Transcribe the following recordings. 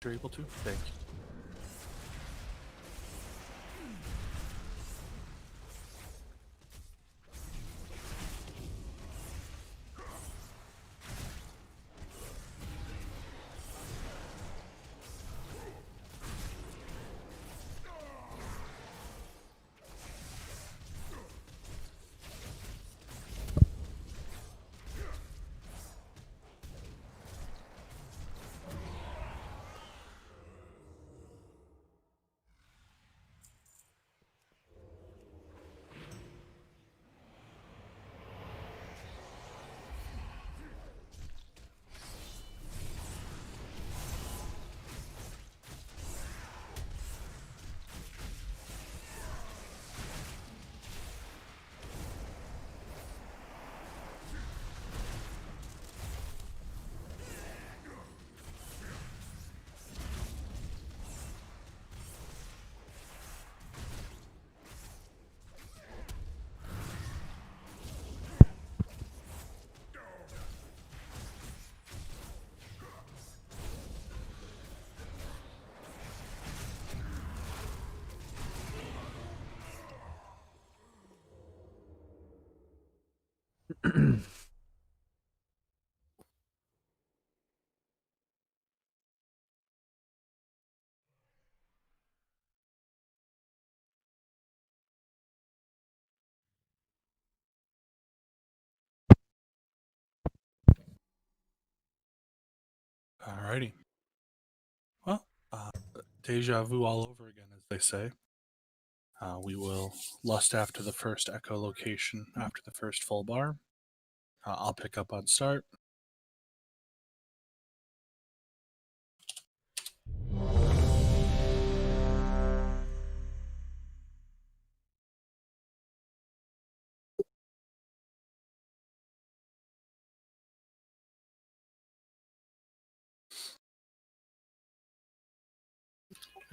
You're able to? Thank you. Alrighty. Well, deja vu all over again, as they say. We will lust after the first echo location after the first full bar. I'll pick up on start.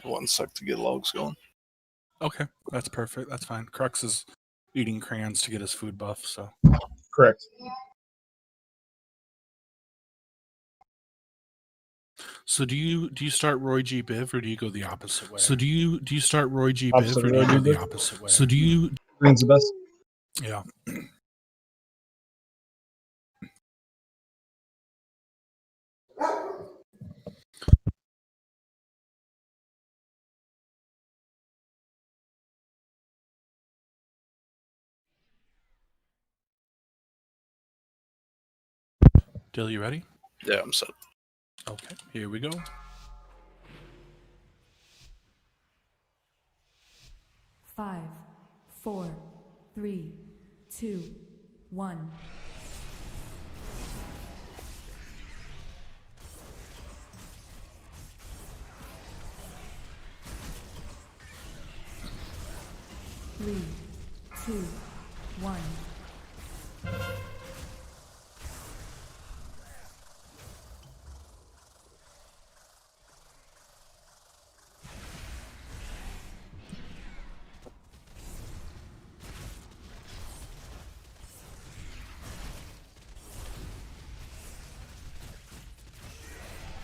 One sec to get logs going. Okay, that's perfect. That's fine. Crux is eating crayons to get his food buff, so. Correct. So do you start Roy G. Biv or do you go the opposite way? So do you start Roy G. Biv Opposite or do you Roy go G. the Biv? opposite way? So do you? Green's the best. Yeah. Dill, you ready? Yeah, I'm set. Okay, here we go. Five, 4, 3, 2, 1. Three, 2, 1.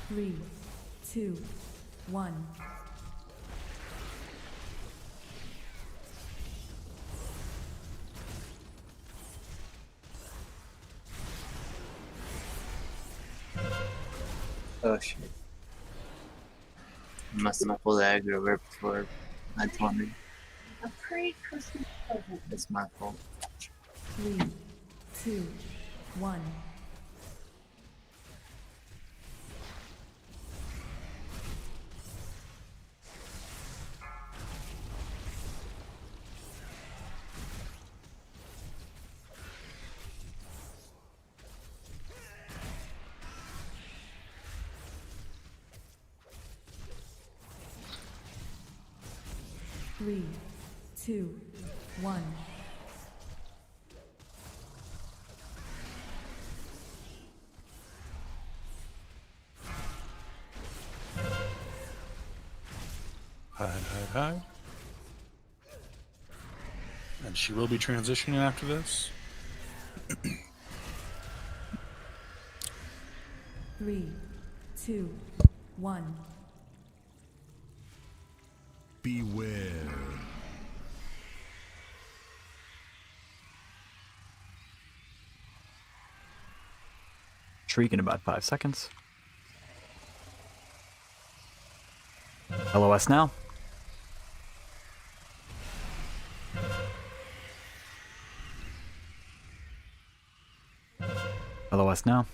Three, 2, 1. Oh shit. I must have pulled the aggro right before I told me. A pre-Christmas present. It's my fault. 3, 2, 1. Three, 2, 1. Hi. And she will be transitioning after this. 3, 2, 1. Beware. Shriek in about 5 seconds. LOS now. LOS now.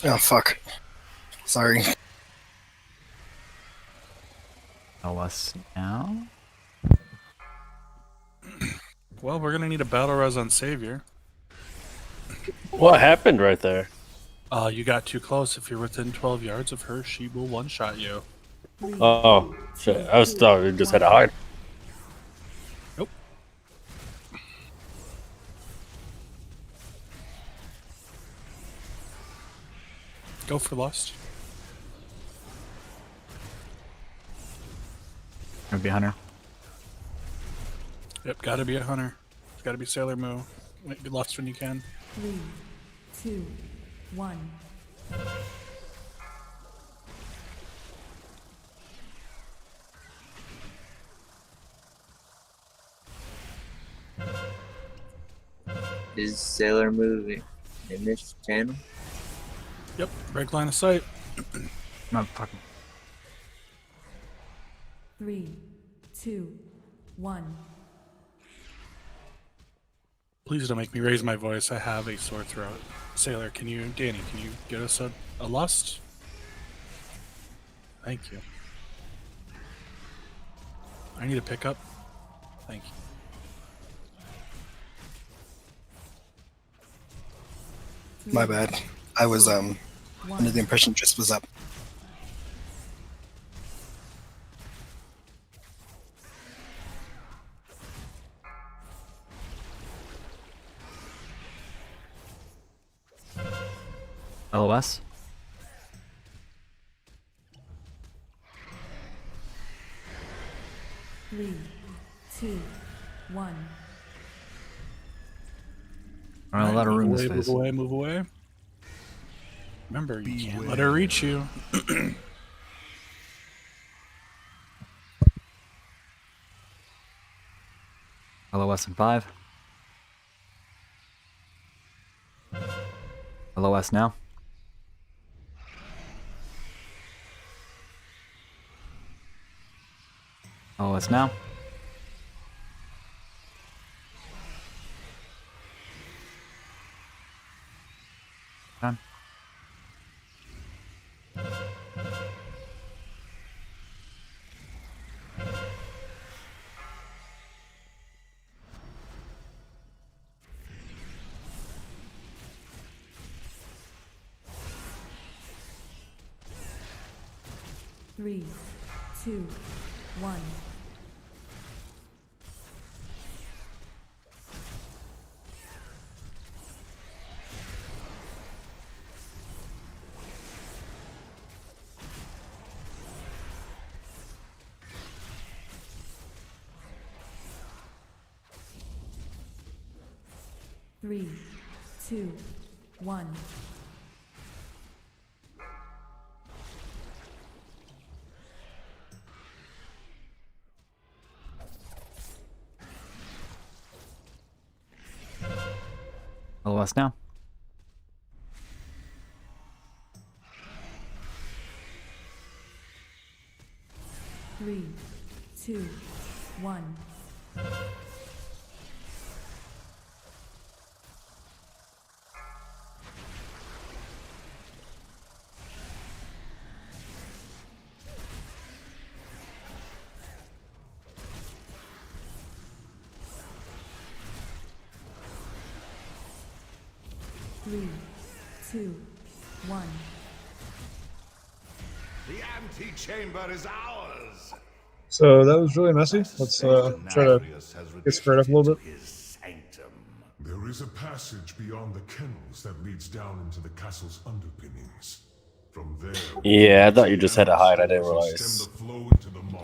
Oh, fuck. Sorry. LOS now. Well, we're gonna need a battle res on Savior. What happened right there? You got too close. If you're within 12 yards of her, she will one-shot you. Oh, shit. I was thought we just had to hide. Nope. Go for Lust. Gonna be Hunter. Yep, gotta be a Hunter. It's gotta be Sailor Moon. Get Lust when you can. 3, 2, 1. Is Sailor moving in this channel? Yep, break line of sight. Motherfucker. 3, 2, 1. Please don't make me raise my voice. I have a sore throat. Sailor, Danny, can you get us a Lust? Thank you. I need a pickup. Thank you. My bad. I was under the impression Tris was up. LOS. Three, two, one. Alright, a lot of room in Move this away, phase. move away. Remember, you can't let her reach you. LOS in 5. LOS now. LOS now. Done. Three, two, one. Three, two, one. LOS now. Three, two, one. Three, two, one. The antechamber is ours. So that was really messy. Let's try to get squared up a little bit. There is a passage beyond the kennels that leads down into the castle's underpinnings. From there, Yeah, I thought you just had to hide. I didn't realize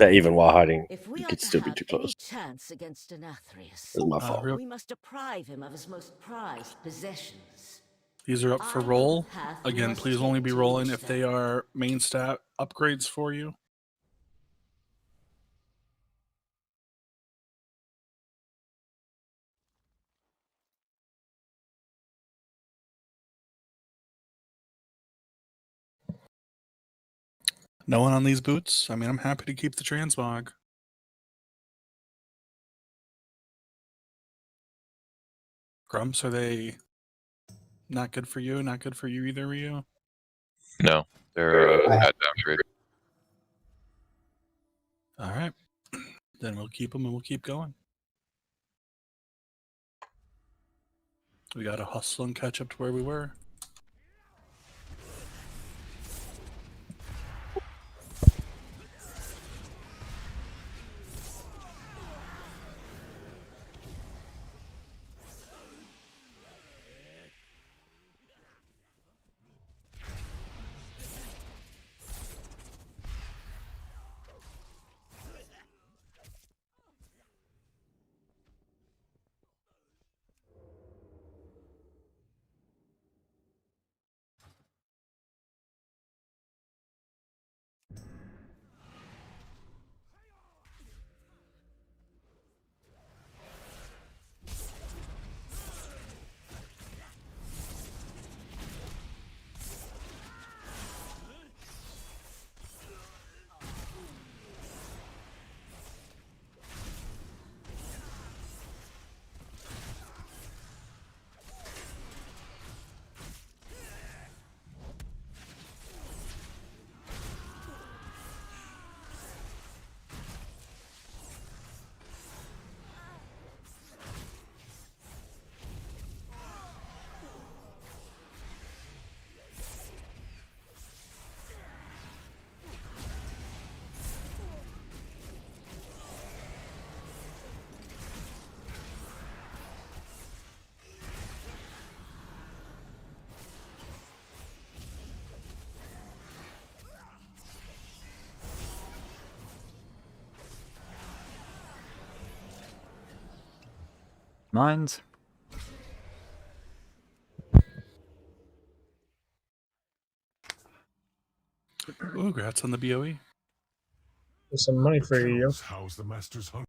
that even while hiding, If we you are could to still be have too any close. chance against Nathrius, It was my fault. we must deprive him of his most prized possessions. These are up for roll. Again, please only be rolling if they are main stat upgrades for you. No one on these boots? I mean, I'm happy to keep the transmog. Grumps, are they not good for you? Not good for you either, Ryu? No, they're at downgrade. All right. Then we'll keep them and we'll keep going. We got to hustle and catch up to where we were. Mines. Ooh, congrats on the BOE. There's some money for you. Kennels house the master's hunger.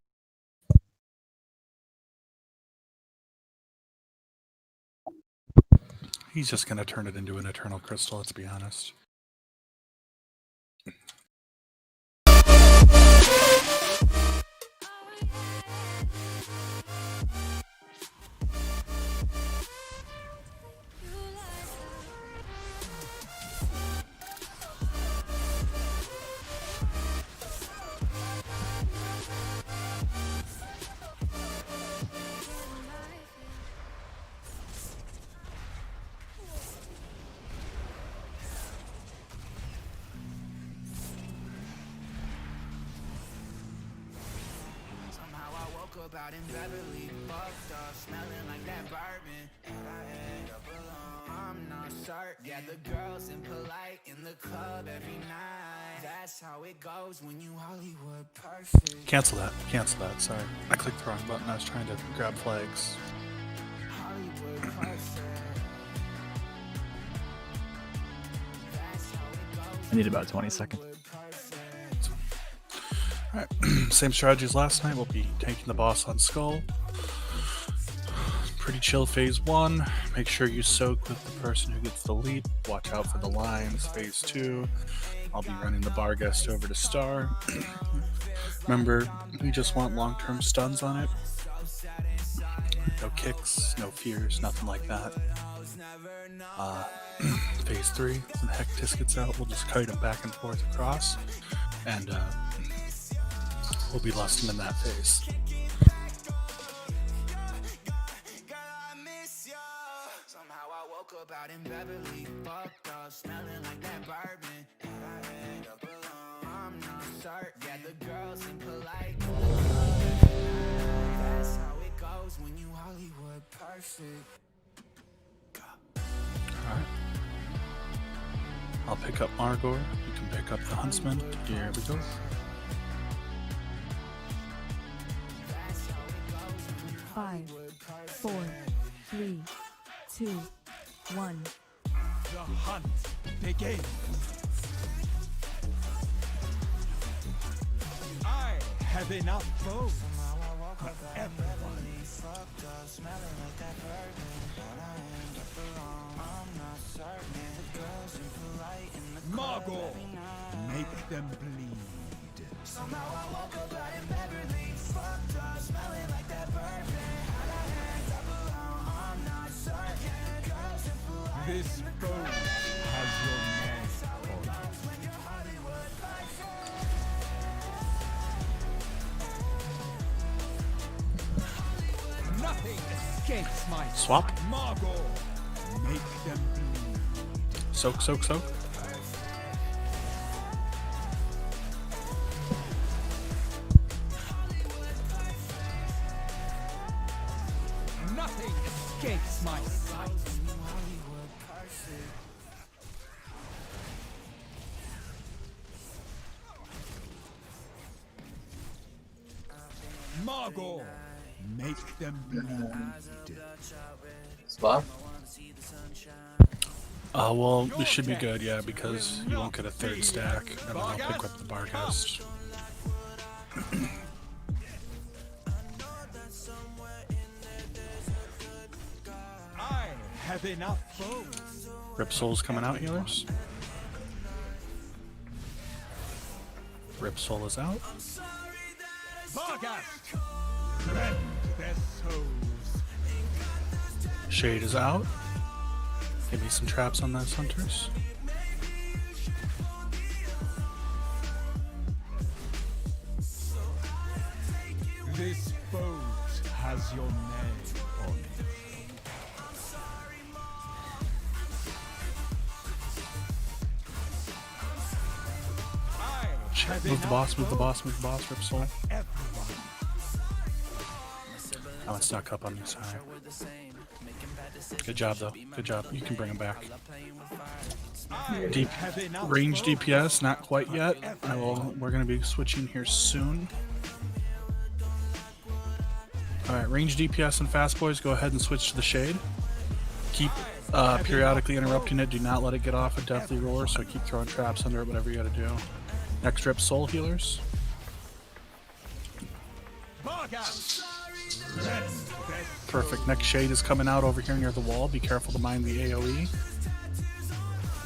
He's just going to turn it into an eternal crystal, let's be honest. Out in Beverly, fucked up, smelling like that bourbon. And I end up alone, I'm not certain. Yeah, the girls impolite in the club every night. That's how it goes when you Hollywood perfect. Cancel that. Cancel that. Sorry. I clicked the wrong button. I was trying to grab flags. Hollywood perfect. That's how it goes. I need about 20 seconds. Alright, same strategy as last night. We'll be taking the boss on Skull. Pretty chill phase 1. Make sure you soak with the person who gets the leap. Watch out for the lines. Phase 2. I'll be running the bar guest over to Star. Remember, we just want long-term stuns on it. No kicks, no fears, nothing like that. Phase 3, when Hectis gets out, we'll just kite him back and forth across. And, we'll be lusting in that phase. Somehow I woke up out in Beverly, fucked up, smelling like that bourbon. And I end up alone, I'm not certain. Yeah, the girls impolite. That's how it goes when you Hollywood perfect. Alright. I'll pick up Margor. You can pick up the Huntsman. Here we go. Five, 4, 3, 2, 1. The hunt begins. I have enough food for everyone. Margot, make them bleed. Somehow I woke up out in Beverly, fucked up, smelling like that bourbon. Had a hand up alone, I'm not certain. Girls are full. This boat has your name on it. When you're Hollywood like nothing escapes my Swap. Margot, make them bleed. Soak, soak, soak. Nothing escapes my sight. Margot, make them bleed. Swap? Well, we should be good, yeah, because you won't get a third stack, and then I'll pick up the Barghest. I have enough foes. Rip Soul's coming out, healers. Rip Soul is out. Barghest, rend their souls. Shade is out. Give me some traps on those hunters. This boat has your name on it. Move the boss, move the boss, move the boss, Rip Soul. Oh, it's stuck up on the side. Good job, though. Good job. You can bring him back. Deep range DPS, not quite yet. We're going to be switching here soon. Alright, range DPS and fast boys, go ahead and switch to the Shade. Keep periodically interrupting it. Do not let it get off a deathly roar, so keep throwing traps under it, whatever you got to do. Next Rip Soul healers. Perfect. Next Shade is coming out over here near the wall. Be careful to mind the AoE.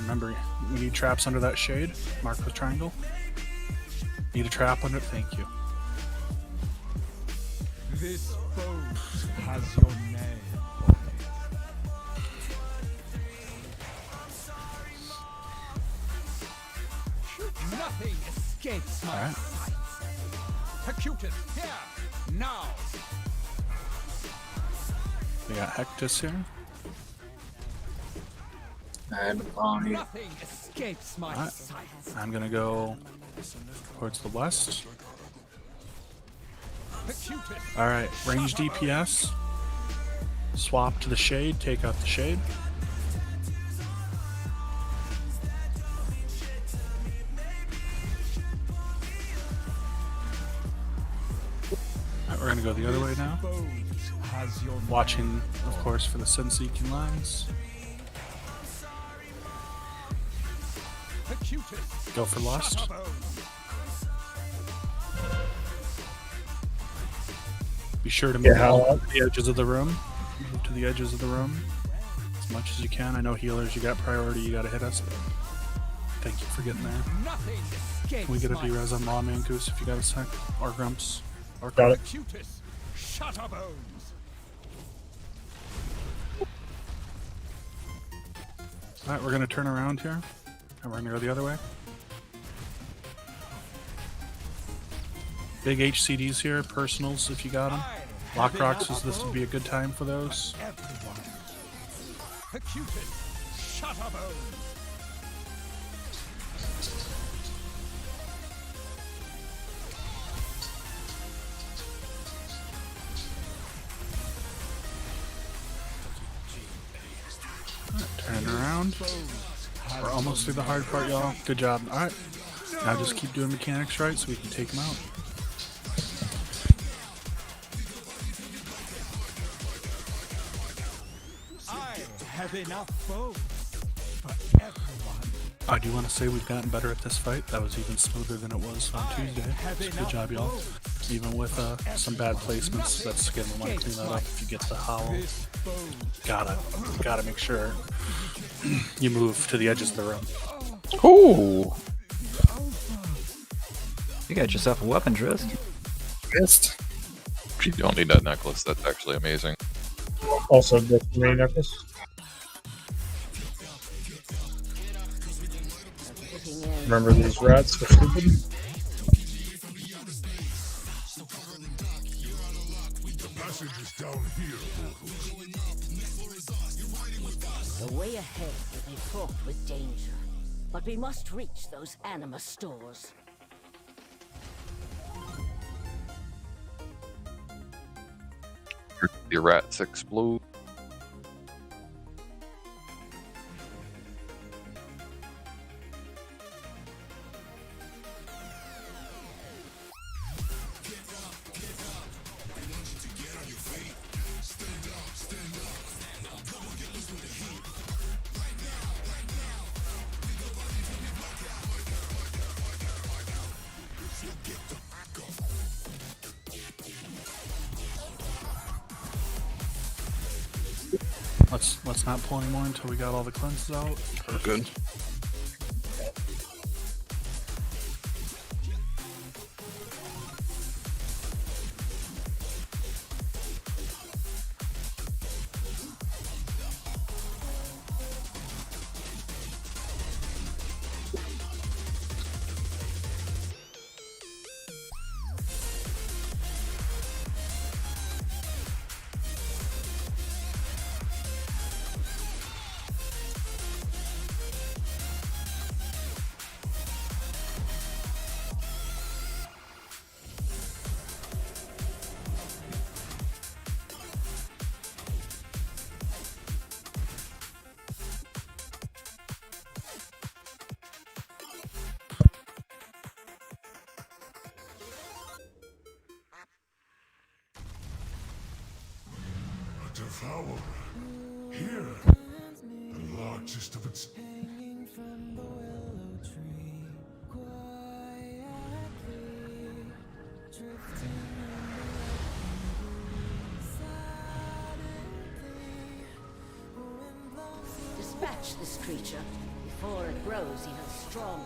Remember, we need traps under that Shade. Mark with triangle. Need a trap under it? Thank you. This boat has your name on it. Nothing escapes my sight. Executed here, now. We got Hectus here. Nothing escapes my sight. I'm gonna go towards the west. Alright, range DPS. Swap to the Shade, take out the Shade. Alright, we're gonna go the other way now. Watching, of course, for the sun-seeking lines. Go for Lust. Be sure to move to the edges of the room. Move to the edges of the room as much as you can. I know healers, you got priority, you gotta hit us. Thank you for getting there. Can we get a D-Res on Lawman Goose if you got a sec? Or Grumps. Or got it. Alright, we're gonna turn around here. And we're gonna go the other way. Big HCDs here, personals if you got them. Lock rocks, this would be a good time for those. Turn around. We're almost through the hard part, y'all. Good job. Alright. Now just keep doing mechanics right so we can take them out. Have enough foes for everyone. I do want to say we've gotten better at this fight. That was even smoother than it was on Tuesday. So good job, y'all. Even with some bad placements, that's again, we want to clean that up. If you get the howl, gotta make sure you move to the edges of the room. Ooh. You got yourself a weapon, Drist. Missed. You don't need that necklace. That's actually amazing. Also, the main necklace. Remember these rats are stupid? The way ahead will be fraught with danger, but we must reach those anima stores. Your rats explode. Let's not pull anymore until we got all the cleanses out. Good. Devourer. Here. The largest of its... Dispatch this creature before it grows even stronger.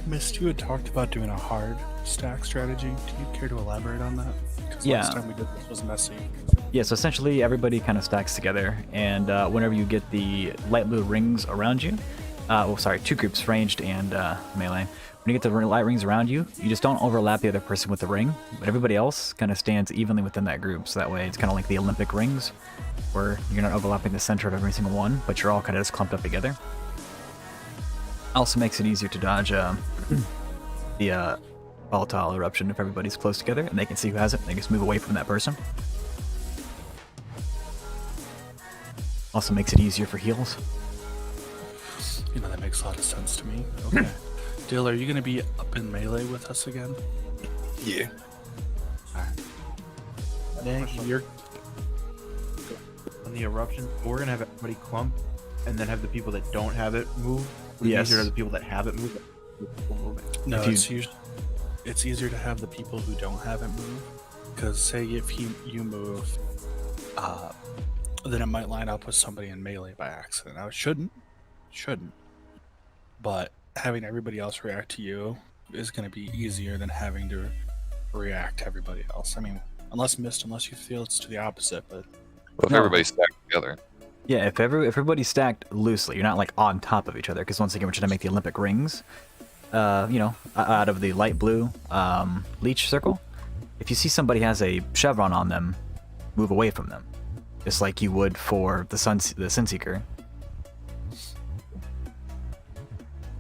Mist, you had talked about doing a hard stack strategy. Do you care to elaborate on that? Because Yeah. last time we did this was messy. Yeah, so essentially everybody kind of stacks together, and whenever you get the light blue rings around you, two groups, ranged and melee. When you get the light rings around you, you just don't overlap the other person with the ring, but everybody else kind of stands evenly within that group, so that way it's kind of like the Olympic rings, where you're not overlapping the center of every single one, but you're all kind of just clumped up together. Also makes it easier to dodge the volatile eruption if everybody's close together and they can see who has it. They just move away from that person. Also makes it easier for heals. You know, that makes a lot of sense to me. Okay. Dill, are you going to be up in melee with us again? Yeah. Then you're on the eruption. We're gonna have everybody clump, and then have the people that don't have it move. Yes. These are the people that have it move. No, it's it's easier to have the people who don't have it move. Because say if you move, then it might line up with somebody in melee by accident. Now it shouldn't, but having everybody else react to you is going to be easier than having to react to everybody else. I mean, unless you feel it's to the opposite, but Well, if everybody's stacked together. Yeah, if everybody's stacked loosely, you're not like on top of each other. Because once again, we're trying to make the Olympic rings. You know, out of the light blue leech circle. If you see somebody has a chevron on them, move away from them, just like you would for the Sunseeker.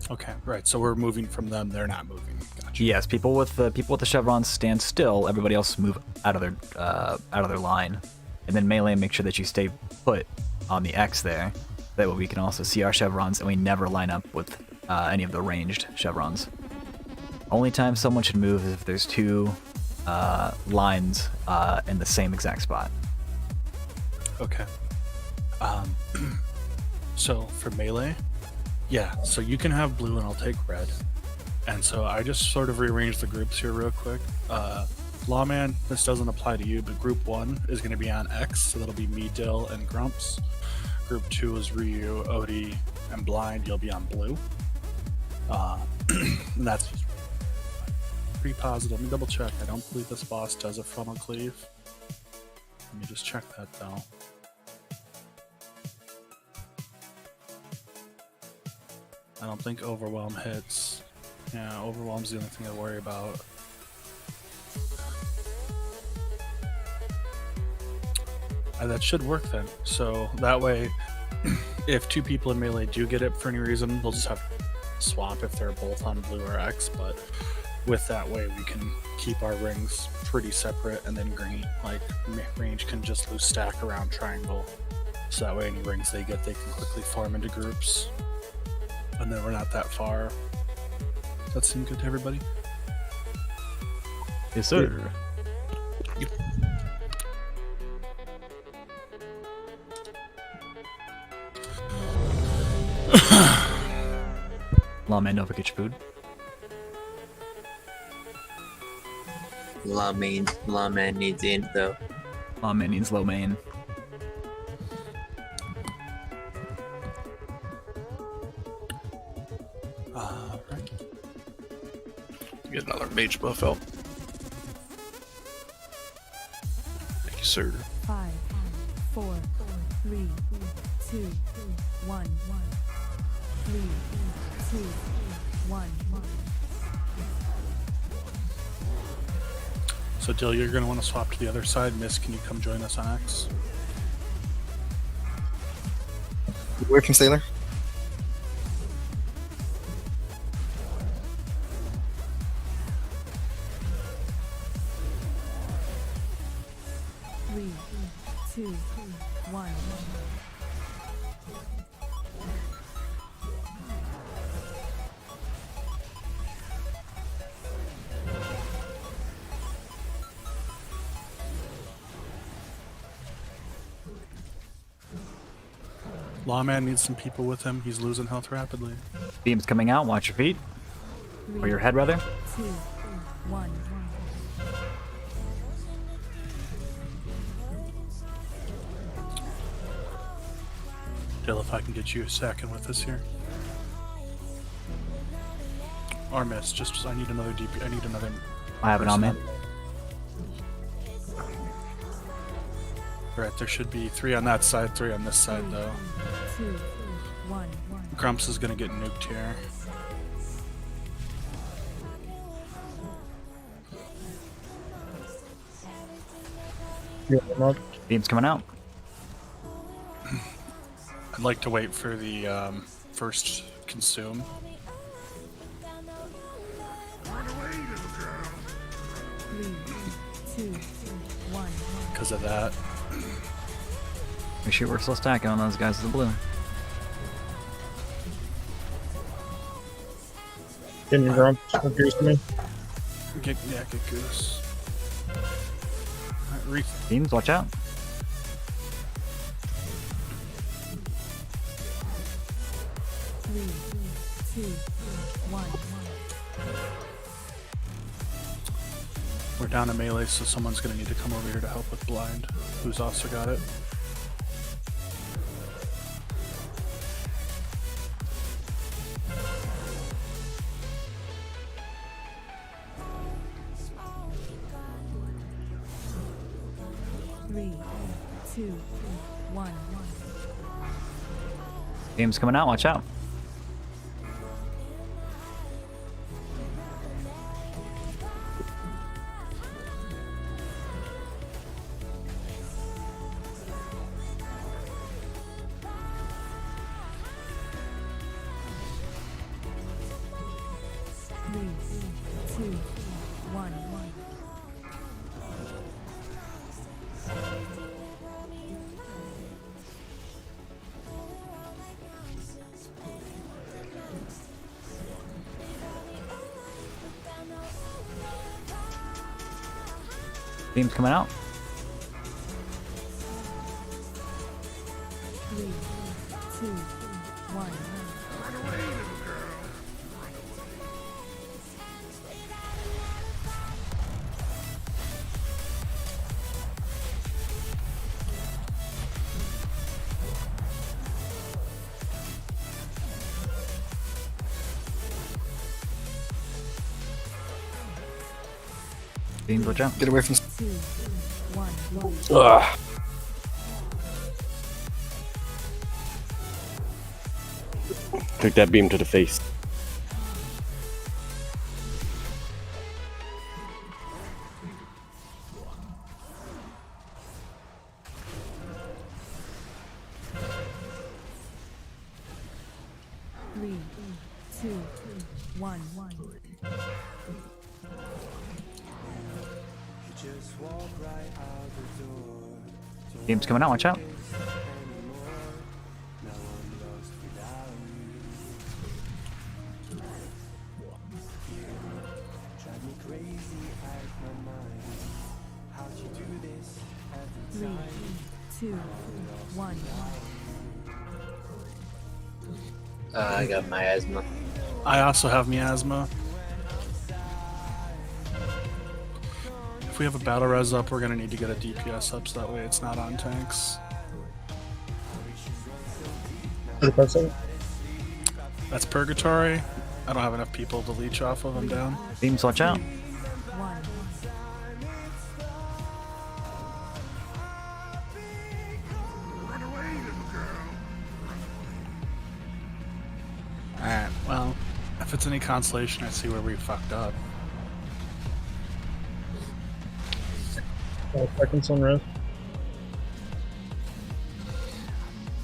okay, right. So we're moving from them; they're not moving. Gotcha. Yes, people with the chevrons stand still. Everybody else move out of their line, and then melee make sure that you stay put on the X there. That way we can also see our chevrons, and we never line up with any of the ranged chevrons. Only time someone should move is if there's two lines in the same exact spot. Okay. So for melee, yeah. So you can have blue, and I'll take red. And so I just sort of rearranged the groups here real quick. Lawman, this doesn't apply to you, but Group 1 is going to be on X, so that'll be me, Dill, and Grumps. Group 2 is Ryu, Odie, and Blind. You'll be on blue. And that's just pretty positive. Let me double check. I don't believe this boss does a frontal cleave. Let me just check that though. I don't think Overwhelm hits. Yeah, Overwhelm's the only thing I worry about. That should work then. So that way, if two people in melee do get it for any reason, they'll just have to swap if they're both on blue or X. But with that way, we can keep our rings pretty separate, and then green, like range can just loose stack around triangle. So that way, any rings they get, they can quickly form into groups. And then we're not that far. Does that seem good to everybody? Yes, sir. Yep. Lawman, don't forget your food. Lawman needs in though. Lawman needs low main. Right. Get another mage buff out. Thank you, sir. 5, 4, 3, 2, 1, 3, 2, 1. So Dill, you're going to want to swap to the other side. Miss, can you come join us on X? Working, Sailor. Three, 2, 1. Lawman needs some people with him. He's losing health rapidly. Beam's coming out. Watch your feet. Or your head, rather. 2, 1. Dill, if I can get you a second with us here. Or Miss, just I need another DP. I need another. I have it on me. Right, there should be 3 on that side, 3 on this side, though. 2, 1. Grumps is gonna get nuked here. Yeah, I'm up. Beam's coming out. I'd like to wait for the first consume. 3, 2, 1. Because of that. Make sure we're still stacking on those guys with the blue. Getting your grump. Confused to me. Get Goose. Alright, Beams, watch out. 3, 2, 1. We're down a melee, so someone's going to need to come over here to help with blind. Who's also got it? Three, two, one. Game's coming out. Watch out. Three, two, one. Game's coming out. Three, two, one. Beams, watch out. Get away from. Two, one. Ugh. Took that beam to the face. Three, two, one. Game's coming out. Watch out. Three, two, one. I got miasma. I also have miasma. If we have a battle res up, we're gonna need to get a DPS up so that way it's not on tanks. 35 That's purgatory. I don't have enough people to leech off of. I'm down. Beams, watch out. One. Alright, well, if it's any consolation, I see where we fucked up. 5 seconds on rest.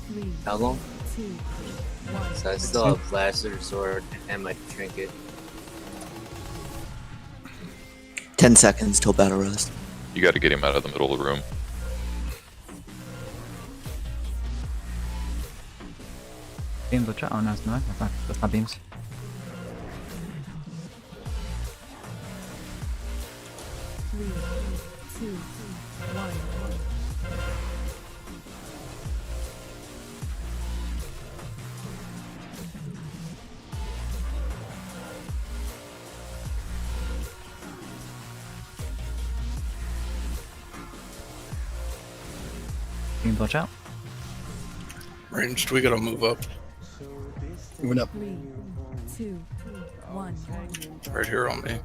Three, How long? two, one. So I still have Blaster Sword and my Trinket. 10 seconds till battle rest. You got to get him out of the middle of the room. Beams, watch out. Oh, no, it's not. That's not beams. Three, two, one. Beams, watch out. Ranged, we gotta move up. Moving up. Three, two, one. Right here on me.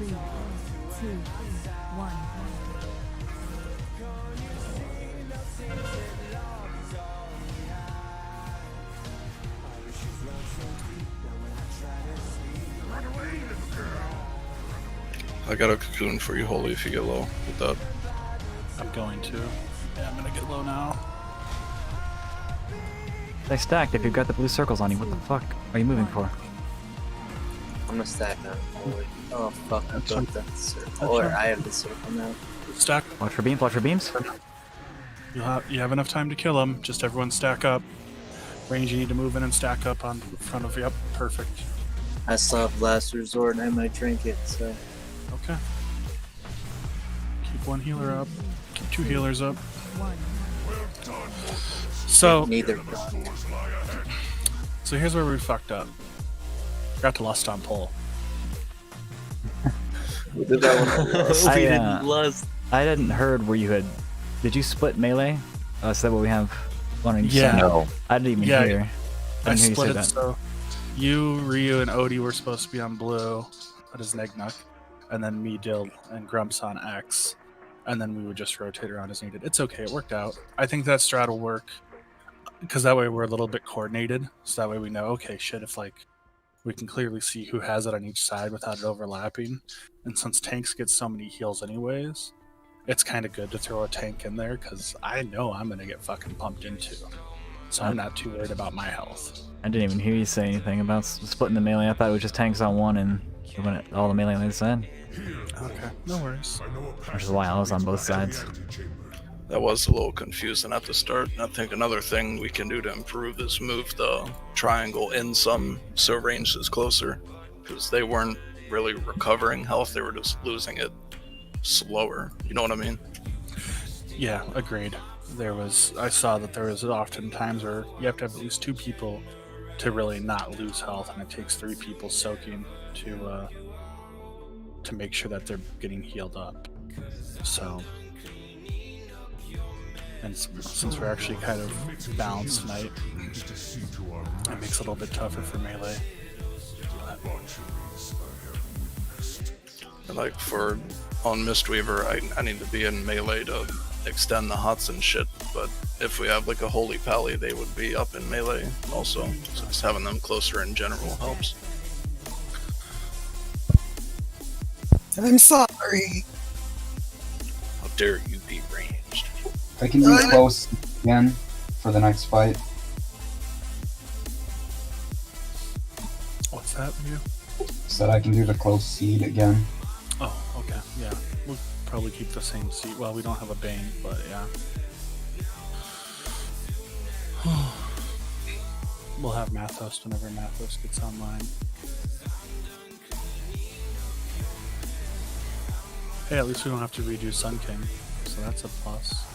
Three, two, one. I got a cocoon for you, Holy, if you get low with that. I'm going to. Yeah, I'm gonna get low now. They stacked if you've got the blue circles on you. What the fuck are you moving for? I'm gonna stack now. Oh fuck, I got that circle. Or I have the circle now. Stack. Watch for beams, watch for beams. You have enough time to kill them. Just everyone stack up. Range, you need to move in and stack up on front of. Yep, perfect. I still have last resort and I might drink it, so. Okay. Keep one healer up. Keep two healers up. So neither. So here's where we fucked up. Forgot to lust on pole. We did that one. We didn't lust. I hadn't heard where you had. Did you split melee? Is that what we have? One on each Yeah. side? No. I didn't even Yeah, hear. I didn't hear you split say it that. so you, Ryu, and Odie were supposed to be on blue. That is Negnuk. And then me, Dill, and Grumps on X. And then we would just rotate around as needed. It's okay, it worked out. I think that strat will work. Because that way we're a little bit coordinated. So that way we know, okay, shit, if like we can clearly see who has it on each side without it overlapping. And since tanks get so many heals anyways, it's kind of good to throw a tank in there because I know I'm going to get fucking pumped into. So I'm not too worried about my health. I didn't even hear you say anything about splitting the melee. I thought it was just tanks on one and all the melee on the other side. Okay, no worries. Which is why I was on both sides. That was a little confusing at the start. I think another thing we can do to improve is move the triangle in some so range is closer, because they weren't really recovering health, they were just losing it slower. You know what I mean? Yeah, agreed. I saw that there was often times where you have to have at least two people to really not lose health, and it takes 3 people soaking to make sure that they're getting healed up. So, and since we're actually kind of balanced tonight, it makes it a little bit tougher for melee. And like for on Mistweaver, I need to be in melee to extend the huts and shit, but if we have like a holy pally, they would be up in melee also, so just having them closer in general helps. I'm sorry. How dare you be ranged? I can do close again for the next fight. What's that, Mew? Said I can do the close seed again. Oh, okay, yeah. We'll probably keep the same seat. Well, we don't have a Bane, but yeah. We'll have Mathos whenever Mathos gets online. Hey, at least we don't have to redo Sun King, so that's a plus.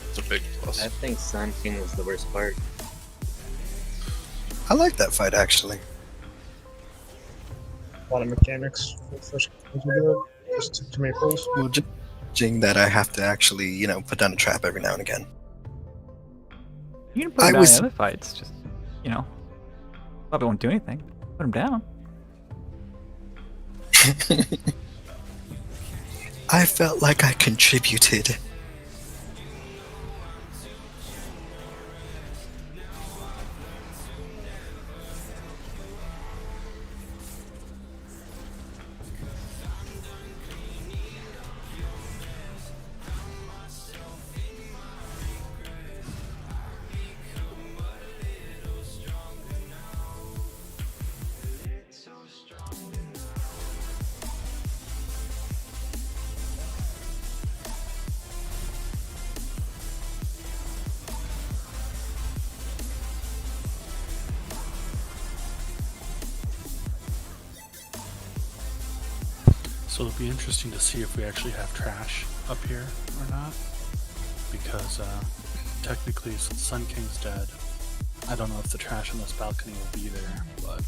It's a big plus. I think Sun King was the worst part. I like that fight actually. A lot of mechanics for the first times we do it. Just too many pulls. Well, judging that I have to actually, put down a trap every now and again. You can put him down in other fights, just, probably won't do anything. Put him down. I felt like I contributed. So it'll be interesting to see if we actually have trash up here or not. Because technically, since Sun King's dead, I don't know if the trash on this balcony will be there, but...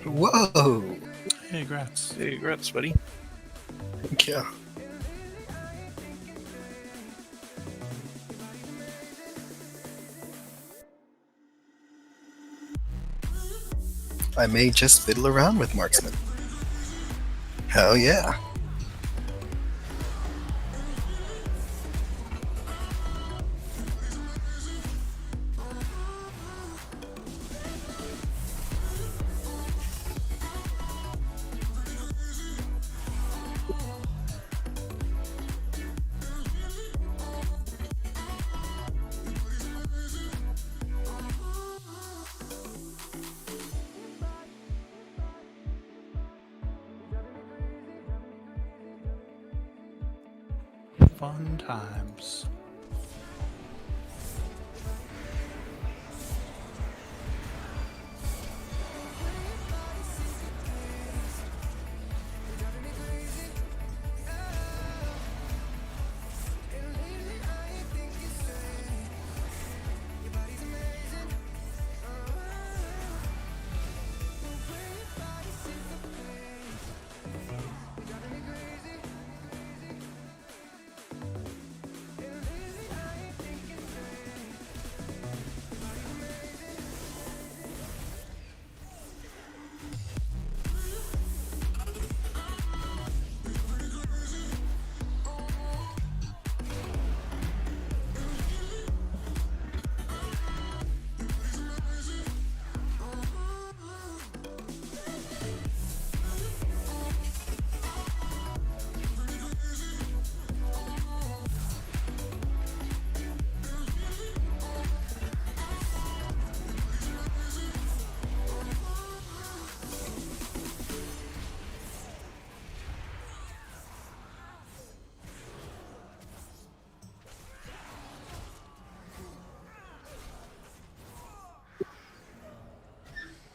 Whoa! Hey, grats. Hey, grats, buddy. Thank you. I may just fiddle around with marksman. Hell yeah. Fun times.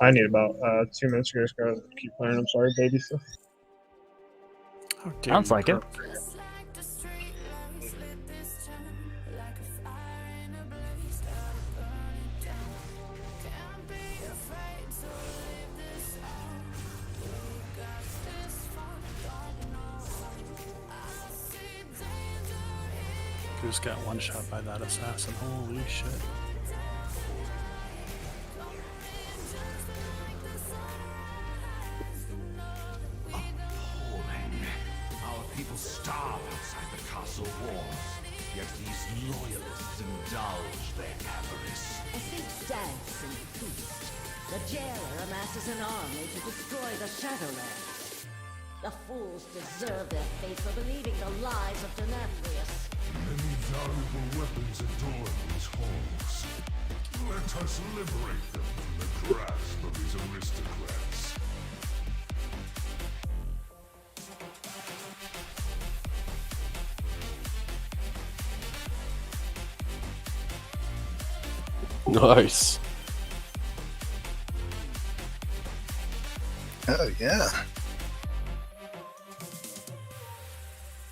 I need about 2 minutes to just go keep playing. I'm sorry, baby stuff. How dare Sounds you, like it. perp. Goose got one shot by that assassin. Holy shit. Our people starve outside the castle walls, yet these loyalists indulge their avarice. As they dance and feast, the jailer amasses an army to destroy the Shadowlands. The fools deserve their fate for believing the lies of Nathria. Many valuable weapons adorn these halls. Let us liberate them from the grasp of these aristocrats. Nice. Oh yeah.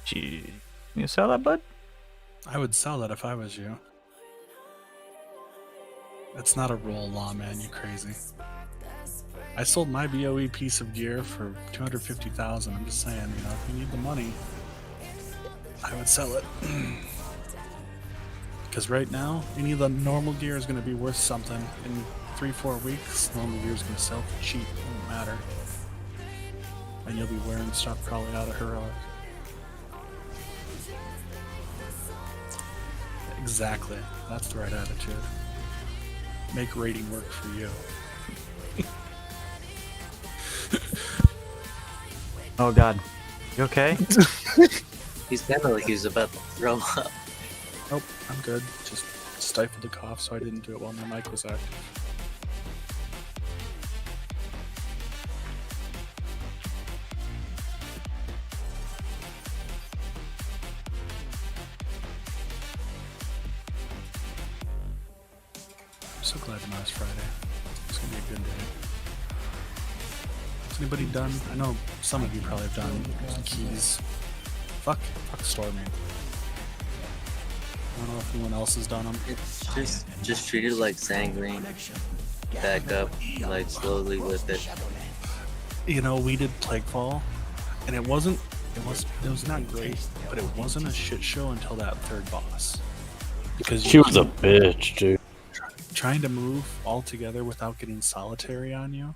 Gee, you sell that, bud? I would sell that if I was you. That's not a roll law, man, you crazy. I sold my BOE piece of gear for 250,000. I'm just saying, you know, if you need the money, I would sell it. Because right now, any of the normal gear is going to be worth something. In 3-4 weeks, normal gear is going to sell for cheap. It won't matter. And you'll be wearing stuff probably out of heroic. Exactly. That's the right attitude. Make raiding work for you. Oh god. You okay? He's kind of like he's about to throw up. Nope, I'm good. Just stifled a cough, so I didn't do it while my mic was active. I'm so glad tomorrow's Friday. It's gonna be a good day. Is anybody done? I know some of you probably have done some keys. Fuck Stormy. I don't know if anyone else has done them. It's just treat it like Sanguine. Back up, like slowly with it. You know, we did Plaguefall, and it wasn't It was not great, but it wasn't a shit show until that third boss. Because She was a bitch, dude. Trying to move all together without getting solitary on you,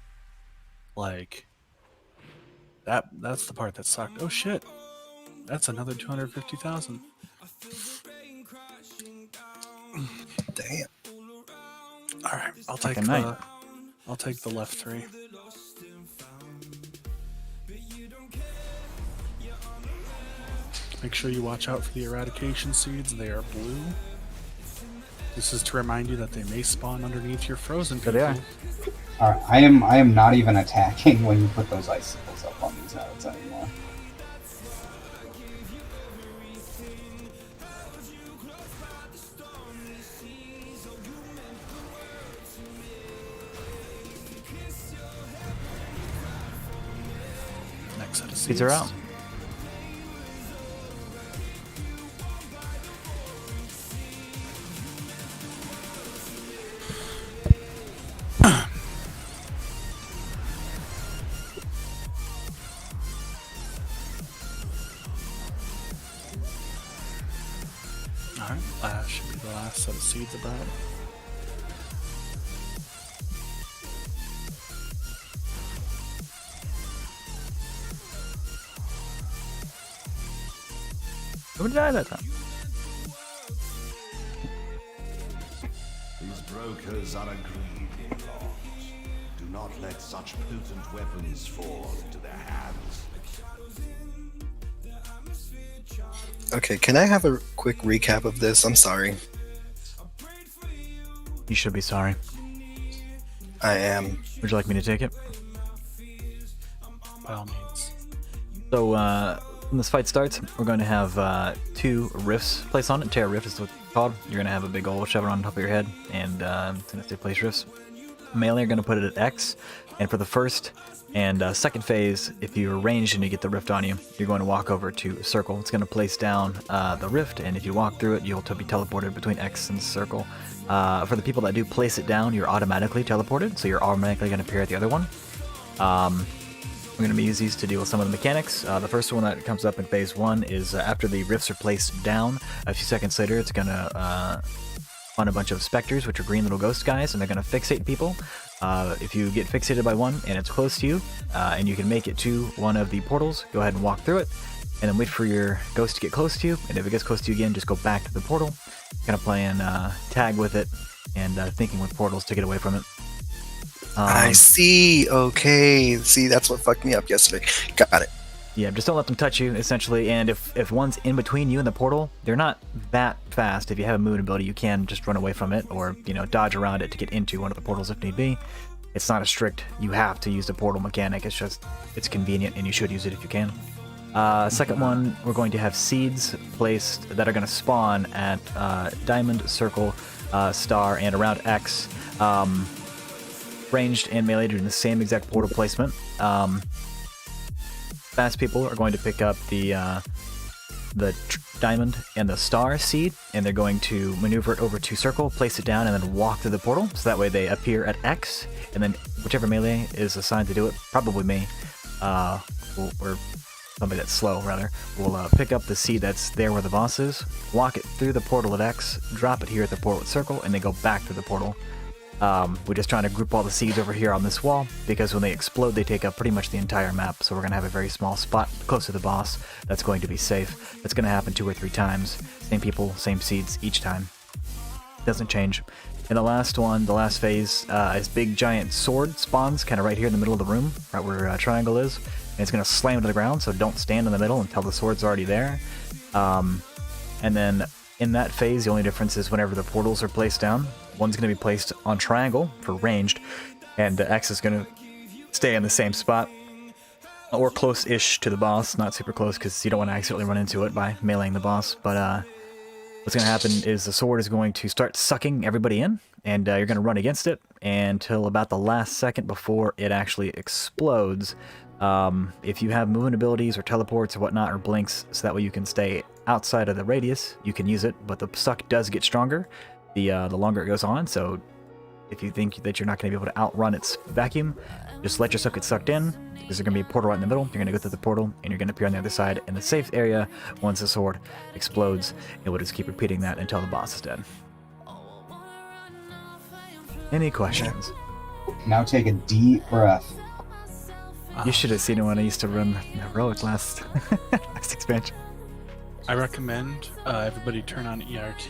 like that's the part that sucked. Oh shit, that's another 250,000. Damn. All right, I'll take the left 3. Make sure you watch out for the eradication seeds. They are blue. This is to remind you that they may spawn underneath your frozen people. They are. Alright, I am not even attacking when you put those icicles up on these nodes anymore. Next set of Seeds are out. Alright, should be the last set of seeds about. Who died that time? These brokers are a greedy lot. Do not let such potent weapons fall into their hands. Okay, can I have a quick recap of this? I'm sorry. You should be sorry. I am. Would you like me to take it? By all means. So, when this fight starts, we're going to have 2 rifts placed on it. Terra Rift is what it's called. You're going to have a big old chevron on top of your head, and it's going to say place rifts. Melee are going to put it at X, and for the first and second phase, if you're ranged and you get the rift on you, you're going to walk over to Circle. It's going to place down the rift, and if you walk through it, you'll be teleported between X and Circle. For the people that do place it down, you're automatically teleported, so you're automatically going to appear at the other one. We're going to use these to deal with some of the mechanics. The first one that comes up in phase 1 is after the rifts are placed down, a few seconds later it's going to spawn a bunch of specters, which are green little ghost guys, and they're going to fixate people. If you get fixated by one and it's close to you, and you can make it to one of the portals, go ahead and walk through it, and then wait for your ghost to get close to you, and if it gets close to you again, just go back to the portal. Kind of playing tag with it and thinking with portals to get away from it. I see. Okay. See, that's what fucked me up yesterday. Got it. Yeah, just don't let them touch you, essentially. And if one's in between you and the portal, they're not that fast. If you have a movement ability, you can just run away from it, or dodge around it to get into one of the portals if need be. It's not a strict, you have to use the portal mechanic. It's just, it's convenient, and you should use it if you can. Second one, we're going to have seeds placed that are going to spawn at Diamond, Circle, Star, and around X. Ranged and melee doing the same exact portal placement. Fast people are going to pick up the Diamond and the Star seed, and they're going to maneuver it over to Circle, place it down, and then walk through the portal, so that way they appear at X, and then whichever melee is assigned to do it, probably me, or somebody that's slow, rather, will pick up the seed that's there where the boss is, walk it through the portal at X, drop it here at the portal at Circle, and then go back to the portal. We're just trying to group all the seeds over here on this wall, because when they explode, they take up pretty much the entire map, so we're going to have a very small spot close to the boss that's going to be safe. That's going to happen 2 or 3 times. Same people, same seeds each time. Doesn't change. And the last one, the last phase, is big giant sword spawns kind of right here in the middle of the room, right where triangle is. And it's going to slam to the ground, so don't stand in the middle until the sword's already there. And then in that phase, the only difference is whenever the portals are placed down, one's going to be placed on triangle for ranged, and X is going to stay in the same spot, or close-ish to the boss, not super close because you don't want to accidentally run into it by meleeing the boss, but what's going to happen is the sword is going to start sucking everybody in, and you're going to run against it until about the last second before it actually explodes. If you have movement abilities or teleports or whatnot, or blinks, so that way you can stay outside of the radius, you can use it, but the suck does get stronger the longer it goes on, so If you think that you're not going to be able to outrun its vacuum, just let yourself get sucked in. There's going to be a portal right in the middle. You're going to go through the portal, and you're going to appear on the other side in the safe area. Once the sword explodes, it will just keep repeating that until the boss is dead. Any questions? Now take a deep breath. You should have seen it when I used to run heroic last expansion. I recommend everybody turn on ERT.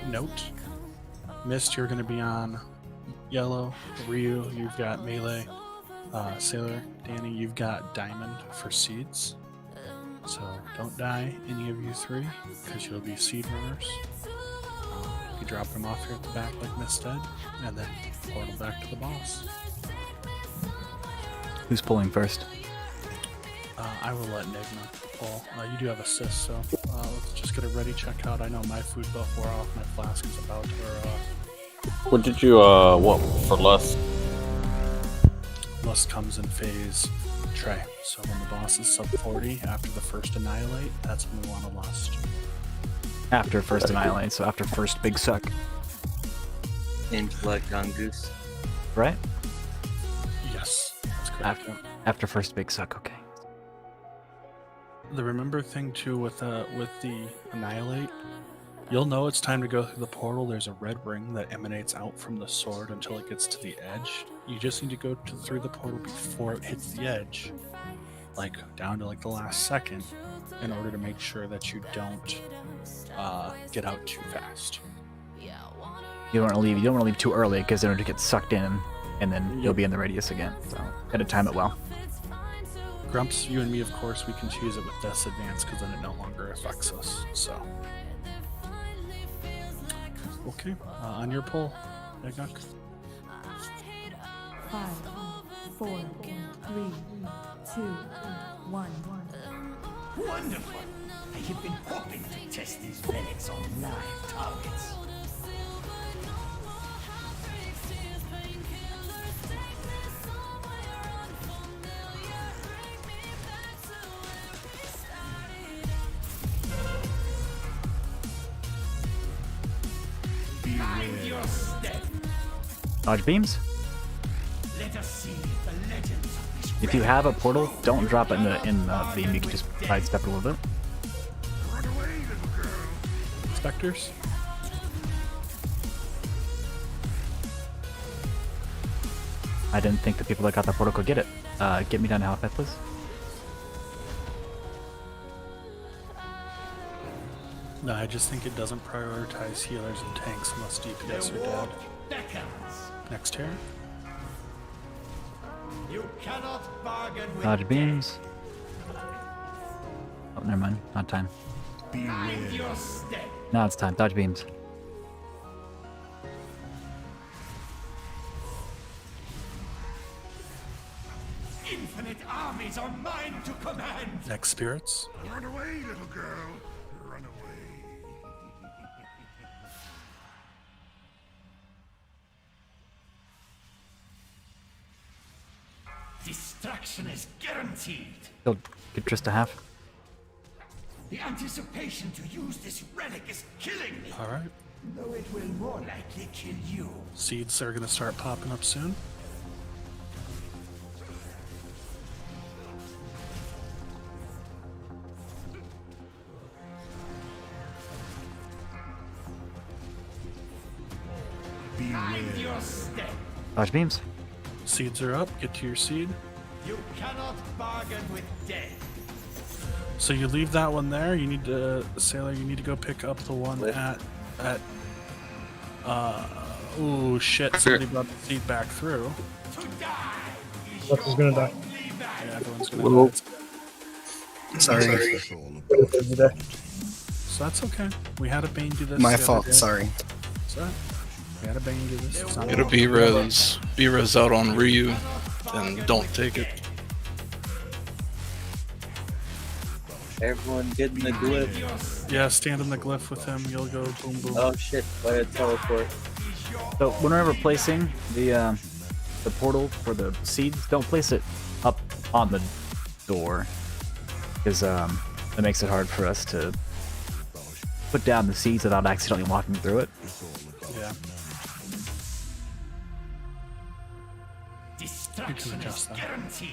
Note, Mist, you're going to be on yellow. Ryu, you've got melee. Sailor, Danny, you've got diamond for seeds. So don't die, any of you three, because you'll be seed runners. You drop them off here at the back like Mist did, and then portal back to the boss. Who's pulling first? I will let Nigma pull. You do have assist, so let's just get a ready checkout. I know my food buff wore off, my flask is about to wear off. What did you, what, for lust? Lust comes in phase Trey. So when the boss is sub 40, after the first annihilate, that's when we want to lust. After first annihilate, so after first big suck. Intellect on Goose. Right? Yes, that's correct. After first big suck, okay. The remember thing too with the annihilate, you'll know it's time to go through the portal. There's a red ring that emanates out from the sword until it gets to the edge. You just need to go through the portal before it hits the edge, like down to like the last second, in order to make sure that you don't get out too fast. You don't want to leave. You don't want to leave too early because then it'll get sucked in, and then you'll be in the radius again. So gotta time it well. Grumps, you and me, of course, we can choose it with Death's Advance because then it no longer affects us. So, okay, on your pull, Egok. 5, 4, 3, 2, 1. Wonderful! I have been hoping to test these relics on live targets. Mind your step. Dodge beams. Let us see the legends of this If you have a portal, don't drop it in the beam. You can just sidestep it a little bit. Spectres. I didn't think the people that got the portal could get it. Get me down to half health, please. No, I just think it doesn't prioritize healers and tanks unless DPS are dead. beckons. Next turn. You cannot bargain with Dodge beams. Oh, never mind. Not time. Mind your step. Now it's time. Dodge beams. Infinite armies are mine to command. Next spirits. Run away, little girl. Run away. Destruction is guaranteed. Still get Trista half. The anticipation to use this relic is killing me. All right. Though it will more likely kill you. Seeds are going to start popping up soon. Mind your step. Dodge beams. Seeds are up. Get to your seed. You cannot bargain with death. So you leave that one there. You need to, Sailor. You need to go pick up the one at. Oh shit! Somebody brought the seed back through. Lux is gonna die. Yeah, everyone's gonna die. Sorry. So that's okay. We had a Bane do this. My the other fault, day. sorry. So we had a Bane do this. It's not It'll be B-Res out on Ryu, then don't take it. Everyone get in the glyph. Yeah, stand in the glyph with him. You'll go boom boom. Oh shit! Why did I teleport? So when we're placing the portal for the seeds, don't place it up on the door, because that makes it hard for us to put down the seeds without accidentally walking through it. Yeah. can adjust that. Guaranteed.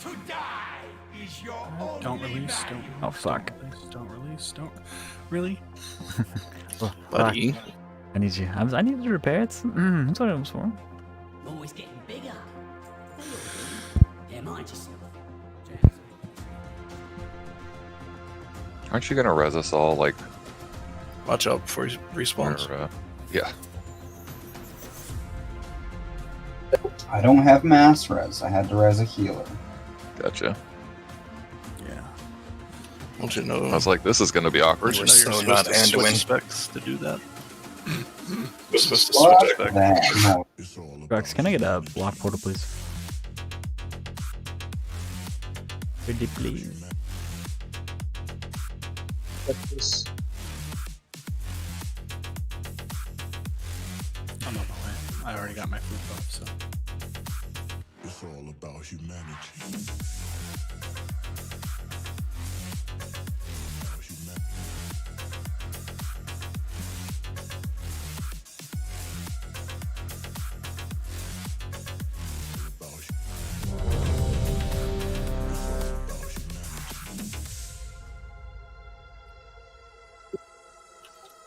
To die is your only Don't release. Don't. Oh fuck. Don't release. Don't. Really? Well, Buddy. I need you. I need to repair it. That's what it was for. Always getting bigger. Yeah, mind yourself. Aren't you gonna res us all? Like, watch out before he respawns. Yeah. I don't have mass res. I had to res a healer. Gotcha. Yeah. Don't you know? I was like, this is gonna be awkward. We're so not Anduin specs to do that. We're supposed to Fuck switch back. that. No. Rex, can I get a block portal, please? Pretty please. I'm on my way. I already got my food buff, so. It's all about humanity.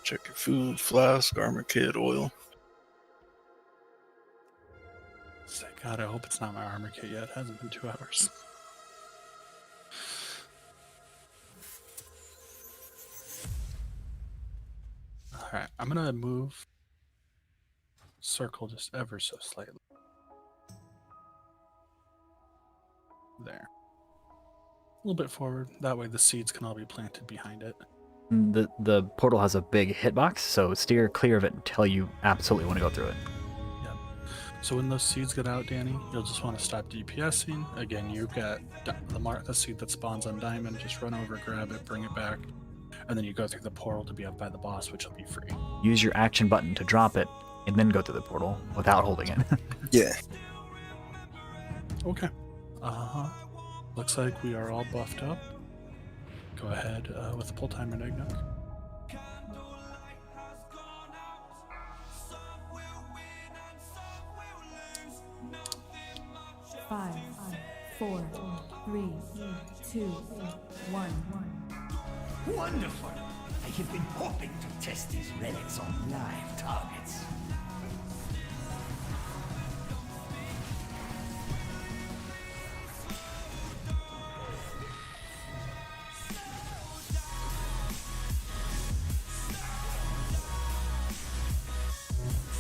Check your food, flask, armor kit, oil. God, I hope it's not my armor kit yet. It hasn't been 2 hours. Alright, I'm gonna move circle just ever so slightly. There. A little bit forward. That way the seeds can all be planted behind it. The portal has a big hitbox, so steer clear of it until you absolutely want to go through it. So when those seeds get out, Danny, you'll just want to stop DPSing. Again, you've got the seed that spawns on Diamond. Just run over, grab it, bring it back, and then you go through the portal to be up by the boss, which will be free. Use your action button to drop it, and then go through the portal without holding it. Yeah. Okay. Looks like we are all buffed up. Go ahead with the pull timer, Negnuk. 5, 4, 3, 2, 1. Wonderful! I have been hoping to test these relics on live targets.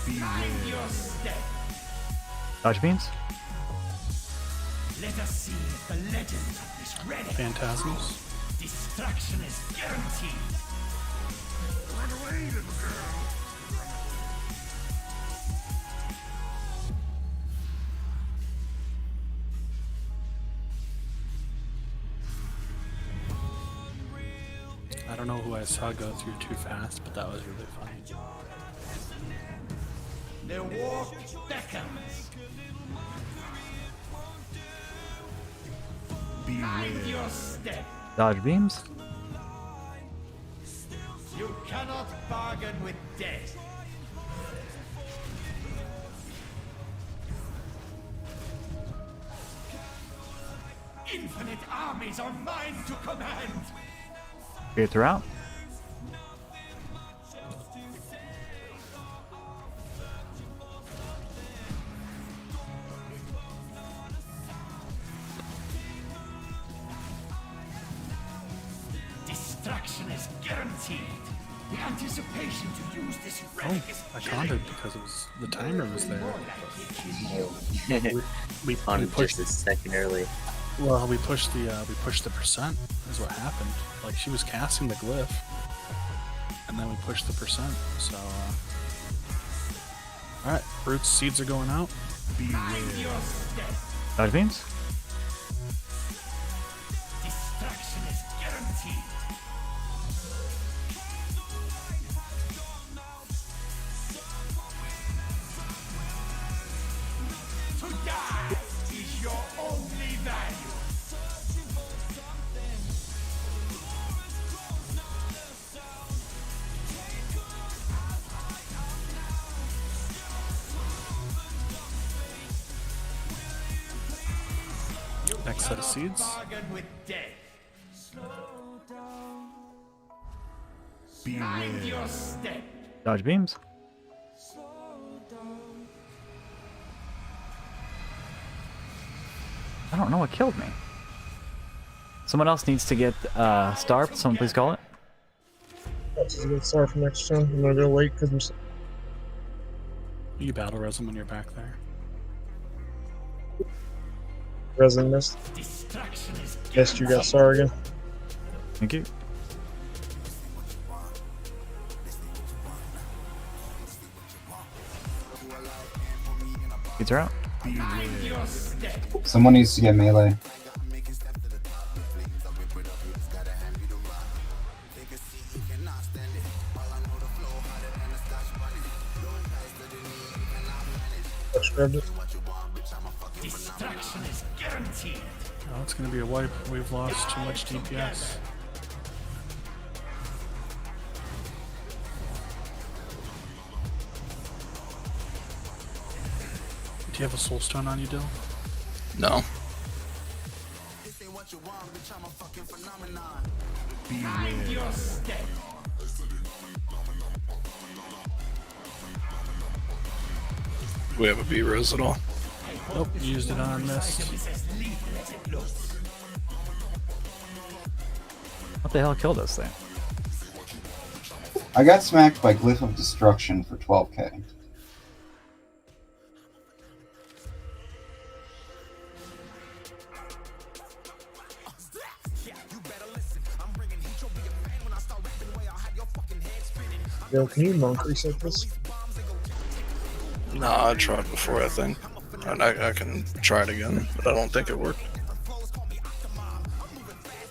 Mind your step. Dodge beams? Let us see if the legend of this relic. Phantasms. Destruction is guaranteed. Run away, little girl. I don't know who I saw go through too fast, but that was really funny. The walk beckons. Mind your step. Dodge beams? You cannot bargain with death. Infinite armies are mine to command. Clear throughout? Destruction is guaranteed. The anticipation to use this relic is I taunted because it was the timer was there. We On pushed just a second early. Well, we pushed the percent is what happened. Like she was casting the glyph, and then we pushed the percent. So, all right, roots seeds are going out. Dodge beams? Destruction is guaranteed. To die is your only value. Next set of seeds. Dodge beams. I don't know what killed me. Someone else needs to get starved. Someone please call it. That's a good start for next turn. I'm gonna go wait because You battle resin when you're back there. resin missed. Guessed you got Star again. Thank you. Kids are out. Someone needs to get melee. Grabbed it. Oh, it's gonna be a wipe. We've lost too much DPS. Do you have a soul stone on you, Dill? No. We have a B rose at all. Nope, used it on this. What the hell killed us there? I got smacked by Glyph of Destruction for 12k. Yo, can you monk reset this? Nah, I tried before, I think. And I can try it again, but I don't think it worked.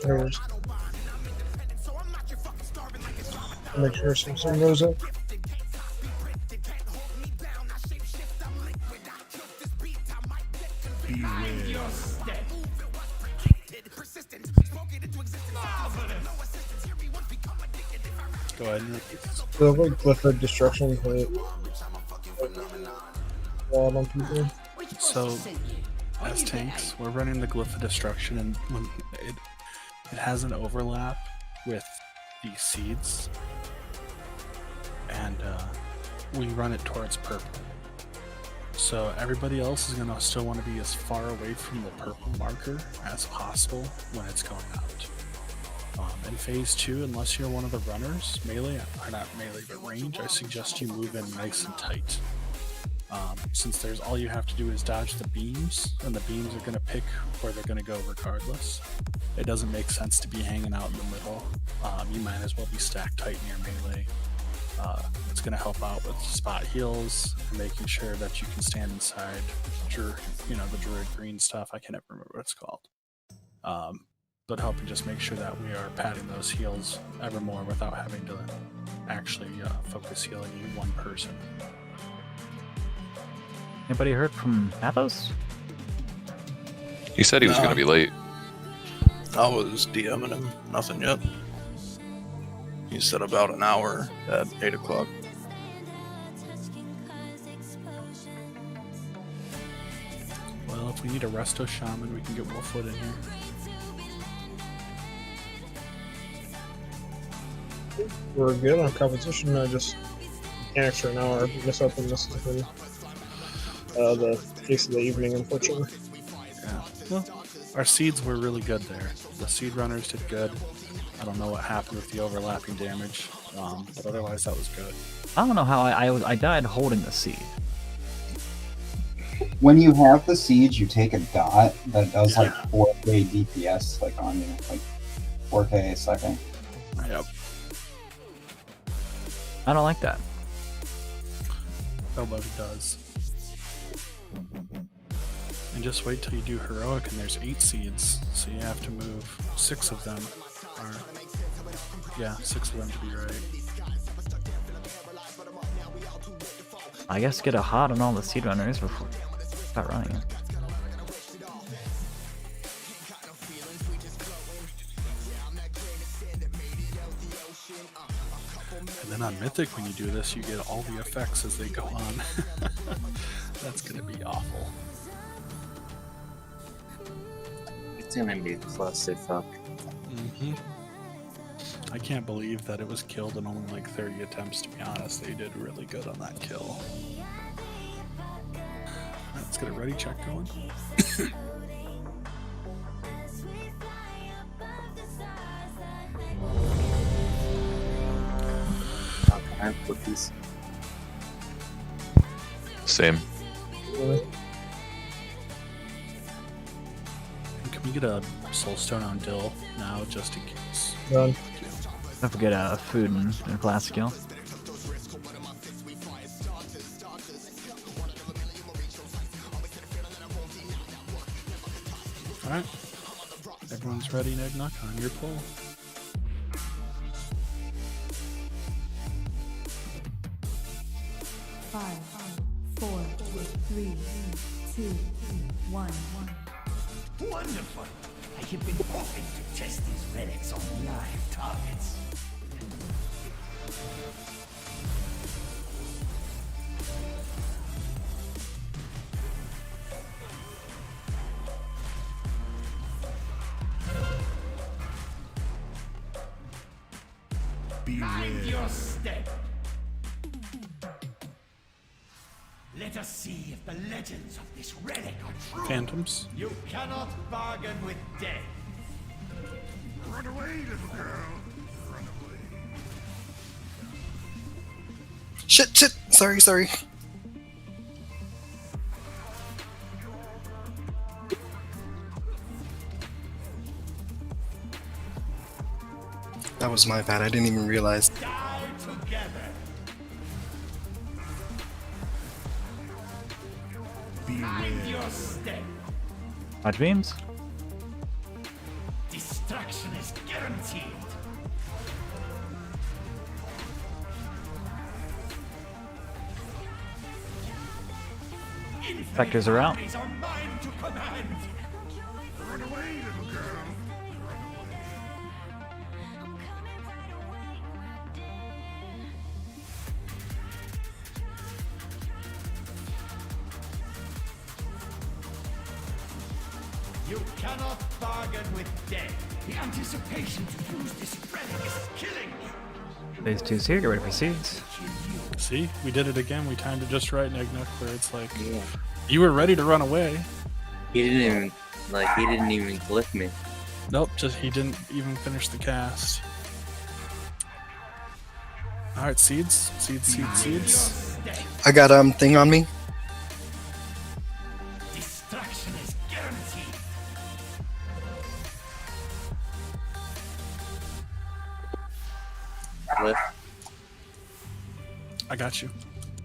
There it is. Make sure some goes up. Go ahead. So like Glyph of Destruction hit wall on people. So, as tanks, we're running the Glyph of Destruction, and when it has an overlap with the seeds, and we run it towards purple. So everybody else is gonna still want to be as far away from the purple marker as possible when it's going out. In phase 2, unless you're one of the runners, melee, or not melee, but range, I suggest you move in nice and tight. Since there's all you have to do is dodge the beams, and the beams are going to pick where they're going to go regardless. It doesn't make sense to be hanging out in the middle. You might as well be stacked tight in your melee. It's going to help out with spot heals and making sure that you can stand inside the druid green stuff. I can never remember what it's called. But helping just make sure that we are padding those heals ever more without having to actually focus healing one person. Anybody heard from Athos? He said he was going to be late. I was DMing him. Nothing yet. He said about an hour at 8 o'clock. Well, if we need a resto shaman, we can get Wolfwood in here. We're good on competition. I just mechanics for an hour. Miss up and this is been the case of the evening, unfortunately. Yeah. Well, our seeds were really good there. The seed runners did good. I don't know what happened with the overlapping damage, but otherwise that was good. I don't know how I died holding the seed. When you have the siege, you take a dot that does like 4k DPS, like on you, like 4k a second. Yep. I don't like that. Nobody does. And just wait till you do heroic, and there's 8 seeds, so you have to move 6 of them. Or, yeah, 6 of them to be right. I guess get a hot on all the seed runners before start running it. And then on Mythic, when you do this, you get all the effects as they go on. That's gonna be awful. It's gonna be a clusterfuck. Mm-hmm. I can't believe that it was killed in only like 30 attempts, to be honest. They did really good on that kill. Alright, let's get a ready check going. How can I put these? Same. Can we get a soulstone on Dill now, just in case? Done. Don't forget food and class skill. Alright. Everyone's ready, Nagnock, on your pull. Five, 4, 3, 2, 1. Wonderful! I have been hoping to test these relics on live targets. Mind your step! Let us see if the legends of this relic are true. Phantoms. You cannot bargain with death. Run away, little girl. Run away. Shit, shit. Sorry. That was my bad. I didn't even realize. Die together. Mind your step. Dodge beams. Destruction is guaranteed. Vectors are out. Armies are mine to command. Run away, little girl. You cannot bargain with death. The anticipation to use this relic is killing me. Phase 2's here. Get ready for seeds. See? We did it again. We timed it just right, Nagnook, where it's like, Yeah. you were ready to run away. He didn't even glyph me. Nope, just he didn't even finish the cast. Alright, seeds. Seeds. I got thing on me. Destruction is guaranteed. Glyph. I got you.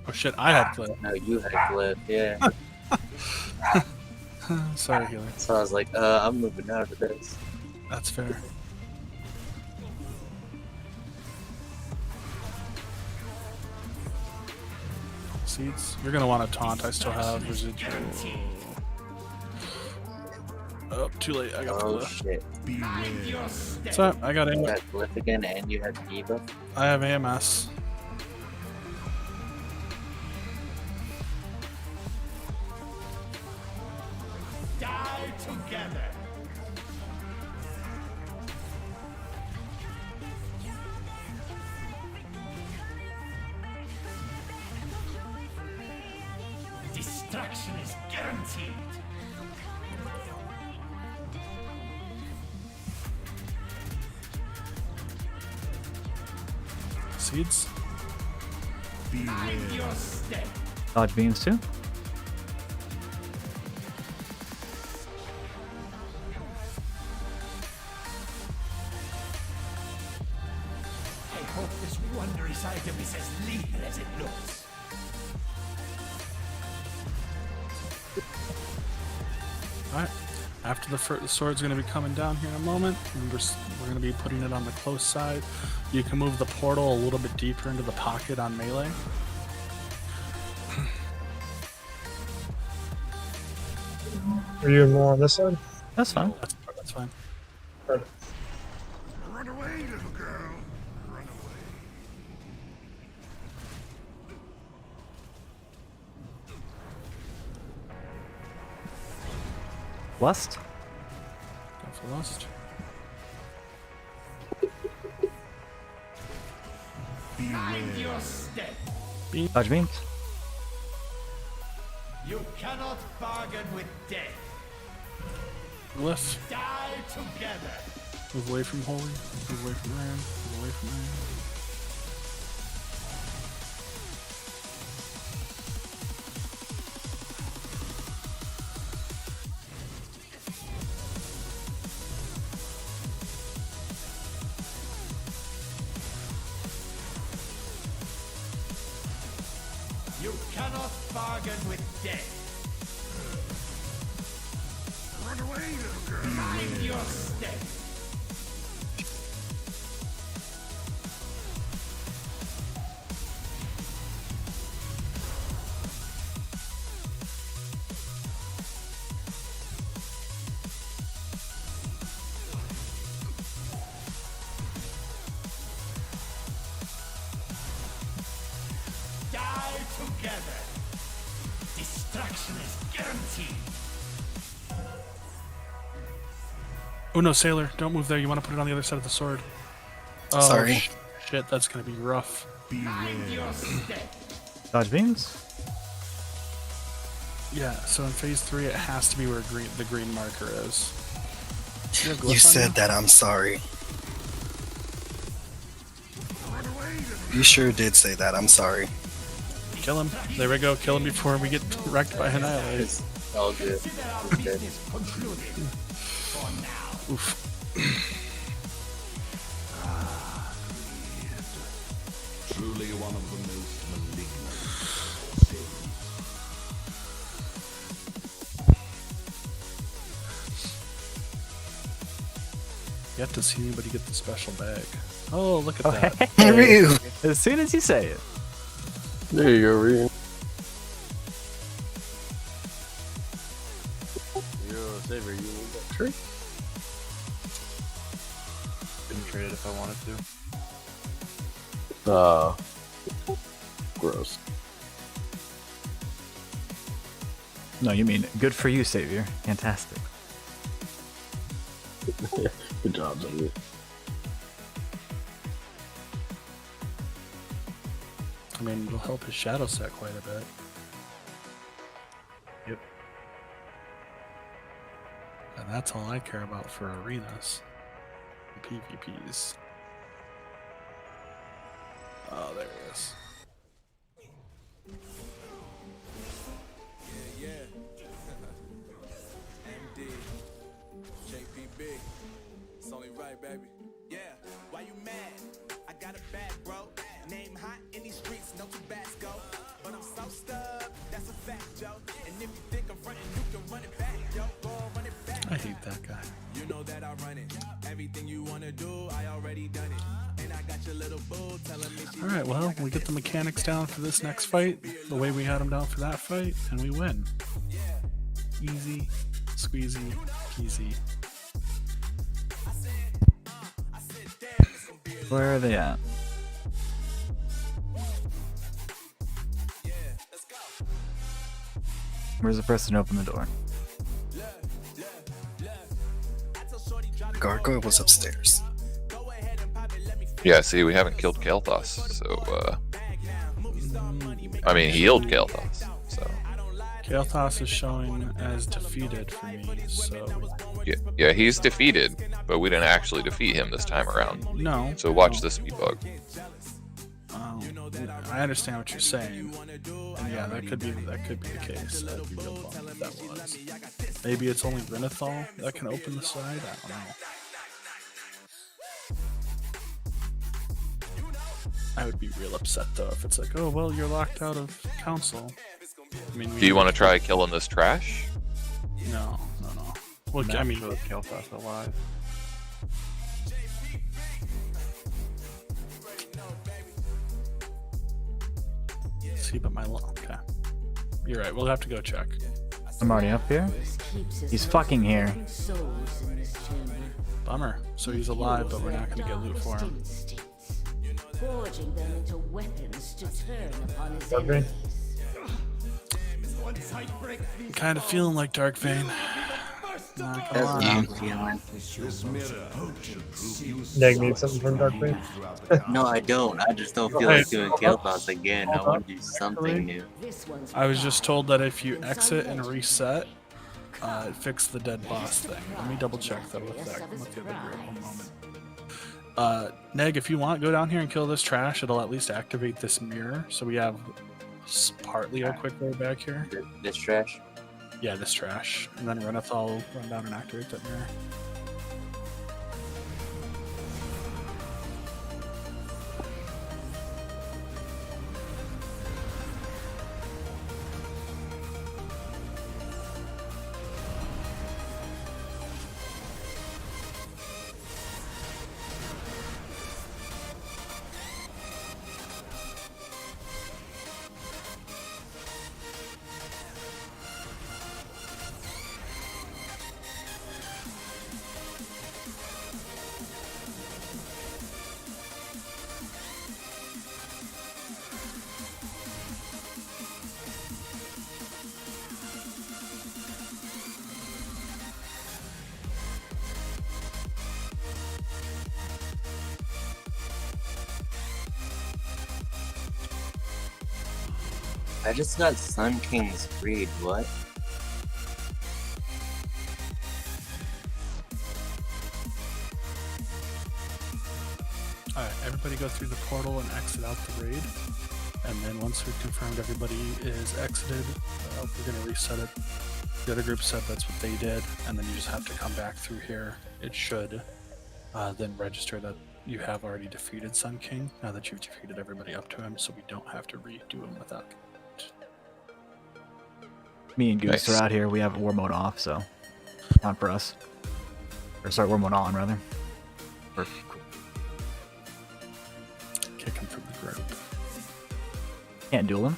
Oh shit, I had clip. No, you had glyph, yeah. Sorry, Healer. So I was like, I'm moving out of this. That's fair. Seeds. You're gonna want to taunt. I still have residual. Oh, too late. I got the Oh glyph. shit. What's up? I got You AMS. had glyph again and you had debuff? I have AMS. Die together. Destruction is guaranteed. Seeds. Mind your step. Dodge beams too. I hope this wondrous item is as lethal as it looks. Alright. After the sword's going to be coming down here in a moment. Remember, we're going to be putting it on the close side. You can move the portal a little bit deeper into the pocket on melee. Are you more on this side? That's fine. That's fine. Perfect. Run away, little girl. Run away. Lust. for Lust. Mind your step. Dodge beams. You cannot bargain with death. Glyph. Die together. Move away from Holy. Move away from Iron. Move away from Iron. You cannot bargain with death. Run away, little girl. Mind your step. Die together. Destruction is guaranteed. Oh no, Sailor, don't move there. You want to put it on the other side of the sword. Oh, Sorry. Shit, that's gonna be rough. Mind your step. Dodge beams. Yeah, so in phase 3 it has to be where the green marker is. Do have glyph You on said that. I'm sorry. You sure did say that. I'm sorry. Kill him. There we go. Kill him before we get wrecked by Annihilate. It's all good. Good. Oof. Truly one of the most malignant sins. Yet to see anybody get the special bag. Oh, look at that. Ryu. As soon as you say it. There you go, Ryu. Yo, Saver, you need that tree? Couldn't trade it if I wanted to. Gross. No, you mean good for you, Savior. Fantastic. Good job, Xavier. I mean, it'll help his shadow set quite a bit. Yep. And that's all I care about for arenas. PvPs. Oh, there it is. MD, JPB, it's only right, baby. Yeah, why you mad? I got a bag, bro. Name hot in these streets, no Tabasco. But I'm so stuck, that's a fact, Joe. And if you think I'm frontin', you can run it back, yo. Go run it back. I hate that guy. You know that I run it. Everything you wanna do, I already done it. And I got your little boo telling me she. Alright, well, we get the mechanics down for this next fight, the way we had them down for that fight, and we win. Easy, squeezy, peasy. Where are they at? Where's the person to open the door? The gargoyle was upstairs. Yeah, see, we haven't killed Kael'thas, so, I mean, he healed Kael'thas, so. Kael'thas is showing as defeated for me, so... Yeah, he's defeated, but we didn't actually defeat him this time around. No. So watch the speed bug. I understand what you're saying. And yeah, that could be the case. I'd be real bummed if that was. Maybe it's only Renathal that can open the side? I don't know. I would be real upset though if it's like, oh well, you're locked out of council. I mean, Do you want to try killing this trash? No. Well, I mean, Kael'thas alive. see, but my okay. You're right. We'll have to go check. I'm already up here. He's fucking here. Bummer. So he's alive, but we're not going to get loot for him. Forging them into weapons to turn upon his Okay. enemies. Kind of feeling like Dark Vein. Not gonna That's what lie. I'm feeling. This mirror should prove useful. Neg needs something from Dark Queen. No, I don't. I just don't feel Hey, like doing Kael'thas again. I hold want up. to do something new. I was just told that if you exit and reset, it fixed the dead boss thing. Let me double check though with the other group. One moment. Neg, if you want, go down here and kill this trash. It'll at least activate this mirror, so we have partly a quick way back here. This trash? Yeah, this trash. And then Renethal will run down and activate that mirror. I just got Sun King's Greed. What? Alright, everybody go through the portal and exit out the raid. And then once we've confirmed everybody is exited, we're going to reset it. The other group said that's what they did, and then you just have to come back through here. It should then register that you have already defeated Sun King, now that you've defeated everybody up to him, so we don't have to redo him without. Me and Goose Nice. are out here. We have war mode off, so not for us. Or sorry, war mode on rather. Or, Kick him from the group. can't duel him.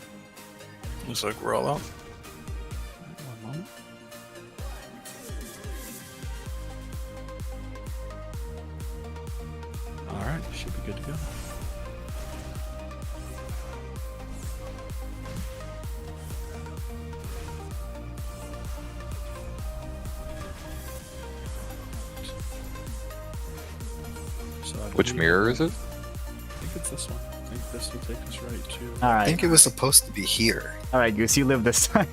Looks like we're all out. One moment. Alright, should be good to go. So I Which believe- mirror is it? I think it's this one. I think this will take us right to. All I right. think it was supposed to be here. All right, Goose, you live this time.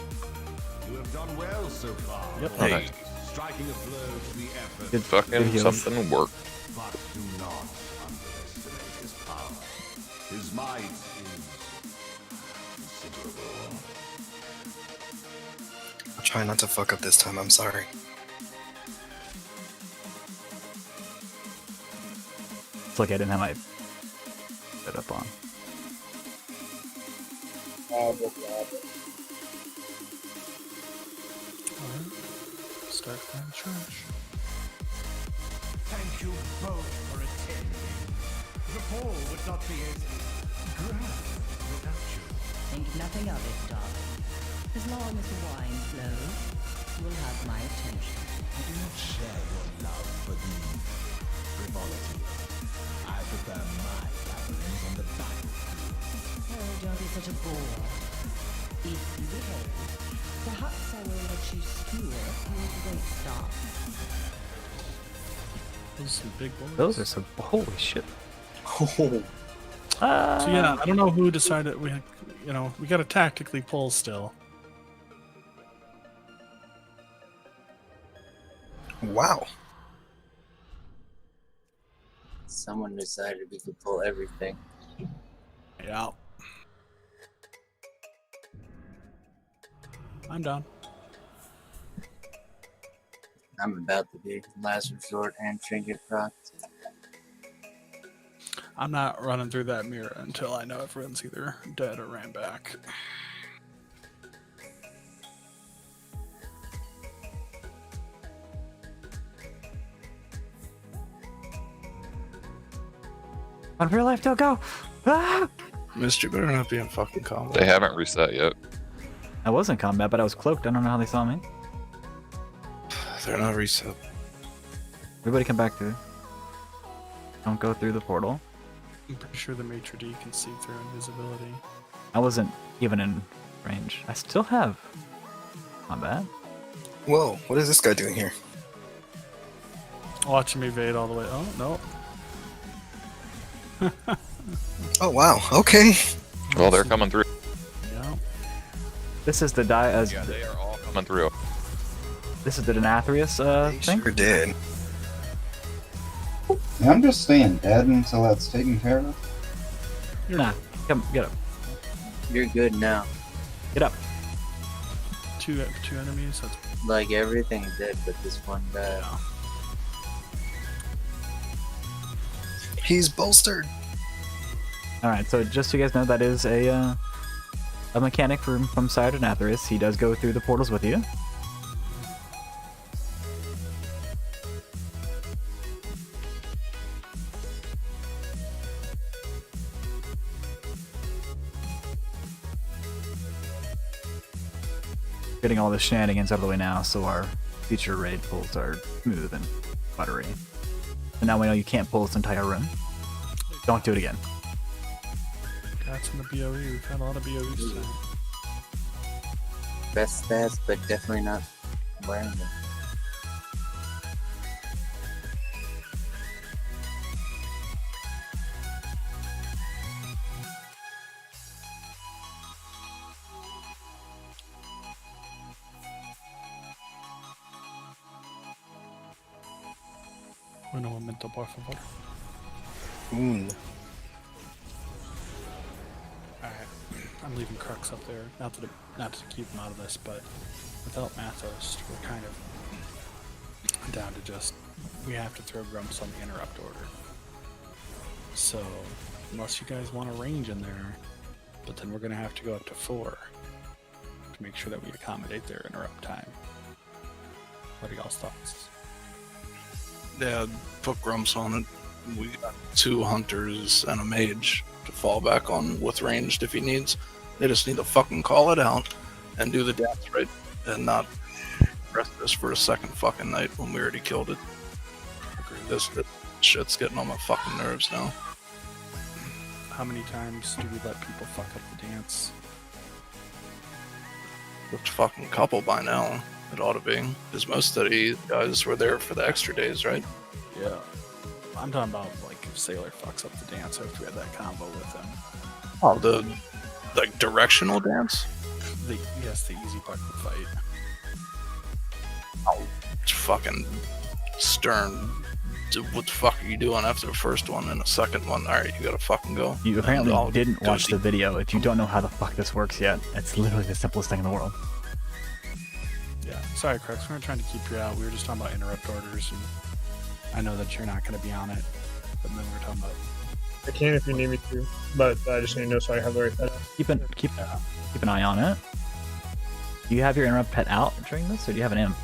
You have done well so far. Yep. Hey. Striking a blow to the effort. Good Fucking heals. something worked. But do not underestimate his power. His might is considerable. I'll try not to fuck up this time, I'm sorry. It's like I didn't have my set up on. Alright. Start playing trash. Thank you both for attending. The ball would not be as grand without you. Think nothing of it, darling. As long as the wine flows, you'll have my attention. I do not share your love for the frivolity. I prefer my gatherings on the battlefield. Oh, don't be such a bore. If you behave, perhaps I will let you skewer your great star. Those are some big boys. Those are some. Holy shit. Oh, So yeah, I don't know who decided we got to tactically pull still. wow. Someone decided we could pull everything. Yeah. I'm down. I'm about to be last resort and trinket proc. I'm not running through that mirror until I know everyone's either dead or ran back. On real life, don't go. Ah! Mist, you better not be in fucking combat. They haven't reset yet. I was in combat, but I was cloaked. I don't know how they saw me. They're not reset. Everybody come back to. Don't go through the portal. I'm pretty sure the maitre d' can see through invisibility. I wasn't even in range. I still have combat. Whoa, what is this guy doing here? Watching me evade all the way. Oh, no. Oh, wow. Okay. Well, they're coming through. Yeah. This is the Yeah, they are all coming through. This is the Nathrius thing? Sure did. Yeah, I'm just staying dead until that's taken care of. You're not. Come, get up. You're good now. Get up. Two enemies. That's Like everything's dead but this one guy. He's bolstered. Alright, so just so you guys know, that is a mechanic from Sire to Nathrius. He does go through the portals with you. Getting all the shenanigans out of the way now, so our future raid pulls are smooth and buttery. And now we know you can't pull this entire room. Don't do it again. That's in the BOE. We've had a lot of BOEs tonight. Best stats, but definitely not wearing them. Un momento, por favor. Alright. I'm leaving Crux up there. Not to keep him out of this, but without Mathos, we're kind of down to just... We have to throw Grumps on the interrupt order. So, unless you guys want a range in there, but then we're going to have to go up to 4 to make sure that we accommodate their interrupt time. What are y'all's thoughts? Yeah, put Grumps on it. We got 2 hunters and a mage to fall back on with ranged if he needs. They just need to fucking call it out and do the dance right and not rest this for a second fucking night when we already killed it. This shit's getting on my fucking nerves now. How many times do we let people fuck up the dance? It's a fucking couple by now. It ought to be. Because most of the guys were there for the extra days, right? Yeah. I'm talking about, like, if Sailor fucks up the dance after we had that combo with him. Oh, the, like, directional dance? Yes, the easy part of the fight. Oh, it's fucking Stern. What the fuck are you doing after the first one and the second one? Alright, you gotta fucking go. You apparently didn't watch the video. If you don't know how the fuck this works yet, it's literally the simplest thing in the world. Yeah, sorry, Crux. We weren't trying to keep you out. We were just talking about interrupt orders, and I know that you're not going to be on it, but then we were talking about... I can if you need me to, but I just need to know so I have the right pet. Keep an eye on it. Do you have your interrupt pet out during this, or do you have an imp?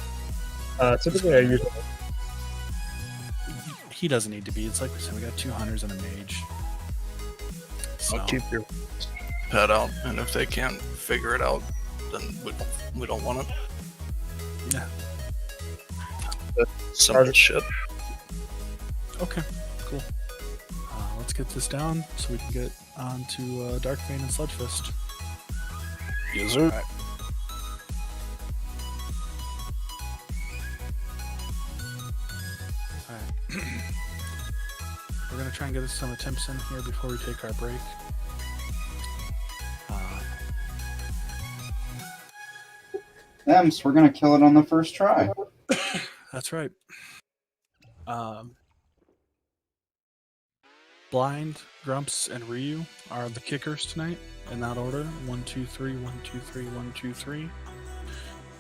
Typically I use it. He doesn't need to be. It's like we said, we got 2 hunters and a mage. So... I'll keep your pet out, and if they can't figure it out, then we don't want it. Yeah. Simple shit. Okay, cool. Let's get this down so we can get on to Darkbane and Sludgefist. Yes, sir. Right. Alright. We're going to try and get some attempts in here before we take our break. Ems, we're gonna kill it on the first try. That's right. Blind, Grumps, and Ryu are the kickers tonight, in that order. 1, 2, 3, 1, 2, 3, 1, 2, 3.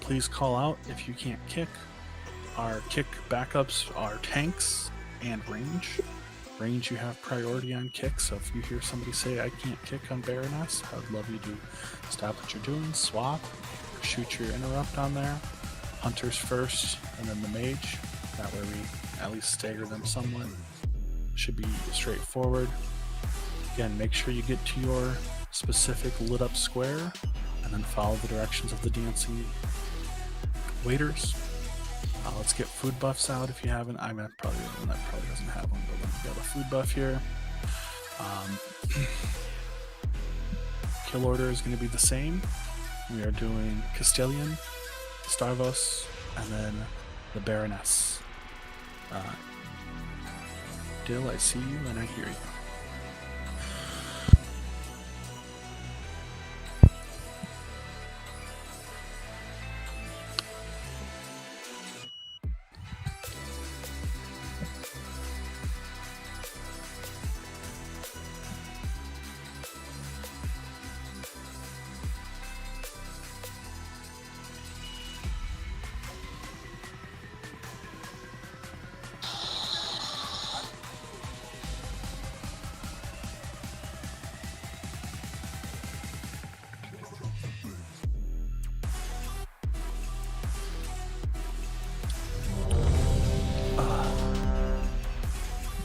Please call out if you can't kick. Our kick backups are tanks and range. Range, you have priority on kick, so if you hear somebody say, I can't kick on Baroness, I would love you to stop what you're doing, swap, shoot your interrupt on there. Hunters first, and then the mage. That way we at least stagger them somewhat. Should be straightforward. Again, make sure you get to your specific lit up square, and then follow the directions of the dancing waiters. Let's get food buffs out if you haven't. I mean, that probably doesn't have one, but we got a food buff here. Kill order is going to be the same. We are doing Castellian, Starvos, and then the Baroness. Dill, I see you and I hear you.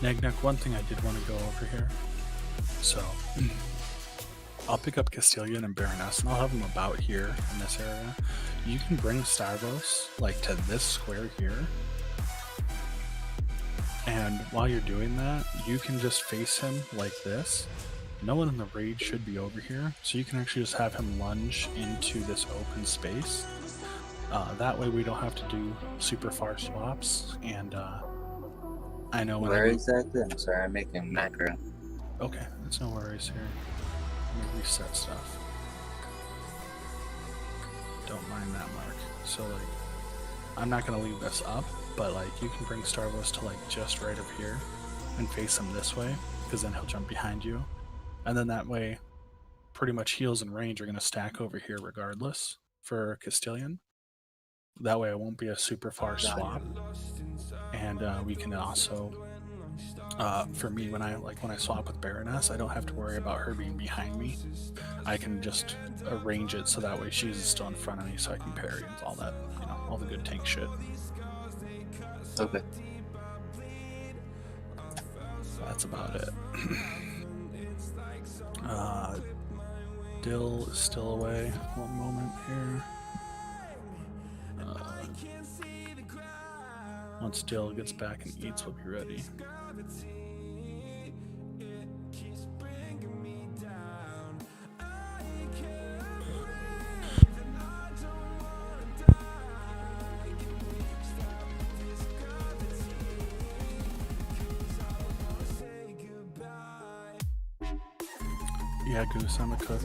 Nagnak, one thing I did want to go over here. So, I'll pick up Castilian and Baroness, and I'll have them about here in this area. You can bring Starvos, like, to this square here. And while you're doing that, you can just face him like this. No one in the raid should be over here, so you can actually just have him lunge into this open space. That way we don't have to do super far swaps, and I know when Where exactly? I'm sorry, I'm making macro. Okay, that's no worries here. Let me reset stuff. Don't mind that, Mark. So, like, I'm not going to leave this up, but, like, you can bring Starvos to, like, just right up here and face him this way, because then he'll jump behind you. And then that way, pretty much heals and range are going to stack over here regardless for Castilian. That way it won't be a super far swap. And we can also, for me, when I swap with Baroness, I don't have to worry about her being behind me. I can just arrange it so that way she's still in front of me, so I can parry and all that, you know, all the good tank shit. Okay. That's about it. Dill is still away. One moment here. Once Dill gets back and eats, we'll be ready. Yeah, Goose, I'm a cook.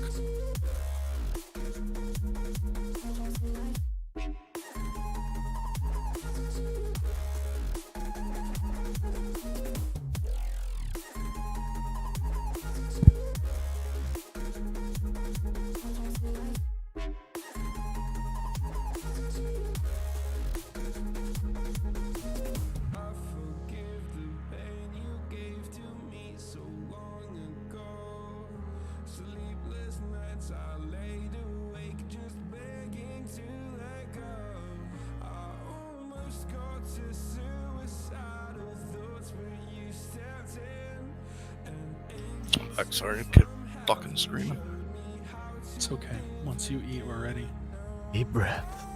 Sorry, keep fucking screaming. It's okay. Once you eat, we're ready. Deep breath.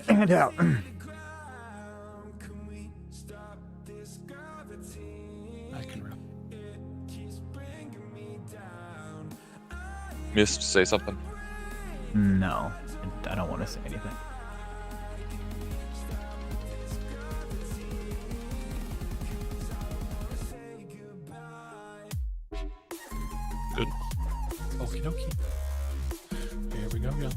And out. I can run. Missed, say something. No, I don't want to say anything. Good. Okie dokie. Here we go, y'all.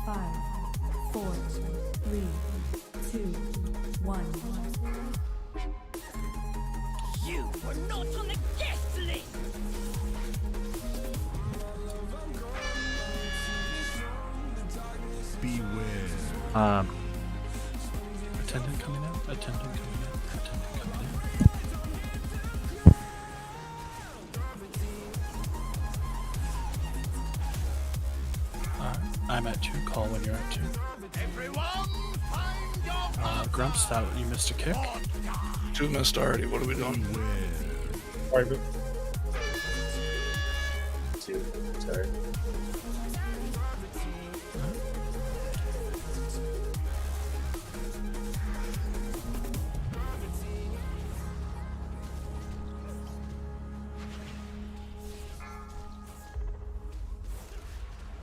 5, 4, 3, 2, 1. You were not on the guest list! Beware. Attendant coming in. Attendant coming in. Attendant coming in. I'm at 2. Call when you're at 2. Grumps, that you missed a kick. 2 missed already. What are we doing? Sorry, but 2. Sorry.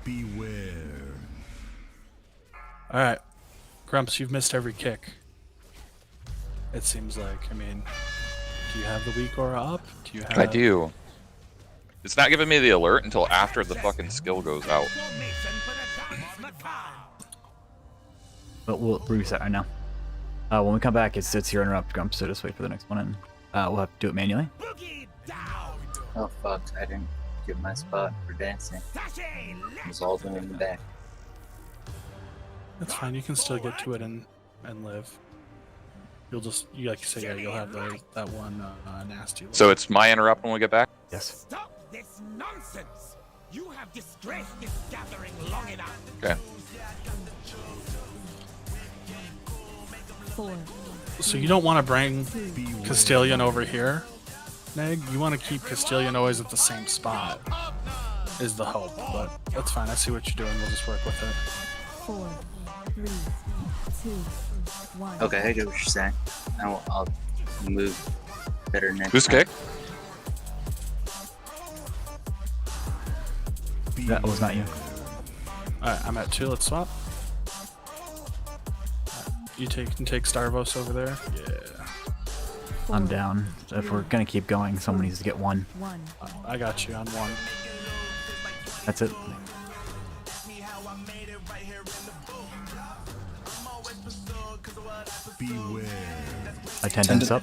Beware. All right, Grumps, you've missed every kick. It seems like. I mean, do you have the weak aura up? Do you have? I do. It's not giving me the alert until after the fucking skill goes out. But we'll reset right now. When we come back, it's your interrupt, Grumps, so just wait for the next one, and we'll have to do it manually. Oh fuck, I didn't get my spot for dancing. I was all the way in the back. That's fine. You can still get to it and live. You'll just, like you say, yeah, you'll have that one nasty look. So it's my interrupt when we get back? Yes. Stop this nonsense! You have disgraced this gathering long enough. Okay. 4. So you don't want to bring Castilian over here, Neg. You want to keep Castilian always at the same spot, is the hope. But that's fine. I see what you're doing. We'll just work with it. 4, 3, 2, 1. Okay, I get what you're saying. I'll move better next Who's time. kick? That was not you. Alright, I'm at 2. Let's swap. You can take Starvos over there. Yeah. I'm down. So if we're gonna keep going, someone needs to get 1. I got you on 1. That's it. Beware. Attendance up.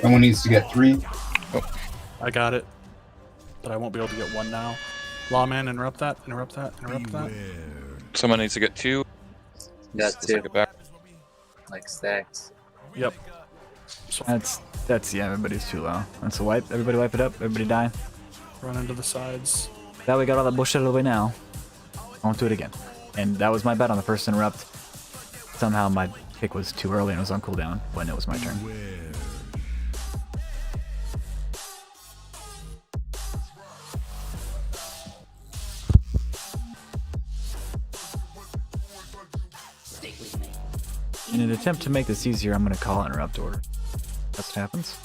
Someone needs to get 3. I got it. But I won't be able to get 1 now. Lawman, interrupt that. Interrupt that. Interrupt that. Someone needs to get 2. Got Let's 2. take it back. Like stacks. Yep. That's yeah. Everybody's too low. That's a wipe. Everybody wipe it up. Everybody die. Run into the sides. That we got all that bullshit out of the way now. I won't do it again. And that was my bet on the first interrupt. Somehow my kick was too early and it was on cooldown when it was my turn. In an attempt to make this easier, I'm going to call interrupt order. That's what happens.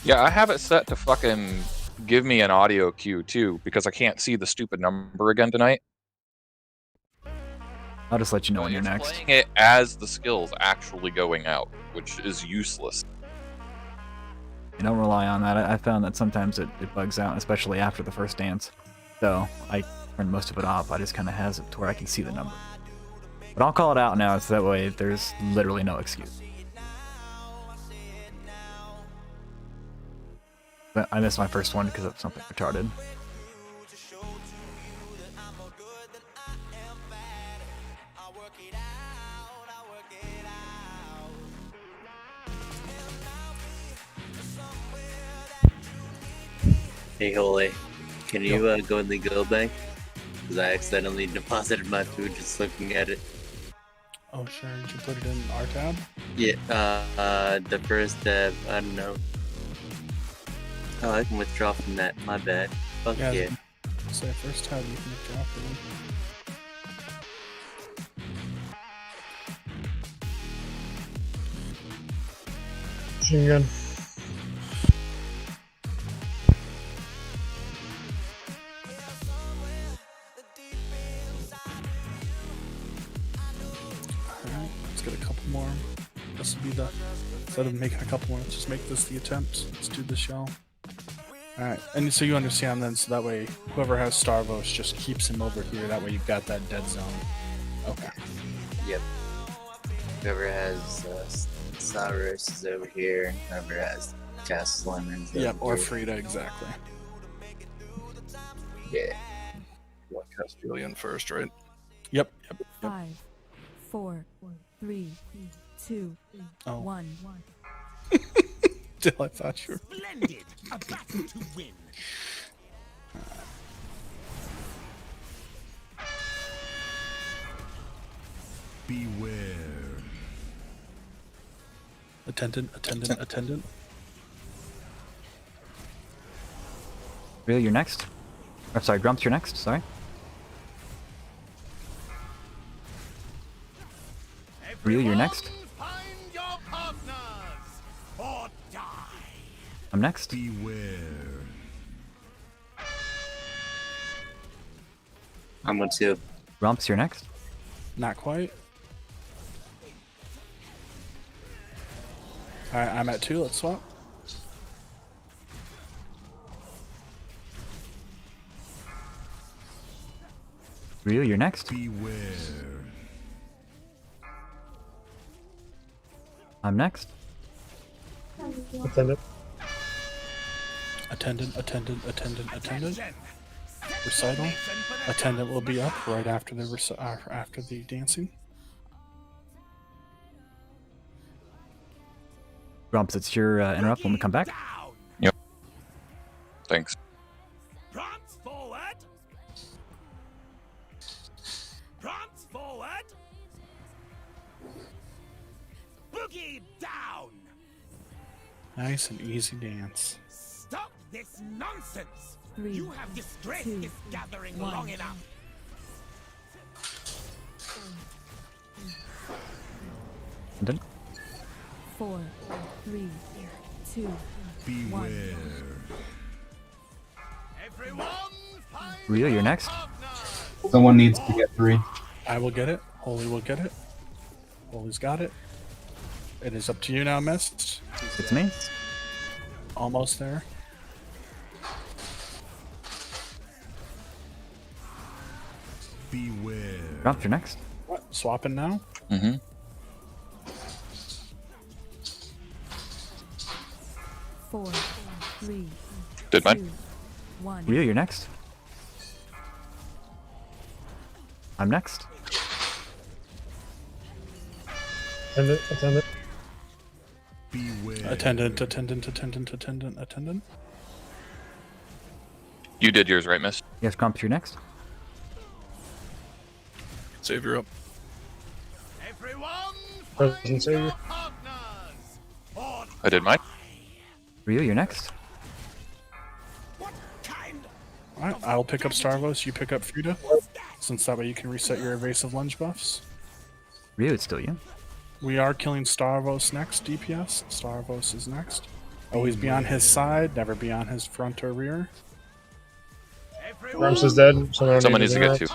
Yeah, I have it set to fucking give me an audio cue too, because I can't see the stupid number again tonight. I'll just let you know when you're next. Playing it as the skill's actually going out, which is useless. You don't rely on that. I found that sometimes it bugs out, especially after the first dance. So I turn most of it off. I just kind of has it to where I can see the number. But I'll call it out now, so that way there's literally no excuse. But I missed my first one because of something retarded. Hey, Holy, can you go in the guild bank? Because I accidentally deposited my food just looking at it. Oh, sure. Did you put it in our tab? Yeah, the first tab, I don't know. Oh, I can withdraw from that. My bad. Fuck yeah. So first tab you can withdraw from. Machine gun. Alright, let's get a couple more. This will be the, instead of making a couple more, let's just make this the attempt. Let's do the shell. Alright, and so you understand then, so that way whoever has Starvos just keeps him over here, that way you've got that dead zone. Okay. Yep. Whoever has Cyrus is over here, whoever has Cass Lemons. Yep, or Frida, exactly. Yeah. What Castilian first, right? Yep. 5, 4, 3, 2, 1. Till I thought you were. Splendid! A battle to win. Beware. Attendant. Really, you're next? I'm sorry, Grumps, you're next. Sorry. Ryu, you're next. I'm next. Beware. I'm on 2. Grumps, you're next. Not quite. Alright, I'm at 2. Let's swap. Ryu, you're next. Beware. I'm next. Attendant. Attendant. Recital. Attendant will be up right after the dancing. Grumps, it's your interrupt when we come back. Yep. Thanks. Prance forward. Prance forward. Boogie down. Nice and easy dance. Stop this nonsense. 3, You have disgraced 2, this gathering 1. long enough. Attendant. 4, 3, 2, Beware. Ryu, you're next. Someone needs to get 3. I will get it. Holy will get it. Holy's got it. It is up to you now, Mist. It's me. Almost there. Beware. Grumps, you're next. What? Swapping now? Mm-hmm. 4, 3, Did 2, mine? 1. Ryu, you're next. I'm next. Attendant. Beware. Attendant. You did yours, right, Miss? Yes, Grumps, you're next. Savior up. Present Savior. I did mine. Ryu, you're next. Alright, I'll pick up Starvos, you pick up Frida. Since that way you can reset your evasive lunge buffs. Ryu, it's still you. We are killing Starvos next, DPS. Starvos is next. Always be on his side, never be on his front or rear. Grumps is dead. Someone needs to get 2.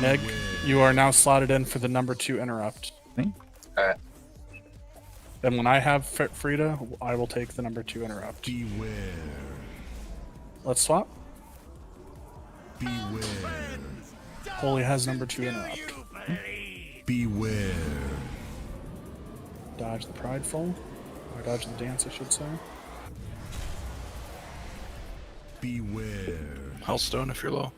Nick, you are now slotted in for the number 2 interrupt. Me? Alright. And when I have Frida, I will take the number 2 interrupt. Beware. Let's swap. Beware. Holy has number 2 interrupt. Beware. Dodge the prideful. Or dodge the dance, I should say. Beware. Hellstone if you're low.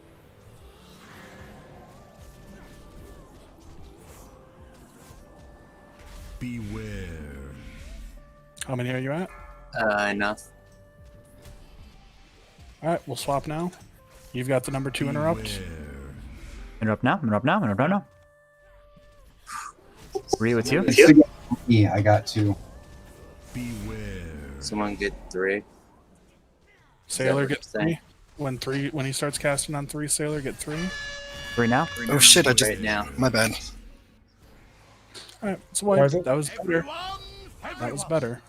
Beware. How many are you at? Enough. Alright, we'll swap now. You've got the number 2 interrupt. Interrupt now. Ryu, it's you. Yeah, I got 2. Beware. Someone get 3. Sailor get 3. When he starts casting on 3, Sailor get 3. 3 now. Oh shit! I just Right now. my bad. Alright, so wait, that was better. That was better.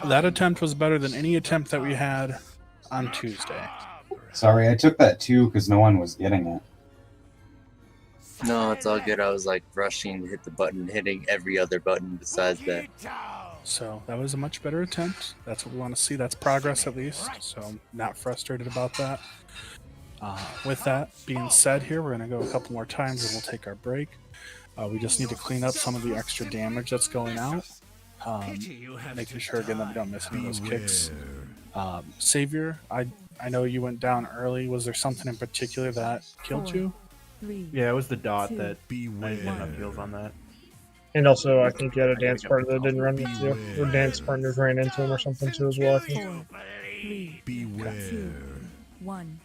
That attempt was better than any attempt that we had on Tuesday. Sorry, I took that 2 because no one was getting it. No, it's all good. I was like rushing to hit the button, hitting every other button besides that. So that was a much better attempt. That's what we want to see. That's progress at least. So I'm not frustrated about that. With that being said here, we're going to go a couple more times and we'll take our break. We just need to clean up some of the extra damage that's going out. Making sure again that we don't miss any of those kicks. Savior, I know you went down early. Was there something in particular that killed you? 3, Yeah, it was the dot 2, that I didn't have heals on that. And also, I think you had a dance partner that didn't run with you. Or dance partners ran into him or something too as well, I think. 4, 3, Beware. 2, 1.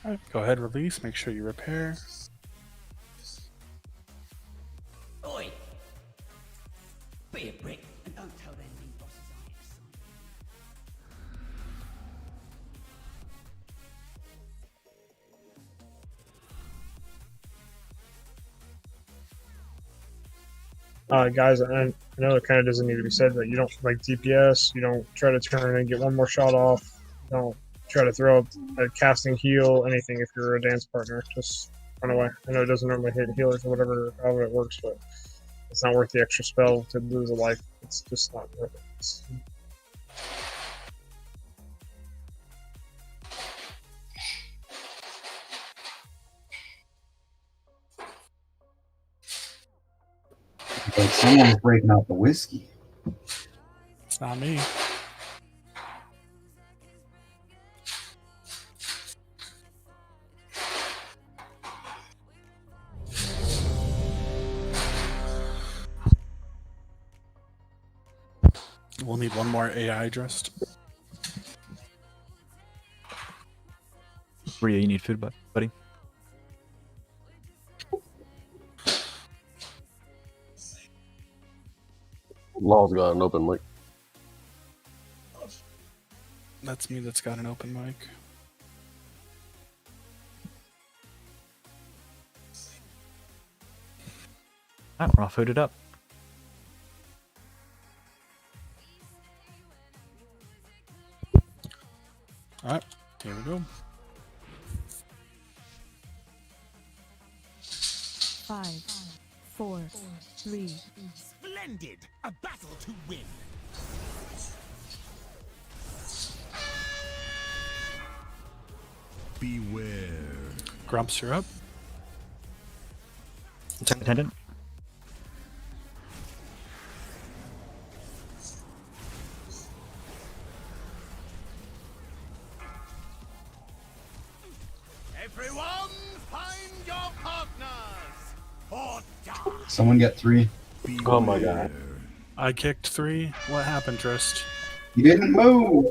Alright, go ahead, release. Make sure you repair. Oi! Be a brick and Guys, I know it kind of doesn't need to be said, but you don't like DPS. You don't try to turn and get one more shot off. You don't try to throw a casting heal, anything if you're a dance partner. Just run away. I know it doesn't normally hit healers or whatever, however it works, but it's not worth the extra spell to lose a life. It's just not worth it. Like someone's breaking out the whiskey. It's not me. We'll need one more AI dressed. Rhea, you need food, buddy. Law's got an open mic. That's me that's got an open mic. Alright, we're all fooded up. Alright, here we go. 5, 4, 3. Splendid! A battle to win. Beware. Grumps, you're up. Attendant. Everyone, find your partners or die. Someone get 3. Oh my god. I kicked 3. What happened, Trist? You didn't move.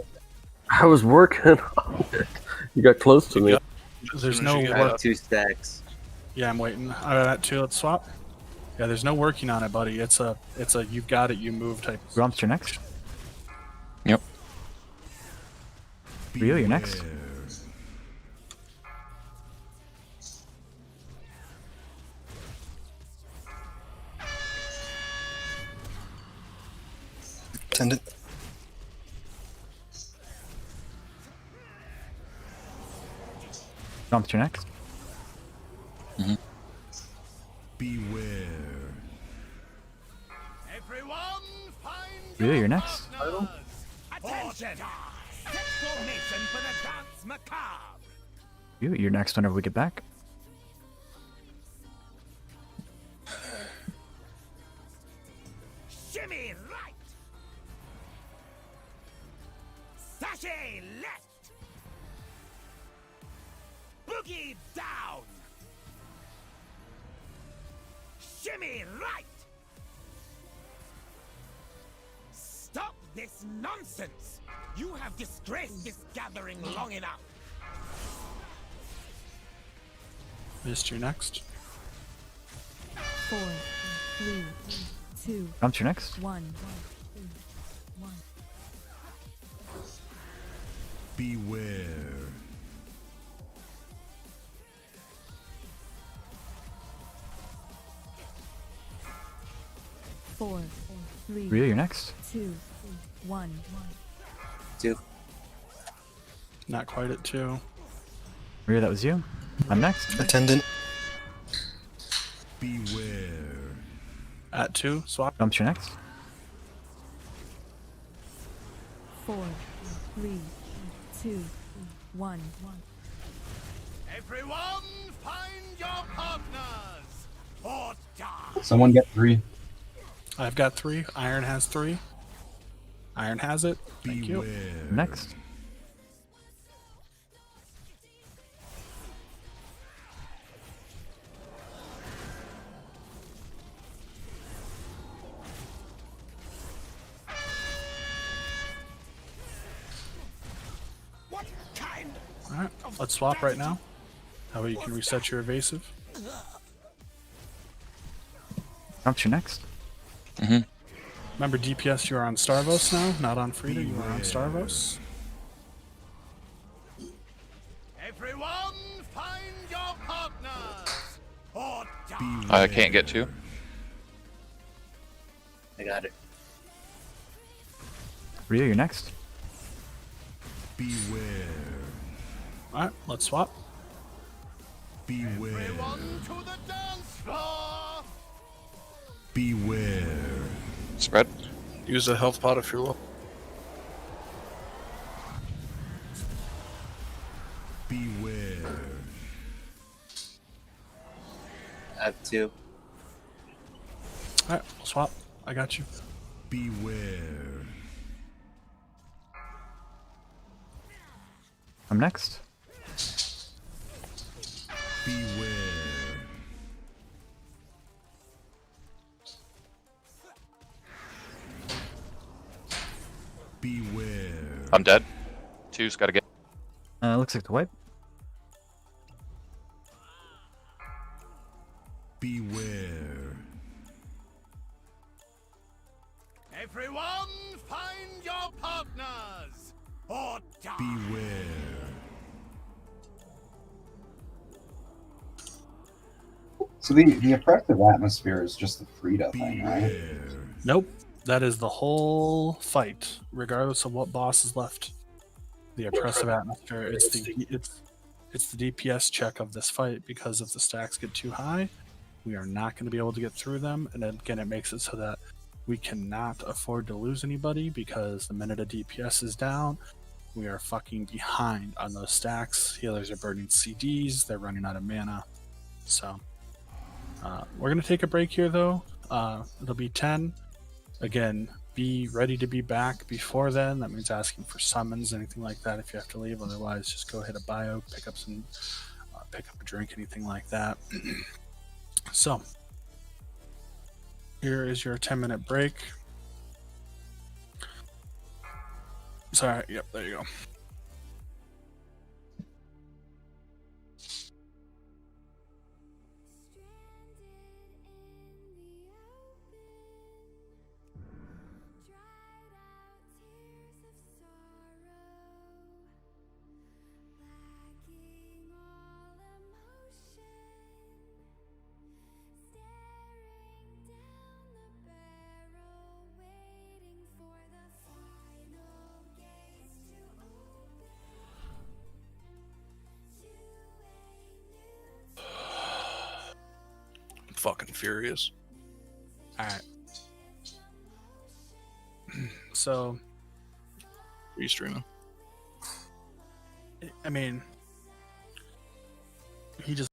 I was working on it. You got close to me. There's no I work. have 2 stacks. Yeah, I'm waiting. I got 2. Let's swap. Yeah, there's no working on it, buddy. It's a you've got it, you move type. Grumps, you're next. Yep. Rio, you're next. Attendant. Grumps, you're next. Beware. Everyone, find Rio, you're next. attention. Set formation for the dance macabre. Rio, you're next whenever we get back. Shimmy right. Sashay left. Boogie down. Shimmy right. Stop this nonsense. You have disgraced this gathering long enough. Missed you next. 4, 3, 2. Grumps, you're next. 1. Beware. Four, 3. Rio, you're next. 2, 1. 2. Not quite at 2. Rio, that was you. I'm next. Attendant. Beware. At 2, swap. Grumps, you're next. 4, 3, 2, 1. Everyone, find your partners or die. Someone get 3. I've got 3. Iron has 3. Iron has it. Thank you. Next. What kind? Alright, let's swap right now. That way you can reset your evasive. Grumps, you're next. Remember DPS, you are on Starvos now, not on Frida, you are on Starvos. Everyone, find your partners or die. I can't get 2. I got it. Ryu, you're next. Beware. Alright, let's swap. Beware. To the dance floor! Beware. Spread. Use a health pot if you're low. Beware. I have 2. Alright, we'll swap. I got you. Beware. I'm next. Beware. Beware. I'm dead. Two's got to get. Looks like the wipe. Beware. Everyone, find your partners! Or die! Beware. So the oppressive atmosphere is just the Frida thing, right? Nope. That is the whole fight, regardless of what boss is left. The oppressive atmosphere. It's the DPS check of this fight, because if the stacks get too high, we are not going to be able to get through them. And again, it makes it so that we cannot afford to lose anybody, because the minute a DPS is down, we are fucking behind on those stacks. Healers are burning CDs. They're running out of mana. So we're going to take a break here, though. It'll be 10. Again, be ready to be back before then. That means asking for summons, anything like that if you have to leave. Otherwise, just go hit a bio, pick up a drink, anything like that. So, here is your 10-minute break. Sorry, yep, there you go. I'm fucking furious. Alright. So, Are you streaming? I mean, he just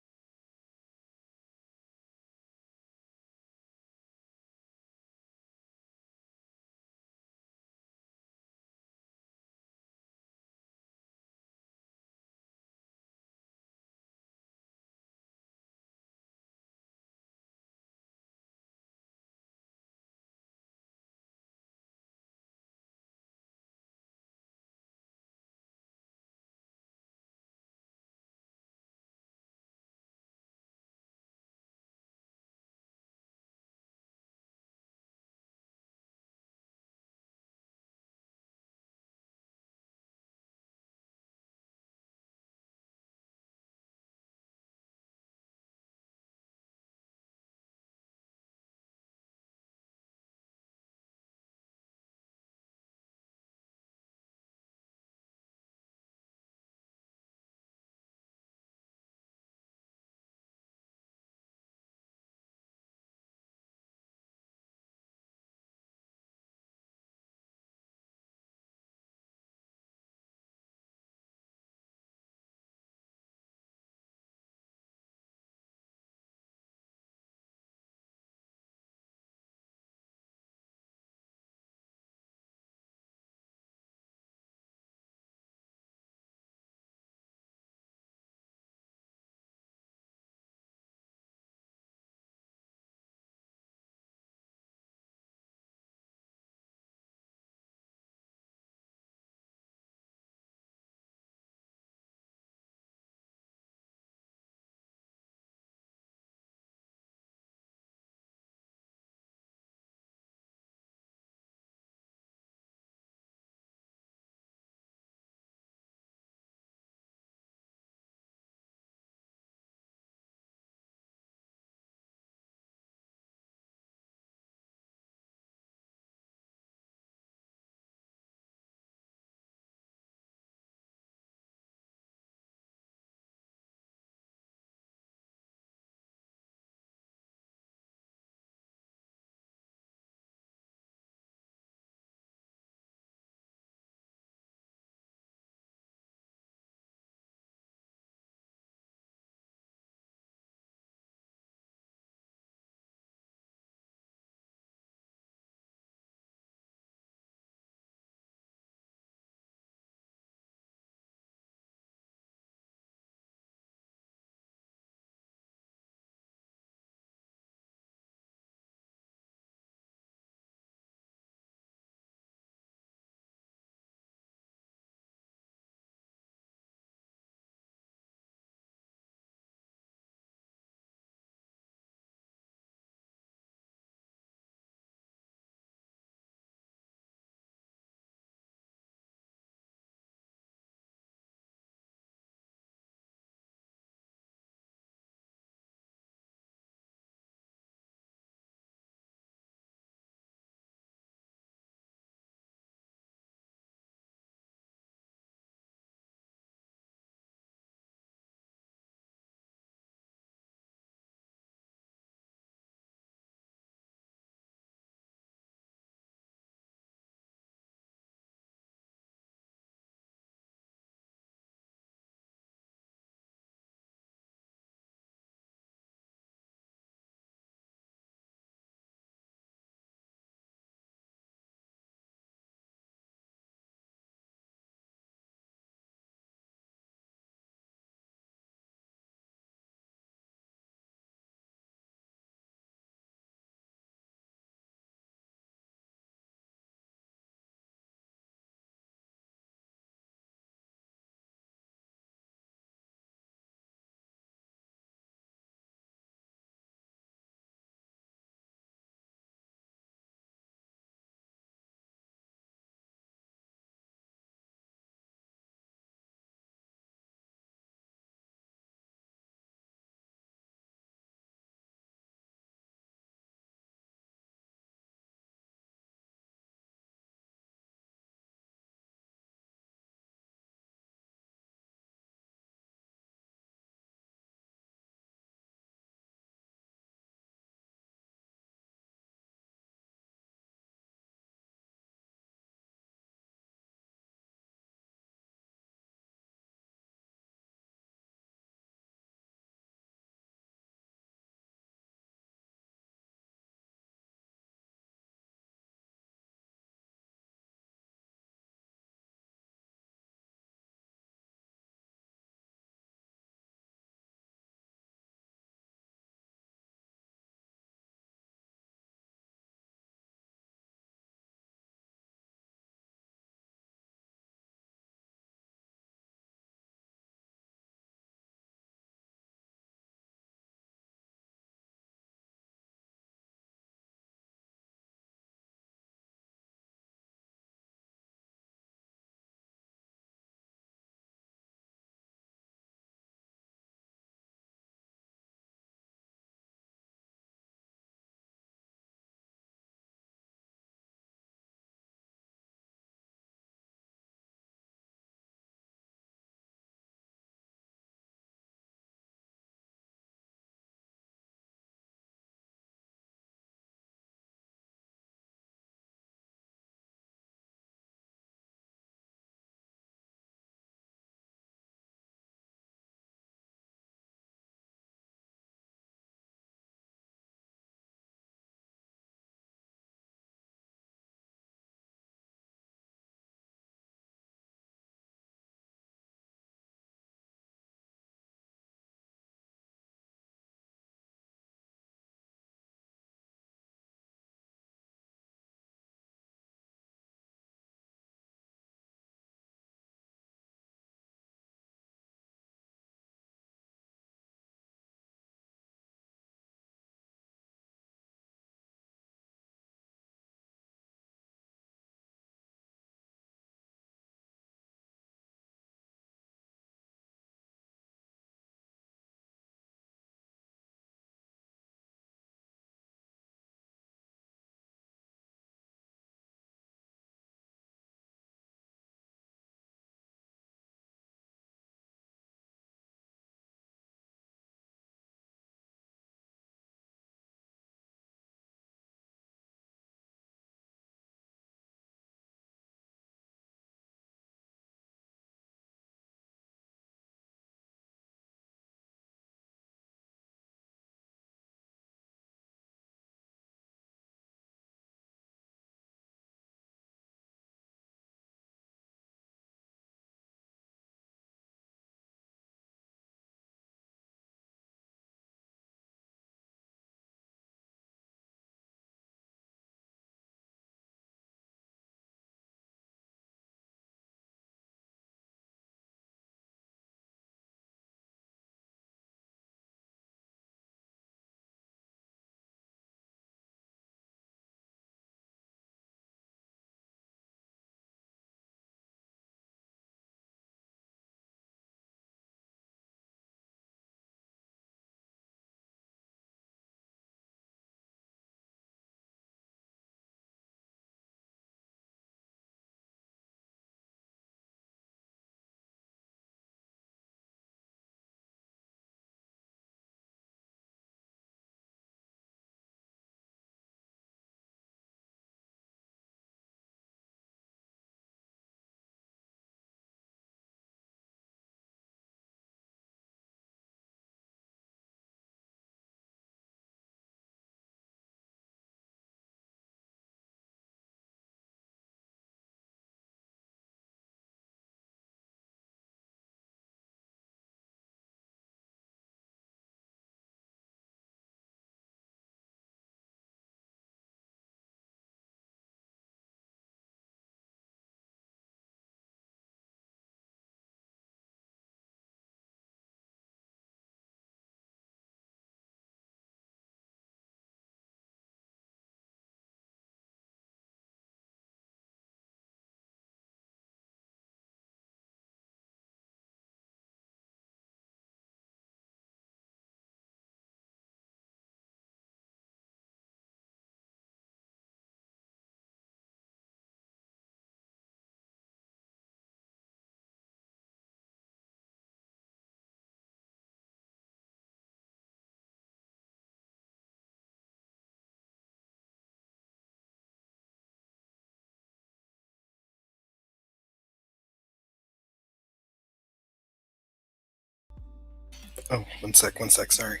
Oh, one sec, sorry.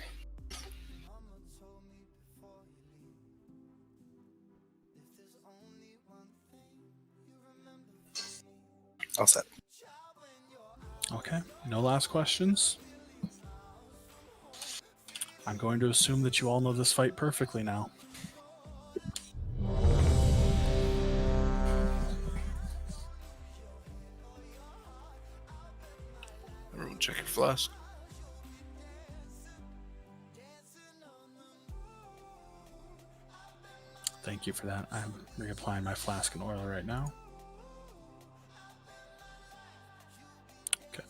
All set. Okay, no last questions. I'm going to assume that you all know this fight perfectly now. Everyone check your flask. Thank you for that. I'm reapplying my flask and oil right now. Okay.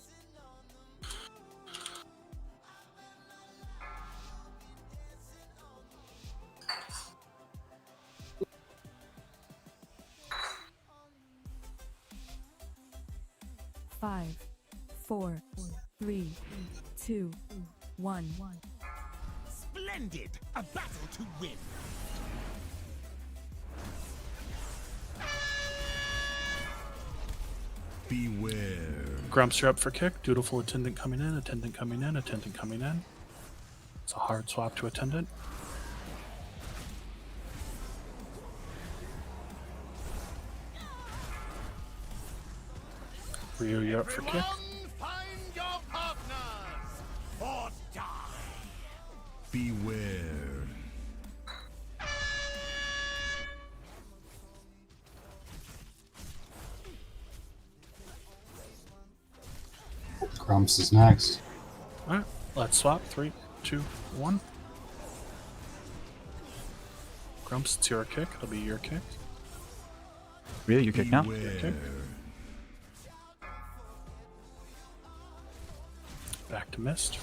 Five, 4, 3, 2, 1. Splendid! A battle to win! Beware. Grumps, you're up for kick. Dutiful attendant coming in, attendant coming in, attendant coming in. It's a hard swap to attendant. Ryu, you're up for kick. Find your partners or die. Beware. Grumps is next. Alright, let's swap. 3, 2, 1. Grumps, it's your kick. It'll be your kick. Really? You kick now? Your kick. Back to Mist.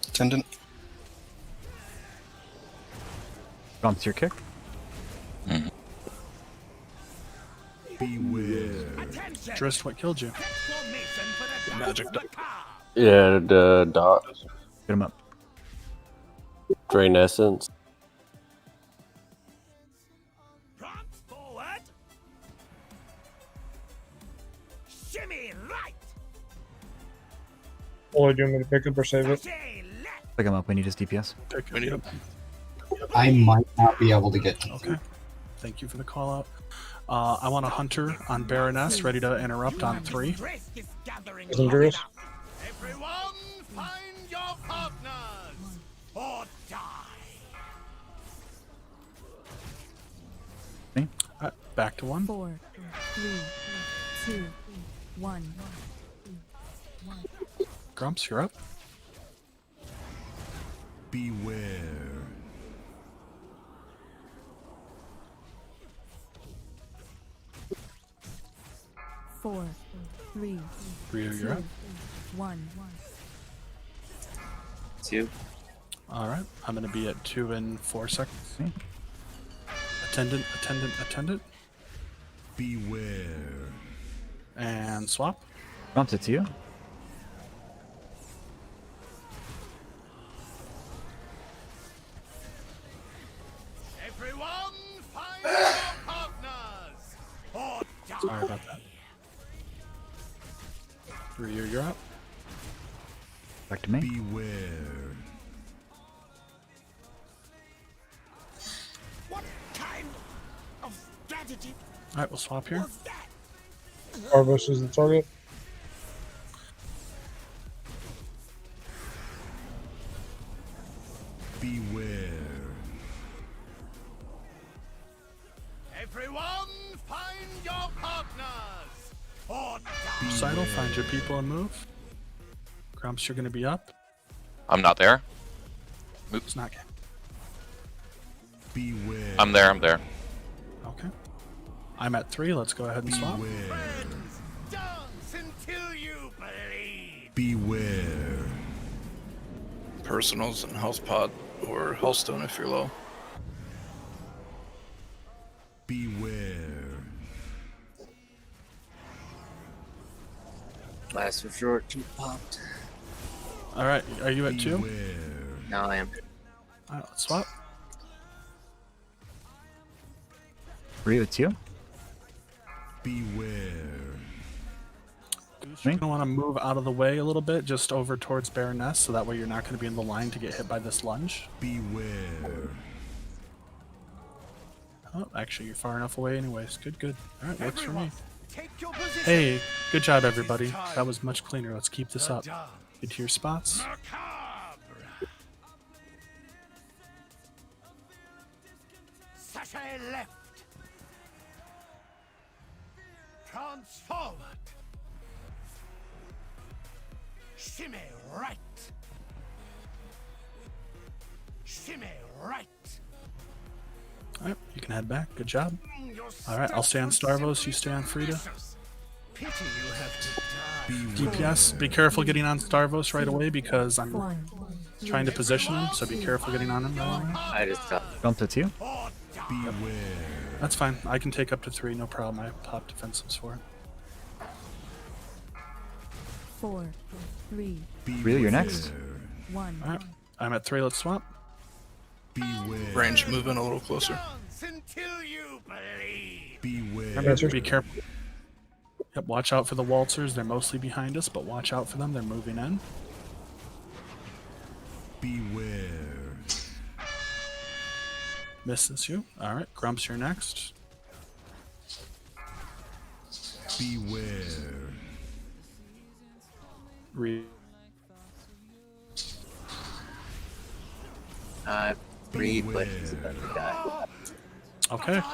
Attendant. Grumps, your kick. Beware. Drist, what killed you? Magic. Yeah, the dot. Get him up. Drain essence. Forward. Shimmy right. Or do you want me to pick up or save it? Pick him up. We need his DPS. We need him. I might not be able to get to Okay. Thank you for the call out. I want a hunter on Baroness ready to interrupt on 3. Isn't Druid? Everyone, find your partners or die. Back to 1. 4, 3, 2, 1. Grumps, you're up. Beware. 4, 3, Ryu, you're up. 1. 2. Alright, I'm going to be at 2 in 4 seconds. Attendant, attendant, attendant. Beware. And swap. Grumps, it's you. Everyone, find your partners or die. Sorry about that. Ryu, you're up. Back to me. Beware. What kind of strategy Alright, we'll swap here. was that? Arbus is the target. Beware. Everyone, find your partners or die. Sidle, find your people and move. Grumps, you're going to be up. I'm not there. It's not. Beware. I'm there. I'm there. Okay. I'm at 3. Let's go ahead and swap. Dance until you bleed. Beware. Personals and health pod or healthstone if you're low. Beware. Last resort, you popped. Alright, are you at 2? Beware. Now I am. Alright, let's swap. Ryu, it's you. Beware. Goose, you're going to want to move out of the way a little bit, just over towards Baroness, so that way you're not going to be in the line to get hit by this lunge. Beware. Oh, actually, you're far enough away anyways. Good, good. All right, works for me. Hey, good job, everybody. That was much cleaner. Let's keep this up. Get to your spots. Sachet left. Prance forward. Shimmy right. Shimmy right. All right, you can head back. Good job. All right, I'll stay on Starvos. You stay on Frida. Pity you have to die. DPS, be careful getting on Starvos right away because I'm trying to position him, so be careful getting on him right away. I just got Jump to 2. That's fine. I can take up to 3, no problem. I pop defensives for it. 4, 3, Really, you're next? 1. All right, I'm at 3. Let's swap. Range moving a little closer. Until you believe. Beware. Remember, be careful. Yep, watch out for the waltzers. They're mostly behind us, but watch out for them. They're moving in. Beware. Misses you. All right, Grumps, you're next. Beware. Three, but he's about to die. Okay. All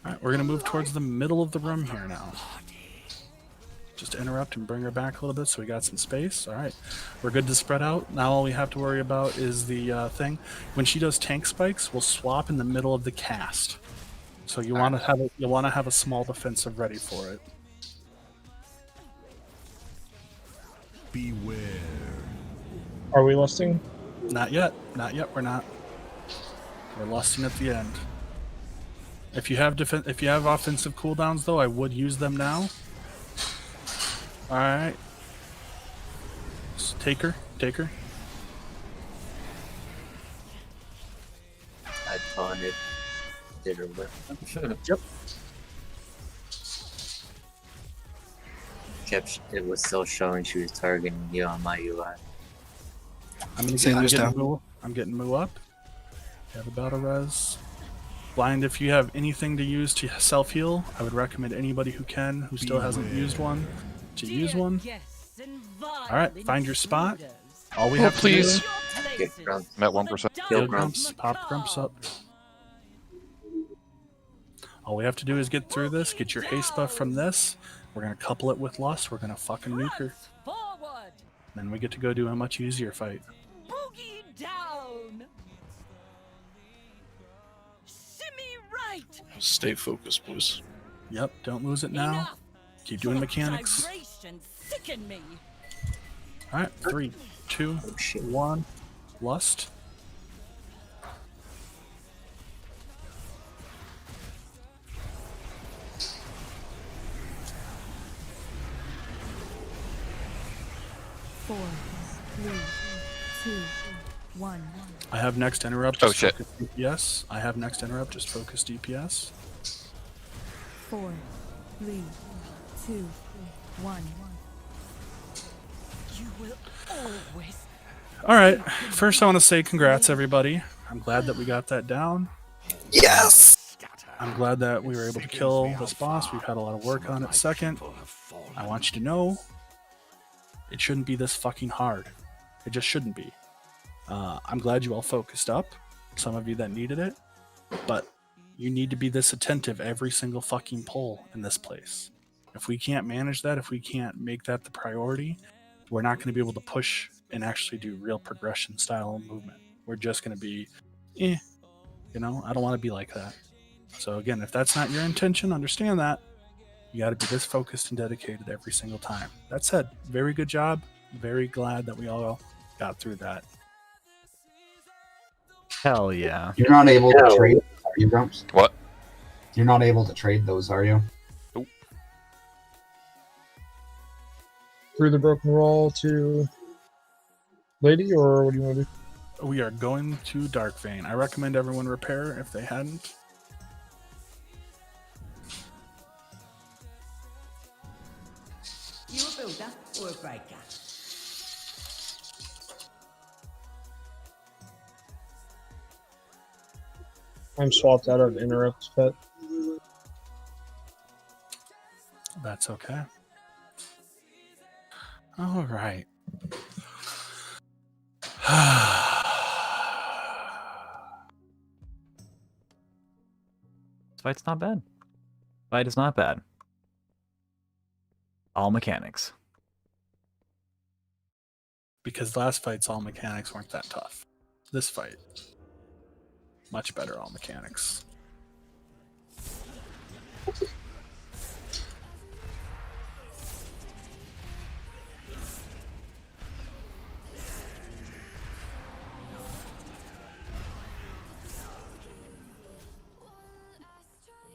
right, we're gonna move towards the middle of the room here now. Just interrupt and bring her back a little bit so we got some space. All right, we're good to spread out. Now all we have to worry about is the thing. When she does tank spikes, we'll swap in the middle of the cast. So you want to have a small defensive ready for it. Beware. Are we lusting? Not yet. Not yet. We're not. We're lusting at the end. If you have offensive cooldowns, though, I would use them now. All right. Take her. Take her. I taunted. Did her whip. Yep. It was still showing she was targeting you on my UI. I'm getting Moo up. You have about a res. Blind, if you have anything to use to self-heal, I would recommend anybody who can, who still hasn't used one, to use one. Alright, find your spot. All we have to please. do... I'm at 1%. Kill Grumps. Pop Grumps up. All we have to do is get through this, get your haste buff from this. We're going to couple it with Lust. We're going to fucking nuke her. Then we get to go do a much easier fight. Boogie down. Shimmy right. Stay focused, please. Yep, don't lose it now. Keep doing mechanics. Sicken me. Alright, 3, 2, 1. Lust. Four, 3, 2, 1. I have next interrupt. Oh, Just shit. focus DPS. I have next interrupt. Just focus DPS. 4, 3, 2, 1. You will always. All right. First, I want to say congrats, everybody. I'm glad that we got that down. Yes! I'm glad that we were able to kill this boss. We've had a lot of work on it. Second, I want you to know it shouldn't be this fucking hard. It just shouldn't be. I'm glad you all focused up. Some of you that needed it. But you need to be this attentive every single fucking pull in this place. If we can't manage that, if we can't make that the priority, we're not going to be able to push and actually do real progression style movement. We're just going to be, I don't want to be like that. So again, if that's not your intention, understand that. You got to be this focused and dedicated every single time. That said, very good job. Very glad that we all got through that. Hell yeah. You're not able to trade, are you, Grumps? What? You're not able to trade those, are you? Through the broken wall to Lady, or what do you want to do? We are going to Dark Vein. I recommend everyone repair if they hadn't. You a builder or a breaker? I'm swapped out of interrupt pet. That's okay. All right. This fight's not bad. Fight is not bad. All mechanics. Because the last fight's all mechanics weren't that tough. This fight, much better all mechanics.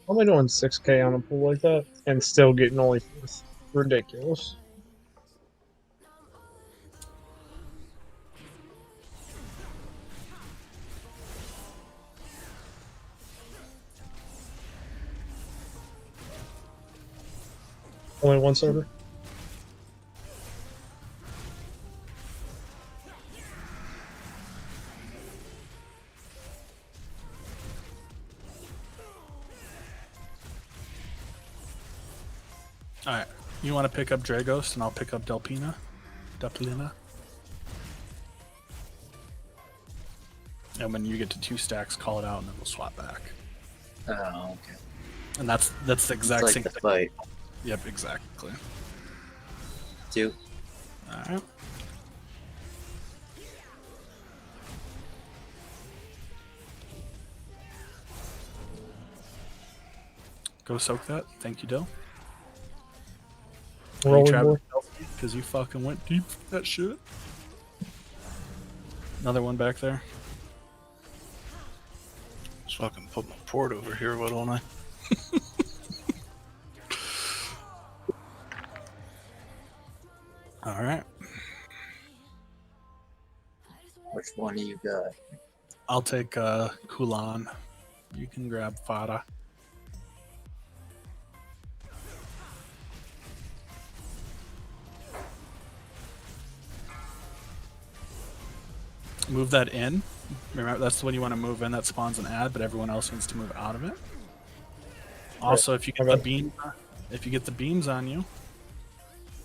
How am I doing 6K on a pool like that and still getting only fourth? Ridiculous. Only one server? Alright. You want to pick up Dragos and I'll pick up Delpina? And when you get to 2 stacks, call it out and then we'll swap back. Oh, okay. And that's the exact It's same like the thing. fight. Yep, exactly. 2. Alright. Go soak that. Thank you, Dill. Rolling board. Because you fucking went deep for that shit. Another one back there. Just fucking put my port over here, why don't I? Alright. Which one do you got? I'll take Kulan. You can grab Fada. Move that in. Remember, that's the one you want to move in. That spawns an ad, but everyone else needs to move out of it. Also, if you get the beams on you,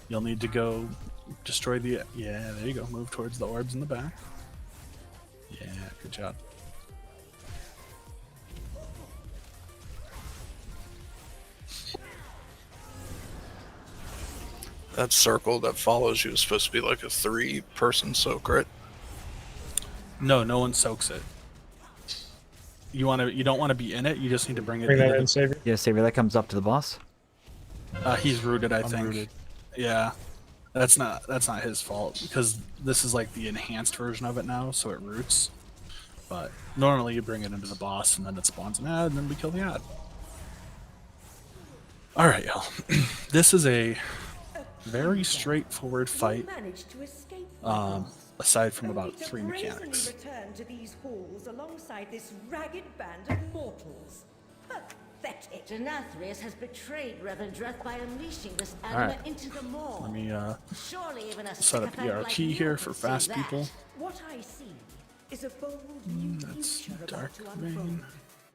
you'll need to go destroy the. Yeah, there you go. Move towards the orbs in the back. Yeah, good job. That circle that follows you is supposed to be like a 3-person soak, right? No, no one soaks it. You don't want to be in it. You just need to bring it. Bring that into in, Savior. Yeah, Savior, that comes up to the boss. He's rooted, I I'm think. rooted. Yeah, that's not his fault because this is like the enhanced version of it now, so it roots. But normally you bring it into the boss and then it spawns an ad and then we kill the ad. All right, y'all. This is a very straightforward fight. Aside from about 3 mechanics. Return to these halls alongside this ragged band of mortals. Pathetic. Nathria has betrayed Reverend Dreth by unleashing this anima Alright. into the maw. Let me Surely even a set up sycophant ERP like you here can for see fast that. people. What I see is a bold new That's future about Dark to unfold. Vein.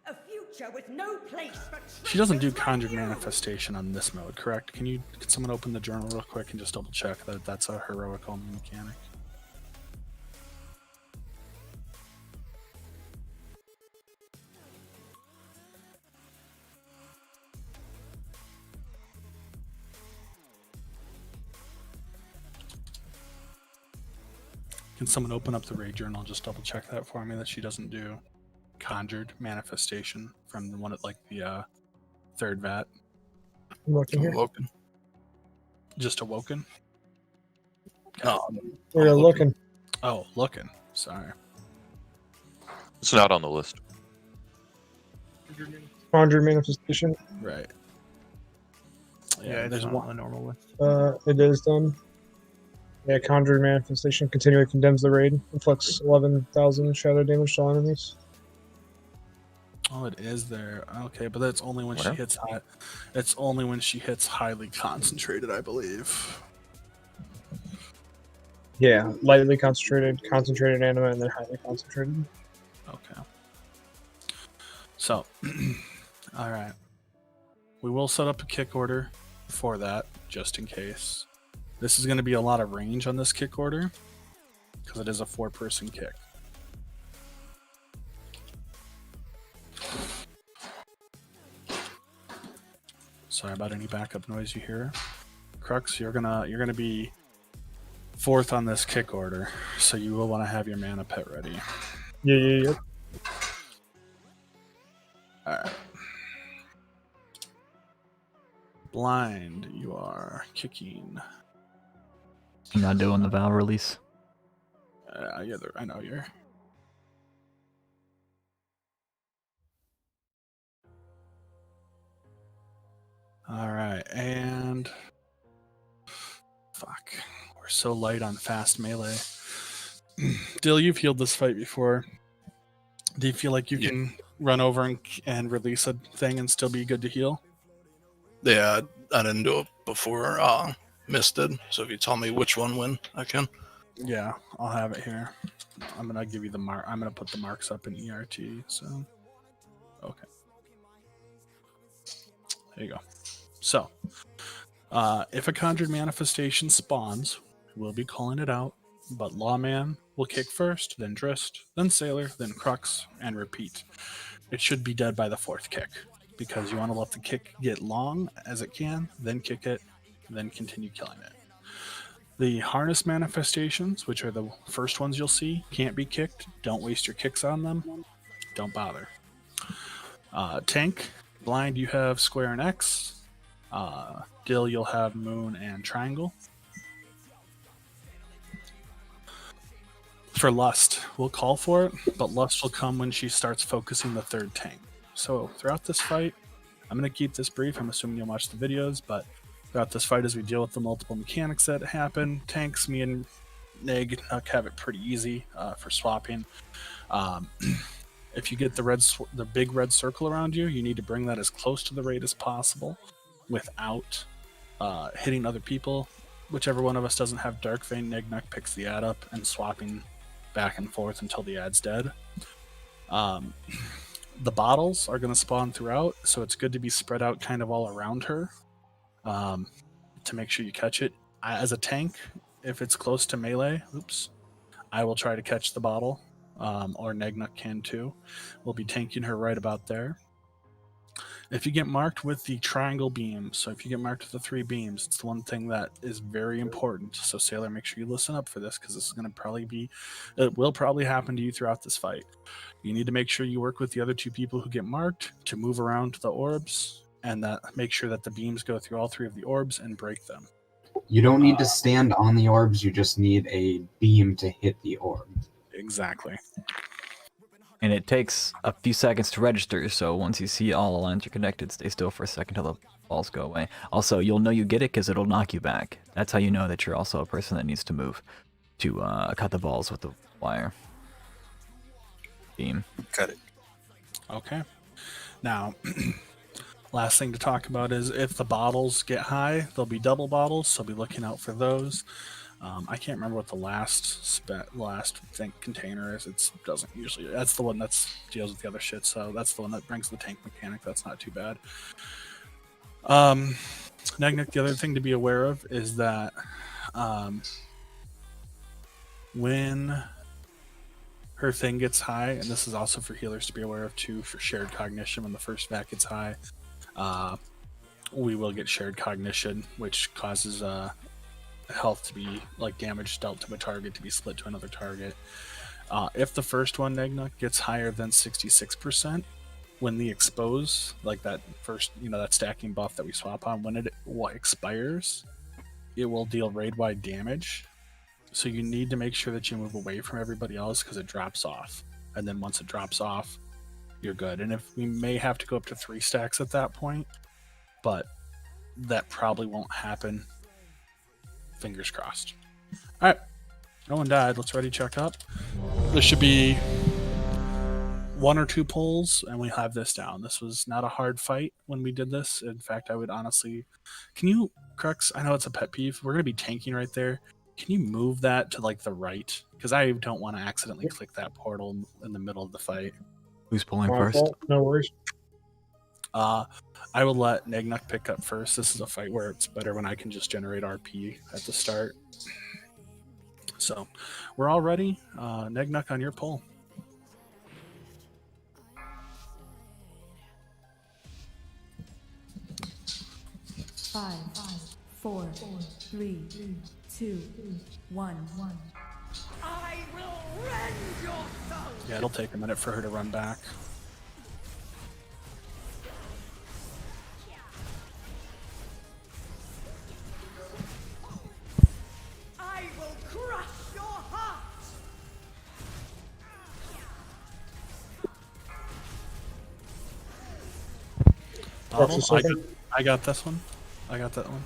A future with no place for She doesn't do Conjured Manifestation on this mode, correct? Can someone open the journal real quick and just double check that that's a heroic only mechanic? Can someone open up the raid journal? Just double check that for me that she doesn't do Conjured Manifestation from the one at like the 3rd vat. I'm looking here. Looking. Just Awoken? No, We're looking. Oh, looking. Sorry. It's not on the list. Conjure Manifestation. Right. Yeah, there's not one. on the normal list. It is done. Yeah, Conjure Manifestation continually condemns the raid. Inflicts 11,000 shadow damage to all enemies. Oh, it is there. Okay, but that's only when she Where? hits high. It's only when she hits highly concentrated, I believe. Yeah, lightly concentrated, concentrated anima, and then highly concentrated. Okay. So, all right. We will set up a kick order for that, just in case. This is going to be a lot of range on this kick order, because it is a 4-person kick. Sorry about any backup noise you hear. Crux, you're gonna be 4th on this kick order, so you will want to have your mana pet ready. Yeah. Alright. Blind, you are kicking. I'm not doing the Valve release. Yeah, I know you're. Alright, and fuck. We're so light on fast melee. Dill, you've healed this fight before. Do you feel like you can run over and release a thing and still be good to heal? Yeah, I didn't do it before Mist did, so if you tell me which one when, I can. Yeah, I'll have it here. I'm gonna give you the mark. I'm gonna put the marks up in ERT. So, okay, there you go. So, if a conjured manifestation spawns, we'll be calling it out. But Lawman will kick first, then Drist, then Sailor, then Crux, and repeat. It should be dead by the 4th kick, because you want to let the kick get long as it can, then kick it, then continue killing it. The harness manifestations, which are the first ones you'll see, can't be kicked. Don't waste your kicks on them. Don't bother. Tank, blind, you have square and X. Dill, you'll have moon and triangle. For Lust, we'll call for it, but Lust will come when she starts focusing the 3rd tank. So throughout this fight, I'm going to keep this brief. I'm assuming you'll watch the videos, but throughout this fight, as we deal with the multiple mechanics that happen, tanks, me and Neg have it pretty easy for swapping. If you get the big red circle around you, you need to bring that as close to the raid as possible without hitting other people. Whichever one of us doesn't have Dark Vein, Negnuk picks the ad up and swapping back and forth until the ad's dead. The bottles are going to spawn throughout, so it's good to be spread out kind of all around her to make sure you catch it. As a tank, if it's close to melee, I will try to catch the bottle, or Negnuk can too. We'll be tanking her right about there. If you get marked with the triangle beams, so if you get marked with the 3 beams, it's the one thing that is very important. So Sailor, make sure you listen up for this, because this is going to it will probably happen to you throughout this fight. You need to make sure you work with the other 2 people who get marked to move around the orbs, and that make sure that the beams go through all 3 of the orbs and break them. You don't need to stand on the orbs, you just need a beam to hit the orb. Exactly. And it takes a few seconds to register, so once you see all the lines are connected, stay still for a second till the balls go away. Also, you'll know you get it because it'll knock you back. That's how you know that you're also a person that needs to move to cut the balls with the wire beam. Cut it. Okay. Now, last thing to talk about is if the bottles get high, there'll be double bottles, so be looking out for those. I can't remember what the last container is. It doesn't usually. That's the one that deals with the other shit. So that's the one that brings the tank mechanic. That's not too bad. Negnuk, the other thing to be aware of is that when her thing gets high, and this is also for healers to be aware of too, for shared cognition, when the first vac gets high, we will get shared cognition, which causes health to be, like, damage dealt to a target to be split to another target. If the first one, Negnuk, gets higher than 66%, when the expose, like that first, that stacking buff that we swap on, when it expires, it will deal raid-wide damage. So you need to make sure that you move away from everybody else, because it drops off. And then once it drops off, you're good. And if we may have to go up to 3 stacks at that point, but that probably won't happen. Fingers crossed. All right, no one died. Let's ready check up. There should be 1 or 2 pulls, and we have this down. This was not a hard fight when we did this. In fact, I would honestly... Can you, Crux, I know it's a pet peeve. We're going to be tanking right there. Can you move that to, like, the right? Because I don't want to accidentally click that portal in the middle of the fight. Who's pulling My first? fault. No worries. I will let Nagnuk pick up first. This is a fight where it's better when I can just generate RP at the start. So, we're all ready. Nagnuk, on your pull. Five, 4, 3, 2, 1. I will rend your soul! Yeah, it'll take a minute for her to run back. I will crush your heart! I got this one. I got that one.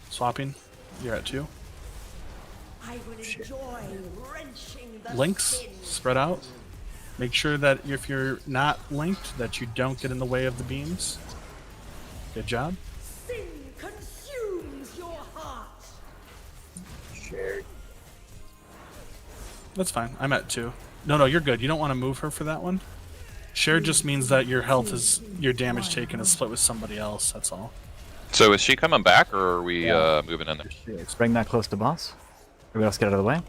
Swapping. You're at 2. I will enjoy wrenching the Links, skin. spread out. Make sure that if you're not linked, that you don't get in the way of the beams. Good job. Sin consumes your heart. Shared. That's fine. I'm at 2. No, you're good. You don't want to move her for that one. Share just means that your health is, your damage taken is split with somebody else. That's all. So is she coming back, or are we moving in there? Bring that close to boss. Everybody else get out of the way.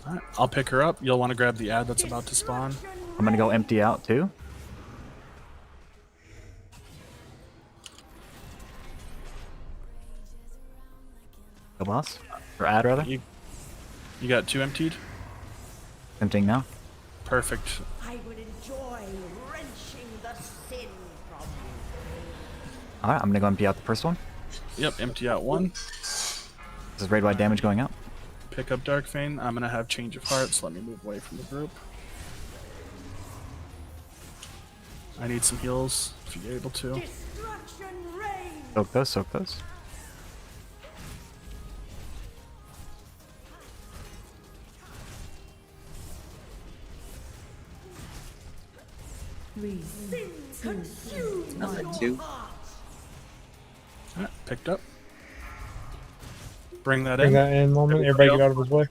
Alright, I'll pick her up. You'll want to grab the ad that's about to spawn. I'm gonna go empty out too. Go boss. Or ad rather. You got 2 emptied? Emptying now. Perfect. I will enjoy wrenching the sin from you. Alright, I'm gonna go empty out the first one. Yep, empty out 1. This is raid-wide damage going out. Pick up Dark Fane. I'm gonna have Change of Hearts. Let me move away from the group. I need some heals if you're able to. Destruction reigns. Soak those, soak those. Three, Sin consumes I'm your at 2. heart. Alright, picked up. Bring that Bring in. that in, moment. Everybody get out of his way.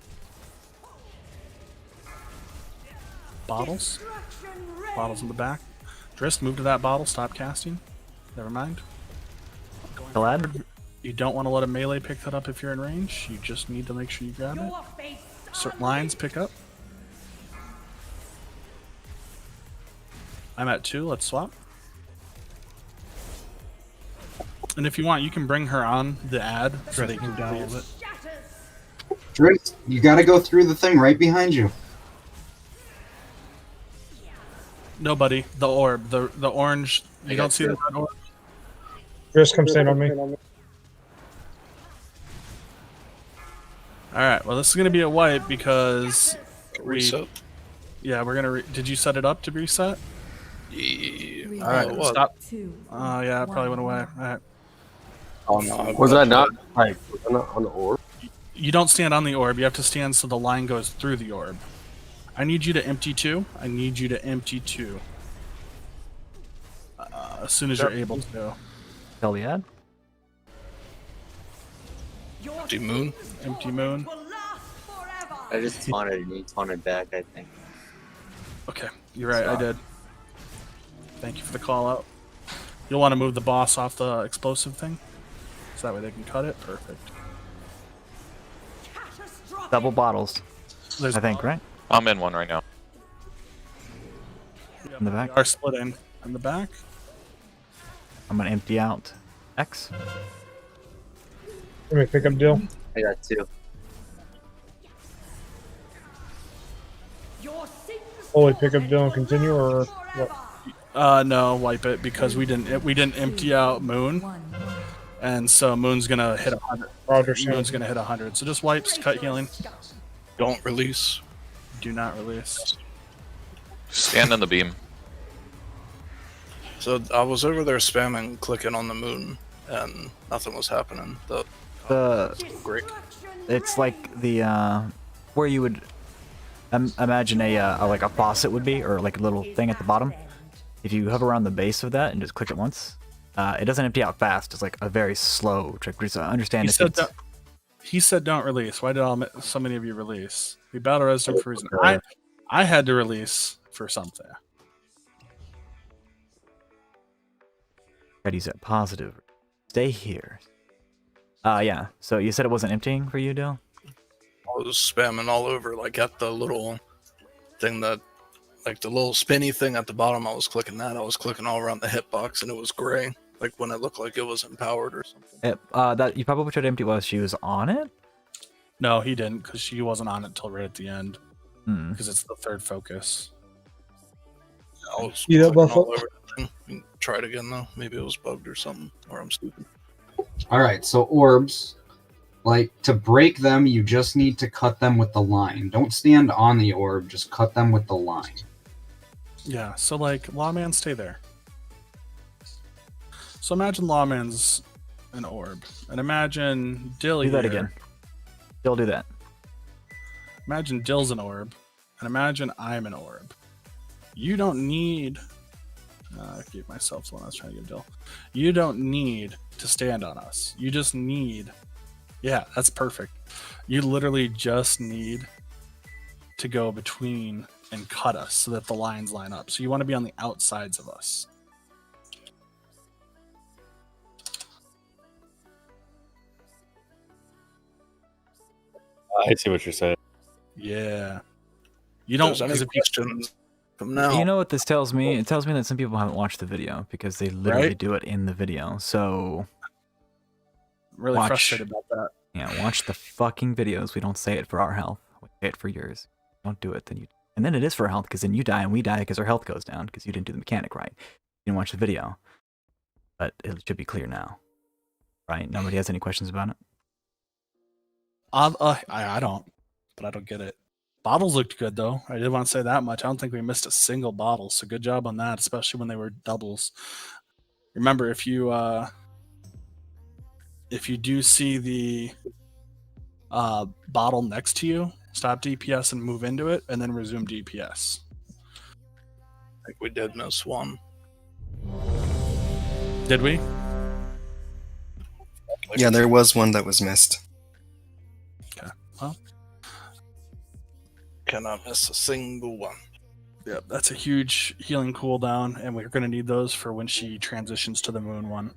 Bottles. Bottles in the back. Drist, move to that bottle. Stop casting. Never mind. Glad. You don't want to let a melee pick that up if you're in range. You just need to make sure you grab it. Certain lines, pick up. I'm at 2. Let's swap. And if you want, you can bring her on the ad so they can deal with it. Drift, you gotta go through the thing right behind you. Nobody. The orb. The orange. You don't see the red orb? Just come stand on me. Alright, well this is going to be a wipe because... Reset? Yeah, we're going to... Did you set it up to reset? Yeah. Alright, What? stop. Yeah, it probably went away. Alright. Oh no. Was that not like was I not on the orb? You don't stand on the orb. You have to stand so the line goes through the orb. I need you to empty 2. I need you to empty 2. As soon as you're able to. Tell the ad. Empty moon? Empty moon. I just taunted and you taunted back, I think. Okay, you're right, I did. Thank you for the call out. You'll want to move the boss off the explosive thing. So that way they can cut it. Perfect. Double bottles. I think, right? I'm in one right now. In the back. We are splitting in the back. I'm gonna empty out X. Let me pick up Dill. I got 2. Holy, pick up Dill and continue, or what? No, wipe it because we didn't empty out Moon, and so Moon's gonna hit 100. Moon's gonna hit 100. So just wipes, cut healing. Don't release. Do not release. Stand on the beam. So I was over there spamming, clicking on the moon, and nothing was happening. The great. It's like the where you would Imagine like a faucet would be, or like a little thing at the bottom. If you hover around the base of that and just click it once, it doesn't empty out fast. It's like a very slow trick. Just understand if it's... He said don't release. Why did so many of you release? We battle res him for a reason. I had to release for something. Ready's at positive. Stay here. Yeah. So you said it wasn't emptying for you, Dill? I was spamming all over, like at the little thing that, like the little spinny thing at the bottom. I was clicking that. I was clicking all around the hitbox, and it was gray, like when it looked like it was empowered or something. That you probably tried to empty while she was on it. No, he didn't, because she wasn't on it till right at the end. Hmm. Because it's the third focus. I was clicking all over the thing. We can try it again though. Maybe it was bugged or something, or I'm stupid. All right, so orbs, like to break them, you just need to cut them with the line. Don't stand on the orb, just cut them with the line. Yeah, so like Lawman, stay there. So imagine Lawman's an orb, and imagine Dill Do that here. again. Dill, do that. Imagine Dill's an orb, and imagine I'm an orb. You don't need... I gave myself the one I was trying to give Dill. You don't need to stand on us. You just need... Yeah, that's perfect. You literally just need to go between and cut us so that the lines line up. So you want to be on the outsides of us. I see what you're saying. Yeah. You don't... There's any questions from now? You know what this tells me? It tells me that some people haven't watched the video because they literally do it in the video. So really frustrated about that. Yeah, watch the fucking videos. We don't say it for our health. We say it for yours. Don't do it, then you... And then it is for our health, because then you die and we die because our health goes down because you didn't do the mechanic right. You didn't watch the video. But it should be clear now. Right? Nobody has any questions about it? I don't, but I don't get it. Bottles looked good, though. I did want to say that much. I don't think we missed a single bottle, so good job on that, especially when they were doubles. Remember, if you do see the bottle next to you, stop DPS and move into it, and then resume DPS. I think we did miss one. Did we? Yeah, there was one that was missed. Okay. Well, cannot miss a single one. Yep, that's a huge healing cooldown, and we're going to need those for when she transitions to the moon one.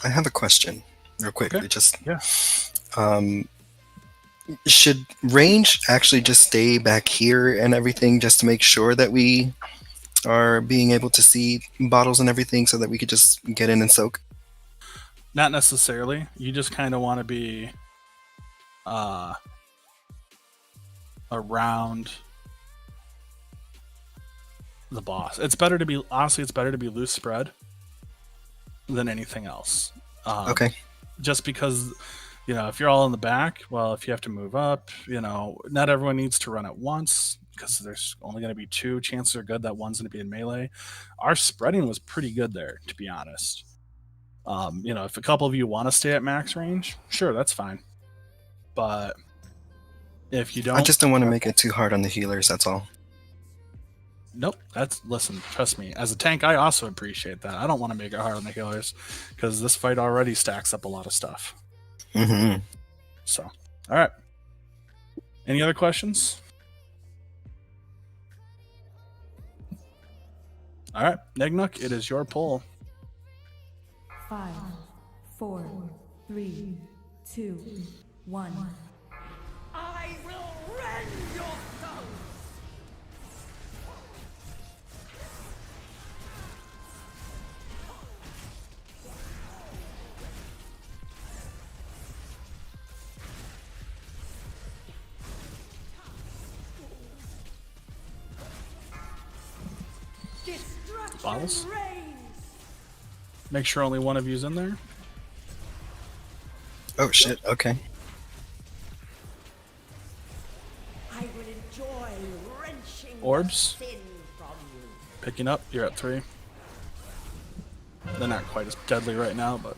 I have a question, real quickly. Okay. Just yeah. Should range actually just stay back here and everything, just to make sure that we are being able to see bottles and everything, so that we could just get in and soak? Not necessarily. You just kind of want to be around the boss. It's better to be, honestly, it's better to be loose spread than anything else. Okay. Just because, you know, if you're all in the back, well, if you have to move up, you know, not everyone needs to run at once, because there's only going to be two. Chances are good that one's going to be in melee. Our spreading was pretty good there, to be honest. You know, if a couple of you want to stay at max range, sure, that's fine. But if you don't... I just don't want to make it too hard on the healers, that's all. Nope. Listen, trust me. As a tank, I also appreciate that. I don't want to make it hard on the healers, because this fight already stacks up a lot of stuff. Mm-hmm. So, all right. Any other questions? All right, Negnuk, it is your pull. 5, 4, 3, 2, 1. I will rend your souls! Bottles. Make sure only one of you's in there. Oh shit, okay. I will enjoy wrenching Orbs. sin from you. Picking up, you're at 3. They're not quite as deadly right now, but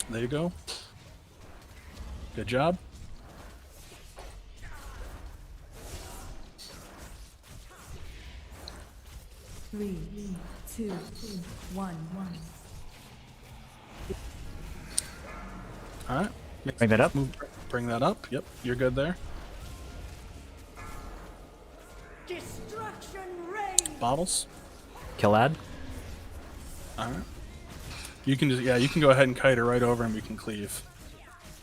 there you go. Good job. Three, two, one. All right. Bring that up. Bring that up. Yep, you're good there. Destruction reigns. Bottles. Killad. All right. You can just you can go ahead and kite her right over and we can cleave.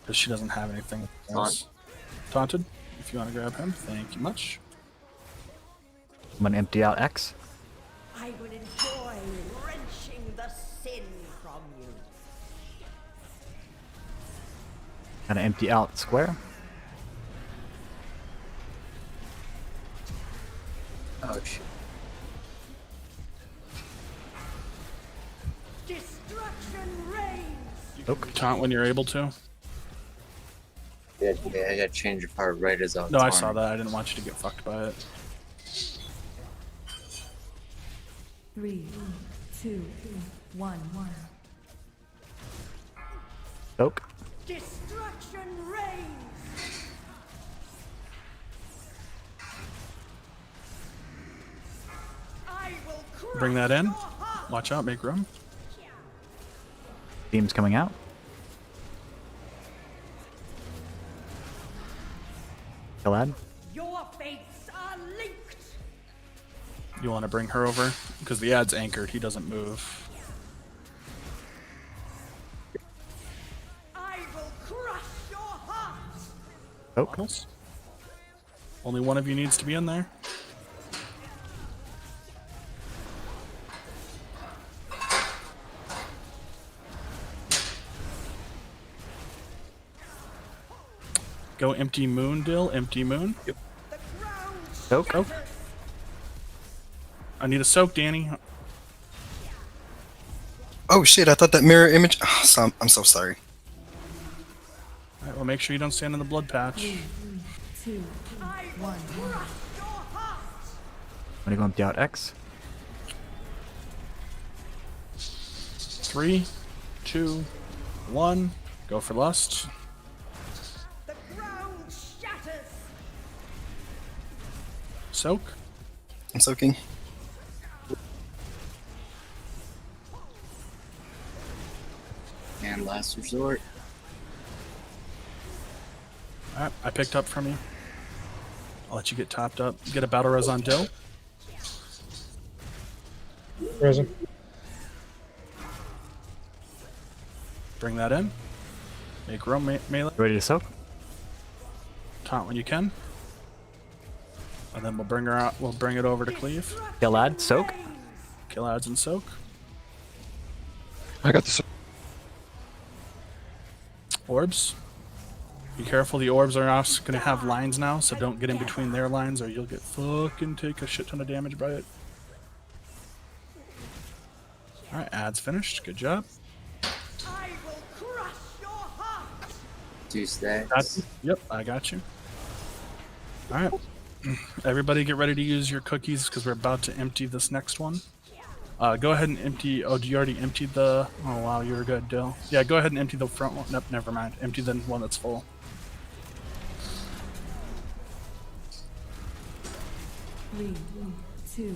Because she doesn't have anything else. Taunted. If you want to grab him, thank you much. I'm gonna empty out X. I will enjoy wrenching the sin from you. Gonna empty out square. Oh shit. Destruction reigns. Nope. Taunt when you're able to. Yeah, I got change of heart right as I was No, I taunting. saw that. I didn't want you to get fucked by it. 3, 2, 1. Soak. Destruction reigns. I will crush Bring that in. your heart. Watch out. Make room. Beam's coming out. Killad. Your fates are linked. You want to bring her over? Because the ad's anchored. He doesn't move. I will crush your heart. Bottles. Only one of you needs to be in there. Go empty moon, Dill. Empty moon. Yep. Soak. Soak. I need a soak, Danny. Oh shit! I thought that mirror image. Oh, I'm so sorry. Alright, well, make sure you don't stand in the blood patch. 3, 2, 1. I'm gonna go empty out X. 3, 2, 1. Go for lust. The ground shatters. Soak. I'm soaking. And last resort. Alright, I picked up from you. I'll let you get topped up. Get a battle res on Dill. Present. Bring that in. Make room, melee. Ready to soak? Taunt when you can. And then we'll bring her out. We'll bring it over to cleave. Killad. Soak. Kill ads and soak. I got this. Orbs. Be careful, the orbs are going to have lines now, so don't get in between their lines or you'll get fucking take a shit ton of damage by it. Alright, ads finished. Good job. I will crush your heart. 2 stacks. Yep, I got you. Alright. Everybody get ready to use your cookies because we're about to empty this next one. Go ahead and empty. Oh, you already emptied the. Oh, wow, you were good, Dill. Yeah, go ahead and empty the front one. Nope, never mind. Empty the one that's full. Three, 2,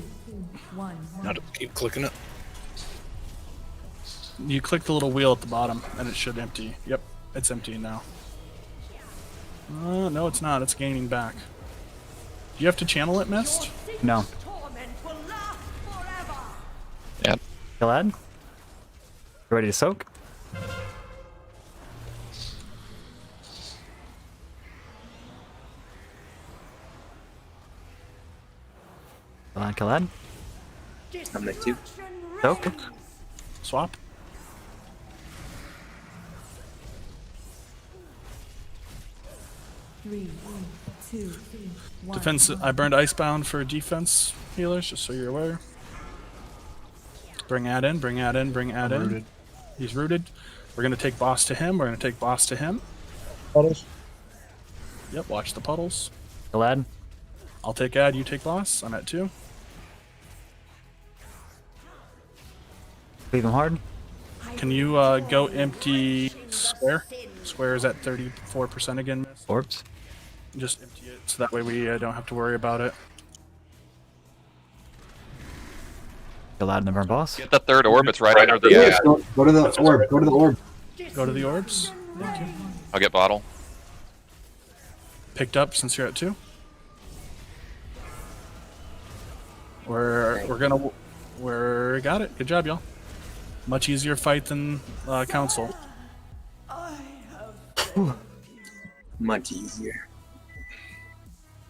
1. Now to keep clicking it. You click the little wheel at the bottom and it should empty. Yep, it's empty now. No, it's not. It's gaining back. Do you have to channel it, Mist? No. Torment will last forever. Yeah. Killad. Ready to soak? Killad. I'm at 2. Soak. Swap. Three, 2, 1. Defense. I burned Icebound for defense healers, just so you're aware. Bring ad in. Bring ad in. Bring ad in. Rooted. He's rooted. We're gonna take boss to him. We're gonna take boss to him. Puddles. Yep. Watch the puddles. Killad. I'll take ad. You take boss. I'm at 2. Leave him hard. Can you go empty square? square is at 34% again, Miss. Orbs. Just empty it, so that way we don't have to worry about it. Allowed in the burn boss. Get the third orb. It's right under the ash. Go to the orb. Go to the orb. Go to the orbs. Thank you. I'll get bottle. Picked up since you're at 2. We're got it. Good job, y'all. Much easier fight than council. Much easier.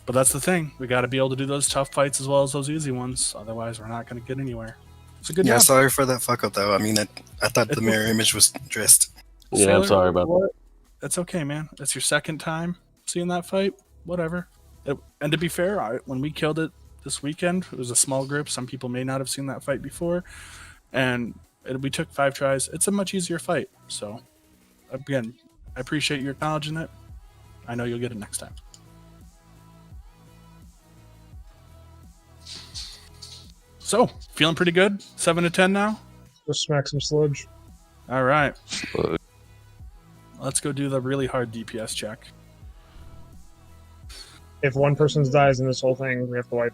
But that's the thing. We got to be able to do those tough fights as well as those easy ones. Otherwise, we're not going to get anywhere. It's a good Yeah, job. sorry for that fuck up though. I mean, I thought the mirror image was dressed. Yeah, I'm sorry about that. That's okay, man. It's your second time seeing that fight. Whatever. And to be fair, when we killed it this weekend, it was a small group. Some people may not have seen that fight before. And we took 5 tries. It's a much easier fight. So, again, I appreciate you acknowledging it. I know you'll get it next time. So, feeling pretty good? 7 to 10 now? Just smack some sludge. All right. Let's go do the really hard DPS check. If one person dies in this whole thing, we have to wipe.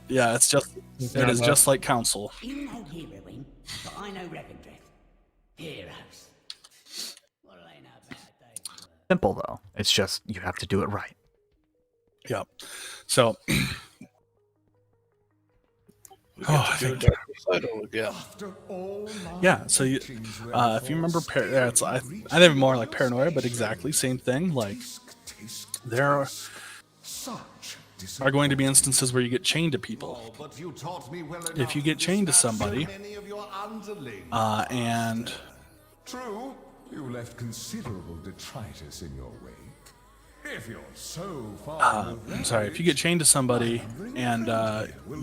Yeah, it is just like council. You know heroing, but I know Revendreth. Heroes. What do they know about those? Simple though. It's just you have to do it right. Yep. So. Yeah, so you, if you remember, I think more like paranoia, but exactly same thing. Like there are going to be instances where you get chained to people. If you get chained to somebody, and True, you left considerable detritus in your wake. If you're so far if you get chained to somebody and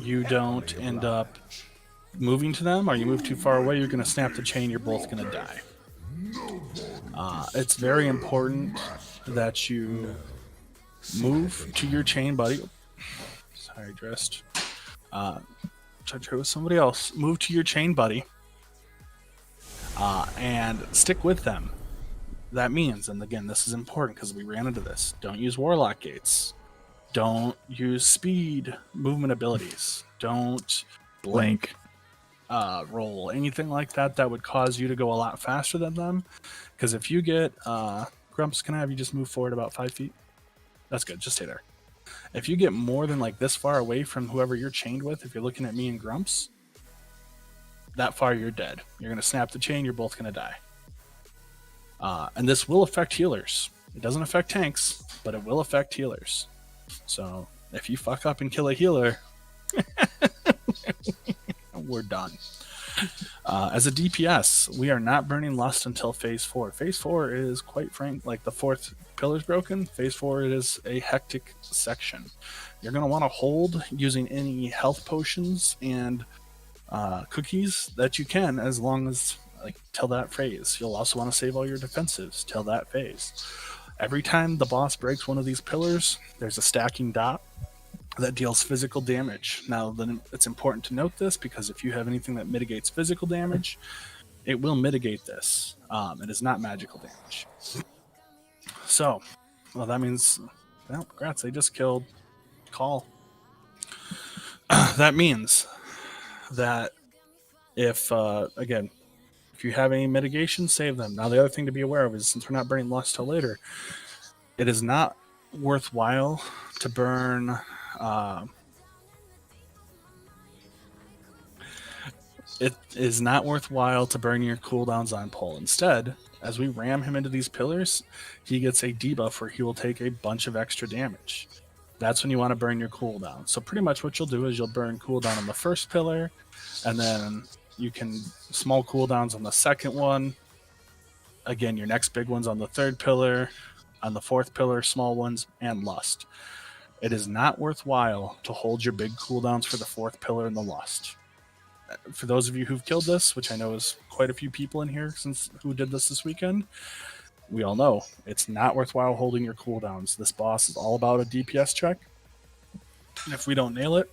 you don't end up moving to them, or you move too far away, you're going to snap the chain. You're both going to die. It's very important that you move to your chain buddy. Sorry, dressed. Try with somebody else. Move to your chain buddy and stick with them. That means, and again, this is important because we ran into this, don't use warlock gates. Don't use speed movement abilities. Don't blink roll, anything like that that would cause you to go a lot faster than them. Because if you get Grumps, can I have you just move forward about 5 feet? That's good, just stay there. If you get more than like this far away from whoever you're chained with, if you're looking at me and Grumps, that far you're dead. You're going to snap the chain, you're both going to die. And this will affect healers. It doesn't affect tanks, but it will affect healers. So if you fuck up and kill a healer, we're done. As a DPS, we are not burning Lust until Phase 4. Phase 4 is, quite frank, like the 4th pillar's broken. Phase 4 is a hectic section. You're going to want to hold using any health potions and cookies that you can, as long as till that phase. You'll also want to save all your defensives till that phase. Every time the boss breaks one of these pillars, there's a stacking dot that deals physical damage. Now, then it's important to note this, because if you have anything that mitigates physical damage, it will mitigate this. It is not magical damage. So, well, that means, well, congrats, they just killed Call. That means that if, again, if you have any mitigation, save them. Now, the other thing to be aware of is, since we're not burning Lust till later, it is not worthwhile to burn it is not worthwhile to burn your cooldowns on Pole. Instead, as we ram him into these pillars, he gets a debuff where he will take a bunch of extra damage. That's when you want to burn your cooldown. So pretty much what you'll do is you'll burn cooldown on the first pillar, and then you can small cooldowns on the second one. Again, your next big one's on the third pillar, on the fourth pillar, small ones, and Lust. It is not worthwhile to hold your big cooldowns for the fourth pillar and the Lust. For those of you who've killed this, which I know is quite a few people in here who did this weekend, we all know it's not worthwhile holding your cooldowns. This boss is all about a DPS check. And if we don't nail it,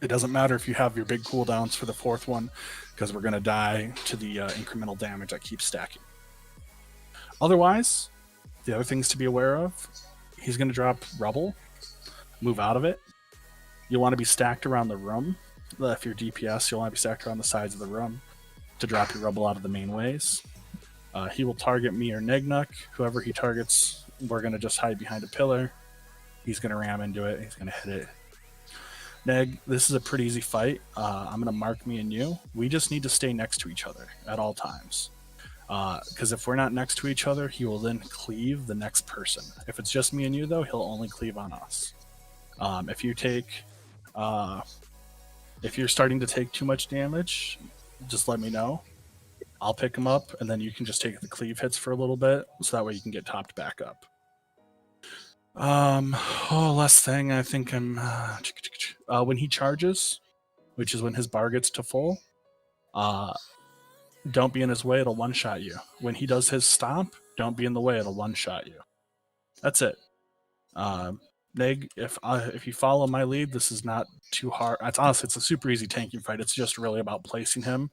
it doesn't matter if you have your big cooldowns for the fourth one, because we're going to die to the incremental damage that keeps stacking. Otherwise, the other things to be aware of, he's going to drop rubble, move out of it. You'll want to be stacked around the room. If you're DPS, you'll want to be stacked around the sides of the room to drop your rubble out of the main ways. He will target me or Negnuk. Whoever he targets, we're going to just hide behind a pillar. He's going to ram into it. He's going to hit it. Neg, this is a pretty easy fight. I'm going to mark me and you. We just need to stay next to each other at all times. Because if we're not next to each other, he will then cleave the next person. If it's just me and you, though, he'll only cleave on us. If you're starting to take too much damage, just let me know. I'll pick him up, and then you can just take the cleave hits for a little bit, so that way you can get topped back up. Last thing, I think I'm... when he charges, which is when his bar gets to full, don't be in his way, it'll one-shot you. When he does his stomp, don't be in the way, it'll one-shot you. That's it. Neg, if you follow my lead, this is not too hard. It's a super easy tanking fight. It's just really about placing him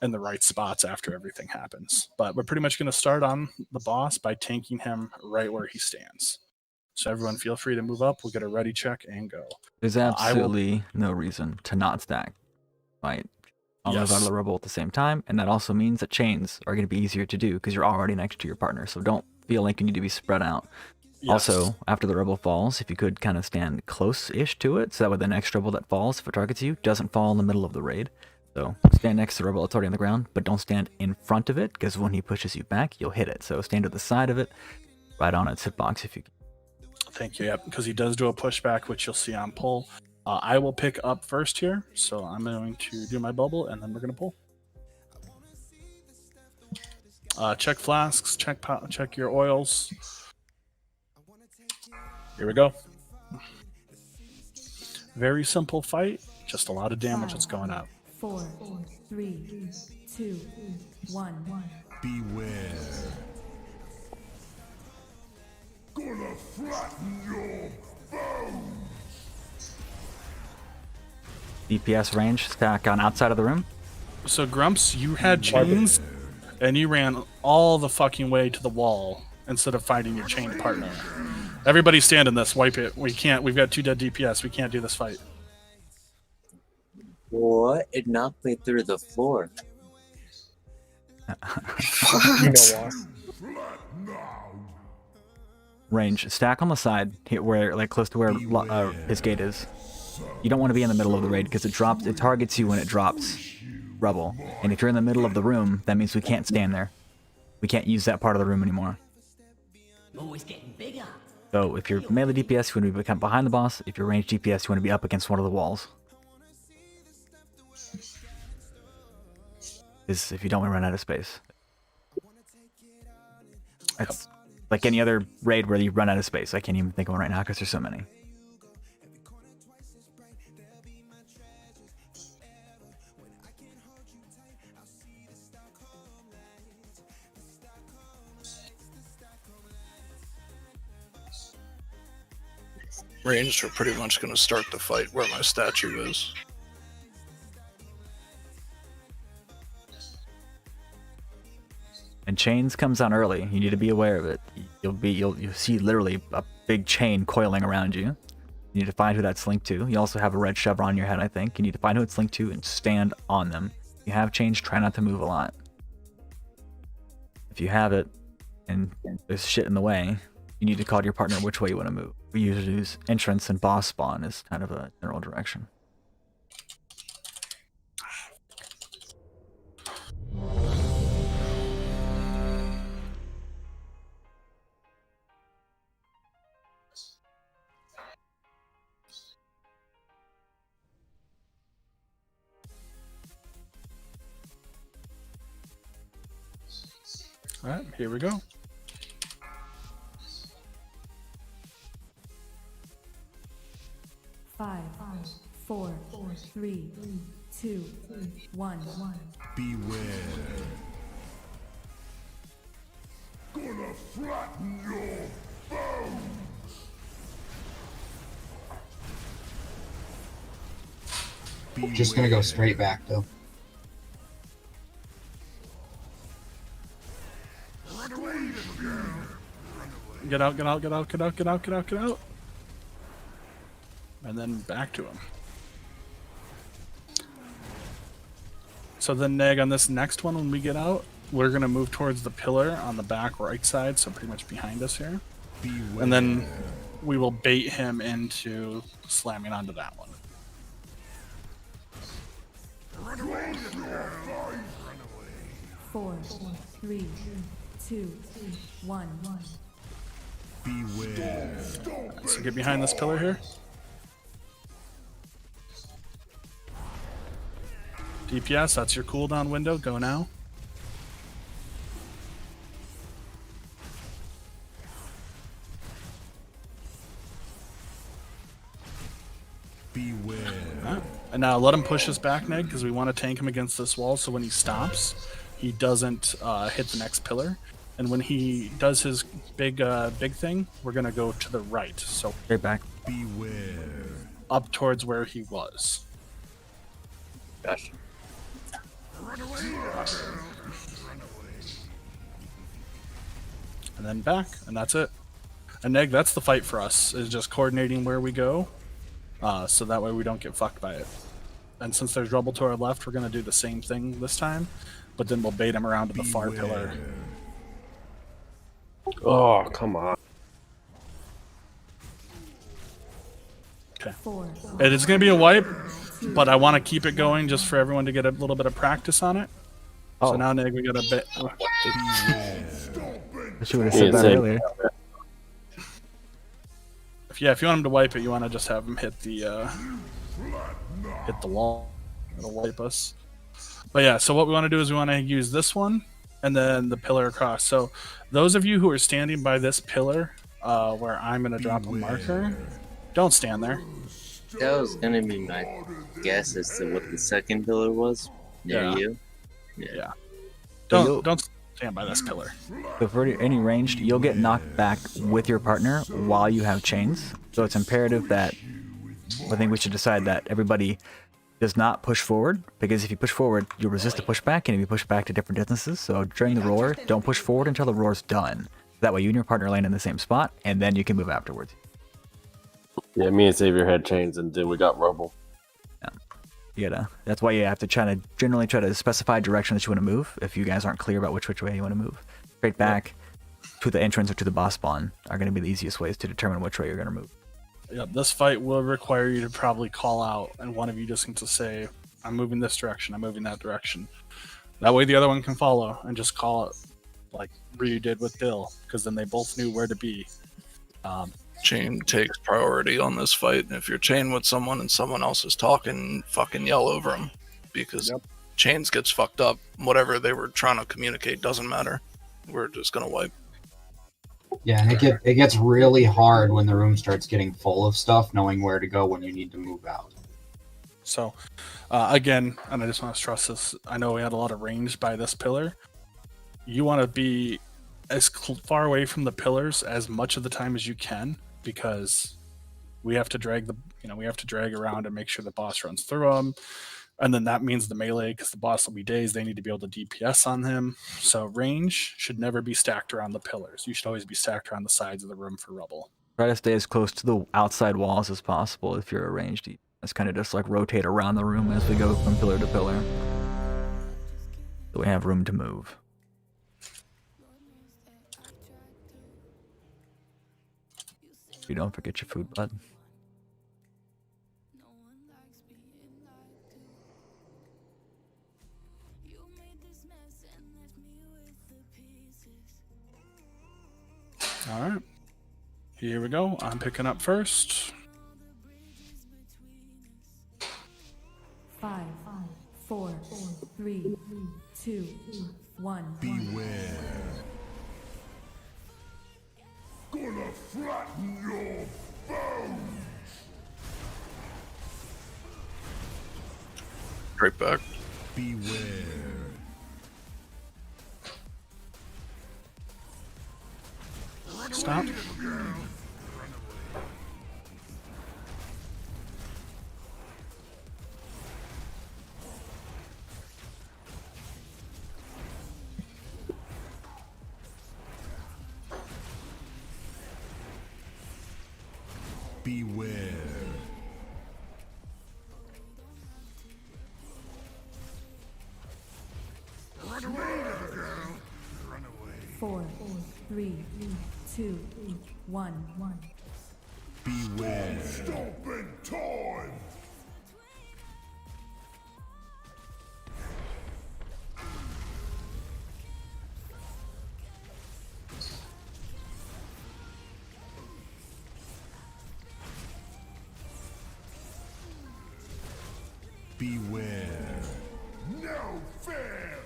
in the right spots after everything happens. But we're pretty much going to start on the boss by tanking him right where he stands. So everyone feel free to move up. We'll get a ready check and go. There's absolutely no reason to not stack. Right? All move out of the rubble at the same time, and that also means that chains are going to be easier to do because you're already next to your partner. So don't feel like you need to be spread out. Yes. Also, after the rebel falls, if you could kind of stand close-ish to it, so that way the next rebel that falls, if it targets you, doesn't fall in the middle of the raid. So stand next to the rebel that's already on the ground, but don't stand in front of it, because when he pushes you back, you'll hit it. So stand to the side of it, right on its hitbox if you can. Thank you, yep, because he does do a pushback, which you'll see on pull. I will pick up first here, so I'm going to do my bubble, and then we're going to pull. Check flasks, check your oils. Here we go. Very simple fight, just a lot of damage that's going out. 4, 3, 2, 1. Beware. Gonna flatten your bones. DPS range stack on outside of the room. So Grumps, you had chains, and you ran all the fucking way to the wall instead of finding your chained partner. Everybody stand in this. Wipe it. We can't. We've got 2 dead DPS. We can't do this fight. What? It knocked me through the floor. You know why. Range. Stack on the side, where like close to where his gate is. You don't want to be in the middle of the raid because it targets you when it drops rubble. And if you're in the middle of the room, that means we can't stand there. We can't use that part of the room anymore. Always getting bigger. So if you're melee DPS, you want to be behind the boss. If you're ranged DPS, you want to be up against one of the walls. Is if you don't want to run out of space. It's like any other raid where you run out of space. I can't even think of one right now because there's so many. Ranged are pretty much going to start the fight where my statue is. And chains comes on early. You need to be aware of it. You'll see literally a big chain coiling around you. You need to find who that's linked to. You also have a red chevron on your head, I think. You need to find who it's linked to and stand on them. If you have chains, try not to move a lot. If you have it and there's shit in the way, you need to call to your partner which way you want to move. We usually use entrance and boss spawn as kind of a general direction. All right, here we go. Five, 4, 3, 2, 1. Beware. Gonna flatten your bones. Just gonna go straight back though. Run away, little girl. Get out, get out, get out, get out, get out, get out, get out. And then back to him. So then, Neg, on this next one, when we get out, we're going to move towards the pillar on the back right side, so pretty much behind us here. And then we will bait him into slamming onto that one. Run away! 4, 3, 2, 1. Beware. So get behind this pillar here. DPS, that's your cooldown window. Go now. Beware. Right. And now let him push us back, Neg, because we want to tank him against this wall, so when he stops, he doesn't hit the next pillar. And when he does his big thing, we're going to go to the right. So Right back. Beware. Up towards where he was. Gotcha. Run away. And then back, and that's it. And Neg, that's the fight for us, is just coordinating where we go, so that way we don't get fucked by it. And since there's rubble to our left, we're going to do the same thing this time, but then we'll bait him around to the far pillar. Oh, come on. Okay. It is going to be a wipe, but I want to keep it going just for everyone to get a little bit of practice on it. Oh. So now, Neg, we got a bit. I should have said that earlier. If you want him to wipe it, you want to just have him hit the wall. It'll wipe us. But yeah, so what we want to do is we want to use this one and then the pillar across. So those of you who are standing by this pillar, where I'm going to drop a marker, don't stand there. That was gonna be my guess as to what the second pillar was near you. Yeah. Don't stand by this pillar. So for any ranged, you'll get knocked back with your partner while you have chains. So it's imperative that I think we should decide that everybody does not push forward, because if you push forward, you'll resist the pushback, and if you push back to different distances. So during the roar, don't push forward until the roar's done. That way you and your partner land in the same spot, and then you can move afterwards. Yeah, me and Xavier had chains, and then we got rubble. Yeah. That's why you have to generally try to specify direction that you want to move. If you guys aren't clear about which way you want to move, straight back to the entrance or to the boss spawn are going to be the easiest ways to determine which way you're going to move. Yep, this fight will require you to probably call out, and one of you just needs to say, I'm moving this direction, I'm moving that direction. That way the other one can follow and just call it like Ryu did with Dill, because then they both knew where to be. Chain takes priority on this fight. If you're chained with someone and someone else is talking, fucking yell over them, because chains gets fucked up. Whatever they were trying to communicate doesn't matter. We're just gonna wipe. Yeah, and it gets really hard when the room starts getting full of stuff, knowing where to go when you need to move out. So, again, and I just want to stress this, I know we had a lot of range by this pillar. You want to be as far away from the pillars as much of the time as you can, because we have to drag around and make sure the boss runs through them. And then that means the melee, because the boss will be dazed, they need to be able to DPS on him. So range should never be stacked around the pillars. You should always be stacked around the sides of the room for rubble. Try to stay as close to the outside walls as possible if you're ranged. Let's kind of just like rotate around the room as we go from pillar to pillar, so we have room to move. You don't forget your food, bud. All right, here we go. I'm picking up first. 5, 4, 3, 2, 1. Beware. Gonna flatten your bones. Right back. Beware. Stop. Beware. Run away, little girl. Run away. 4, 3, 2, 1. Beware. Stomping time. Beware. No fear.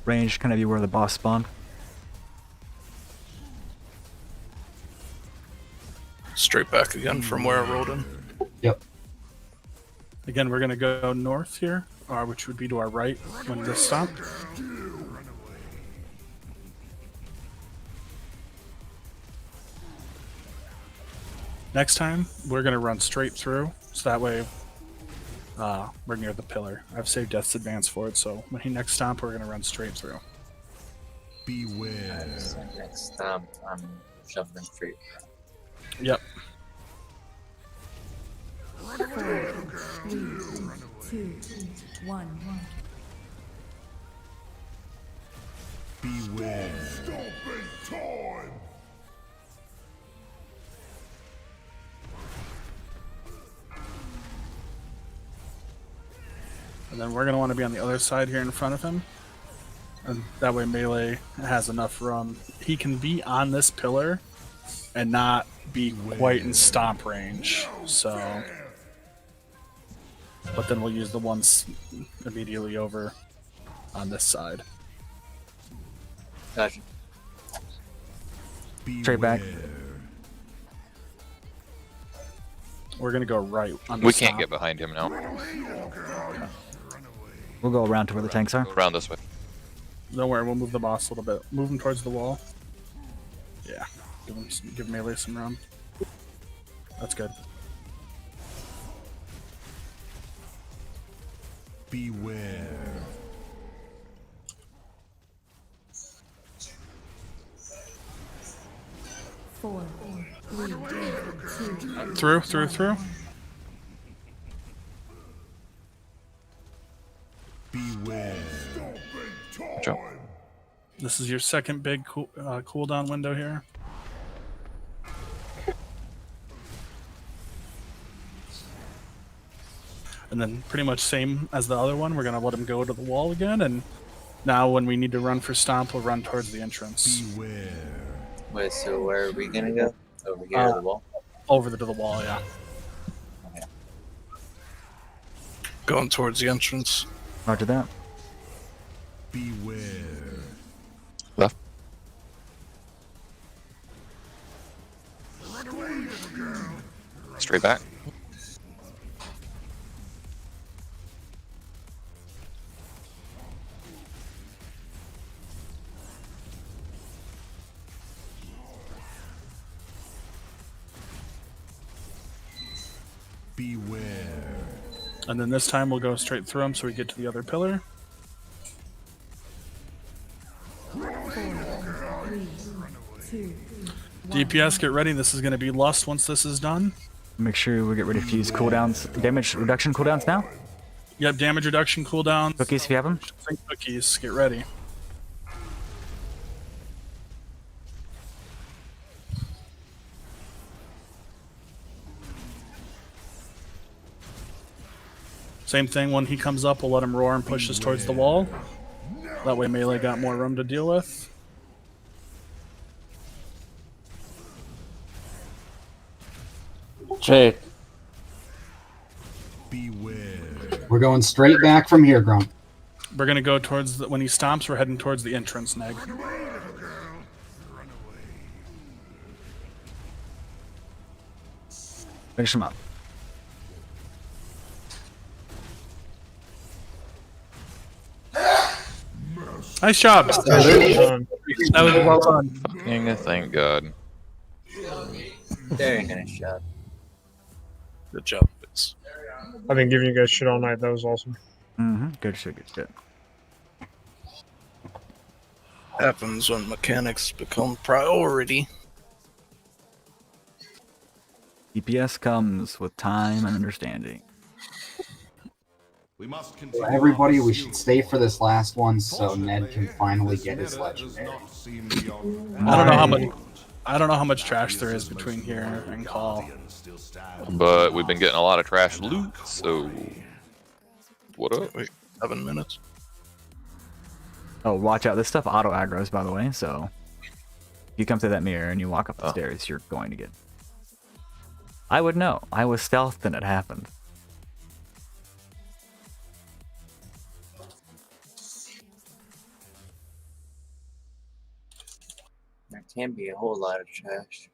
Range kind of be where the boss spawned. Straight back again from where I rolled in. Yep. Again, we're going to go north here, which would be to our right when this stomp. Next time, we're going to run straight through, so that way we're near the pillar. I've saved Death's Advance for it, so when he next stomp, we're going to run straight through. Beware. So next stomp, I'm shuffling straight. Yep. 4, 3, 2, 1. Beware. Stomping time. And then we're going to want to be on the other side here in front of him. And that way Melee has enough room. He can be on this pillar and not be quite in stomp range. So, but then we'll use the ones immediately over on this side. Gotcha. Straight back. We're going to go right on the We can't stomp. get behind him now. We'll go around to where the tanks are. Go around this way. Don't worry, we'll move the boss a little bit. Move him towards the wall. Yeah, give Melee some room. That's good. Beware. Four, 3, 2. Through. Beware. Jump. This is your second big cooldown window here. And then pretty much same as the other one, we're going to let him go to the wall again, and now when we need to run for stomp, we'll run towards the entrance. Beware. Wait, so where are we gonna go? Over here to the wall? Over to the wall, yeah. Okay. Going towards the entrance. Roger that. Beware. Left. Run away, little girl. Straight back. Beware. And then this time we'll go straight through him so we get to the other pillar. 4, 3, 2. DPS, get ready. This is going to be Lust once this is done. Make sure we get ready to use cooldowns, damage reduction cooldowns now. Yep, damage reduction cooldown. Cookies if you have them. Cookies, get ready. Same thing, when he comes up, we'll let him roar and push us towards the wall. That way Melee got more room to deal with. Jade. Beware. We're going straight back from here, Grump. We're going to go towards, when he stomps, we're heading towards the entrance, Neg. Run away, little girl. Run away. Finish him up. Nice job. That was well done. Fucking thank God. Very nice job. Good job, Fitz. I've been giving you guys shit all night. That was awesome. Good shit, good shit. Happens when mechanics become priority. DPS comes with time and understanding. We must So continue everybody, our we should stay for this last one so Ned can finally get his mirror does legendary. not seem beyond I don't know how much. My- I don't know how much trash there is between here and Call. But we've been getting a lot of trash loot, so what up? Wait, 7 minutes. Oh, watch out. This stuff auto aggro's, by the way, so if you come through that mirror and you walk up the stairs, you're going to get... I would know. I was stealthed and it happened. There can't be a whole lot of trash.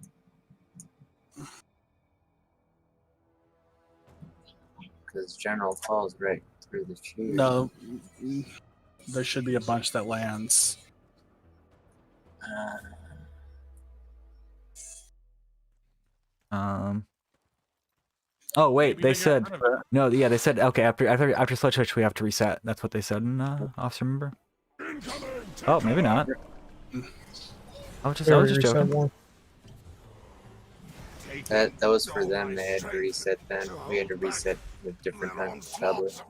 Because General falls right through the shield. No, there should be a bunch that lands. Oh wait, Maybe they they got said rid of it. no. Yeah, they said okay after Sledgefish we have to reset. That's what they said in Officer Remember. Oh, maybe not. I was just joking. That was for them. They had to reset then. We had to reset with different times tablet.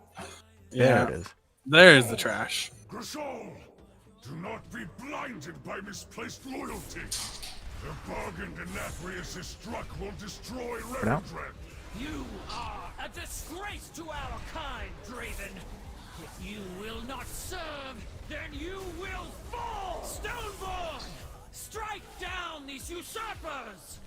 Yeah, There it is. There's the trash. Grishol, do not be blinded by misplaced loyalty. The bargain Nathria struck will destroy now? Revendren. You are a disgrace to our kind, Draven. If you will not serve, then you will fall! Stoneborn! Strike down these usurpers!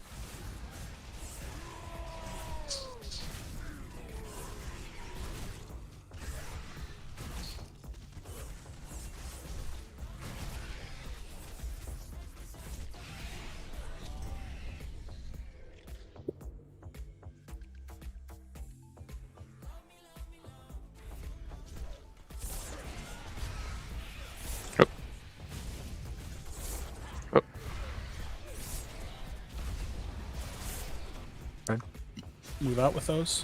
Move out with those.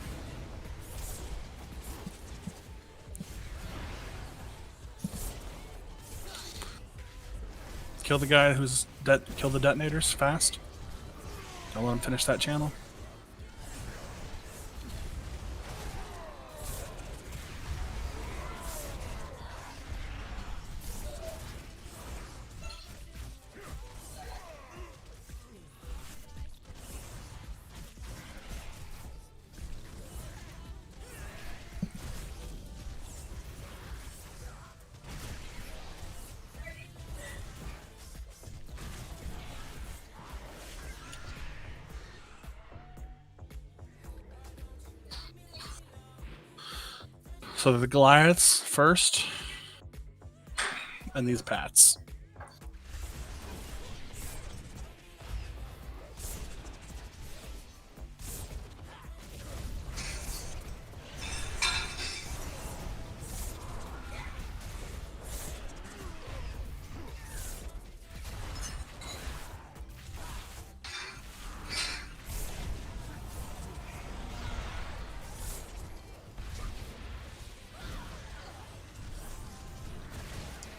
Kill the guy who's kill the detonators fast. Don't let him finish that channel. So the Goliaths first, and these Pats.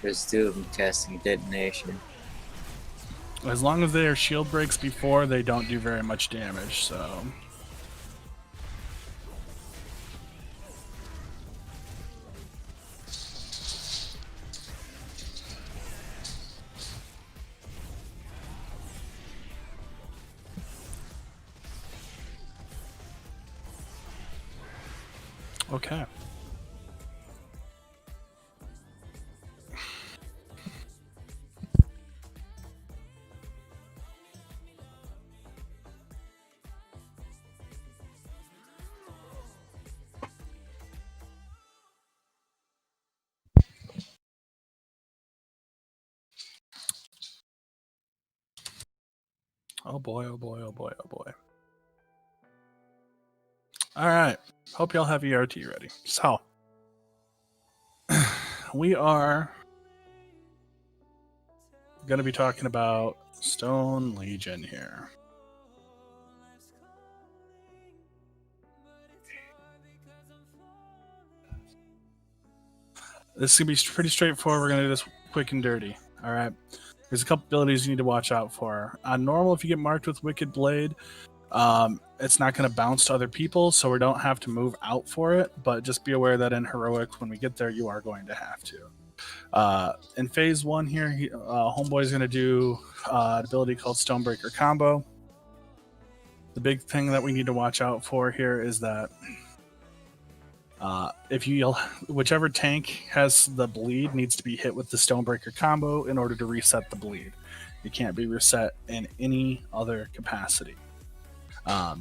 There's two of them casting detonation. As long as their shield breaks before, they don't do very much damage, so... Okay. Oh boy, oh boy, oh boy, oh boy. Alright. Hope y'all have ERT ready. So, we are going to be talking about Stone Legion here. This is going to be pretty straightforward. We're going to do this quick and dirty. Alright. There's a couple abilities you need to watch out for. On normal, if you get marked with Wicked Blade, It's not going to bounce to other people, so we don't have to move out for it, but just be aware that in Heroic, when we get there, you are going to have to. In phase 1 here, Homeboy is going to do an ability called Stonebreaker Combo. The big thing that we need to watch out for here is that if you yell, whichever tank has the bleed needs to be hit with the Stonebreaker Combo in order to reset the bleed. It can't be reset in any other capacity.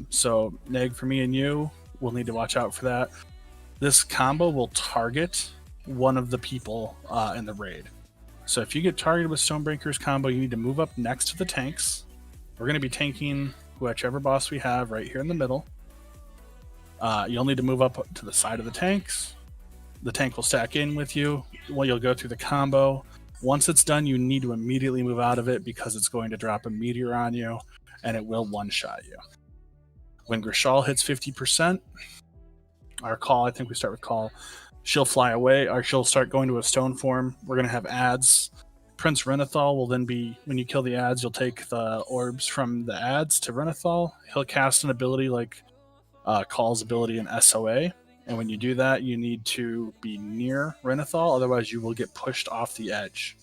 So, Neg, for me and you, we'll need to watch out for that. This combo will target one of the people in the raid. So if you get targeted with Stonebreaker's combo, you need to move up next to the tanks. We're going to be tanking whichever boss we have right here in the middle. You'll need to move up to the side of the tanks. The tank will stack in with you. Well, you'll go through the combo. Once it's done, you need to immediately move out of it because it's going to drop a meteor on you, and it will one-shot you. When Grishal hits 50%, our call, I think we start with call, she'll fly away, or she'll start going to a stone form. We're going to have ads. Prince Renathal will then be, when you kill the ads, you'll take the orbs from the ads to Renathal. He'll cast an ability like Call's ability in SOA. And when you do that, you need to be near Renathal, otherwise you will get pushed off the edge.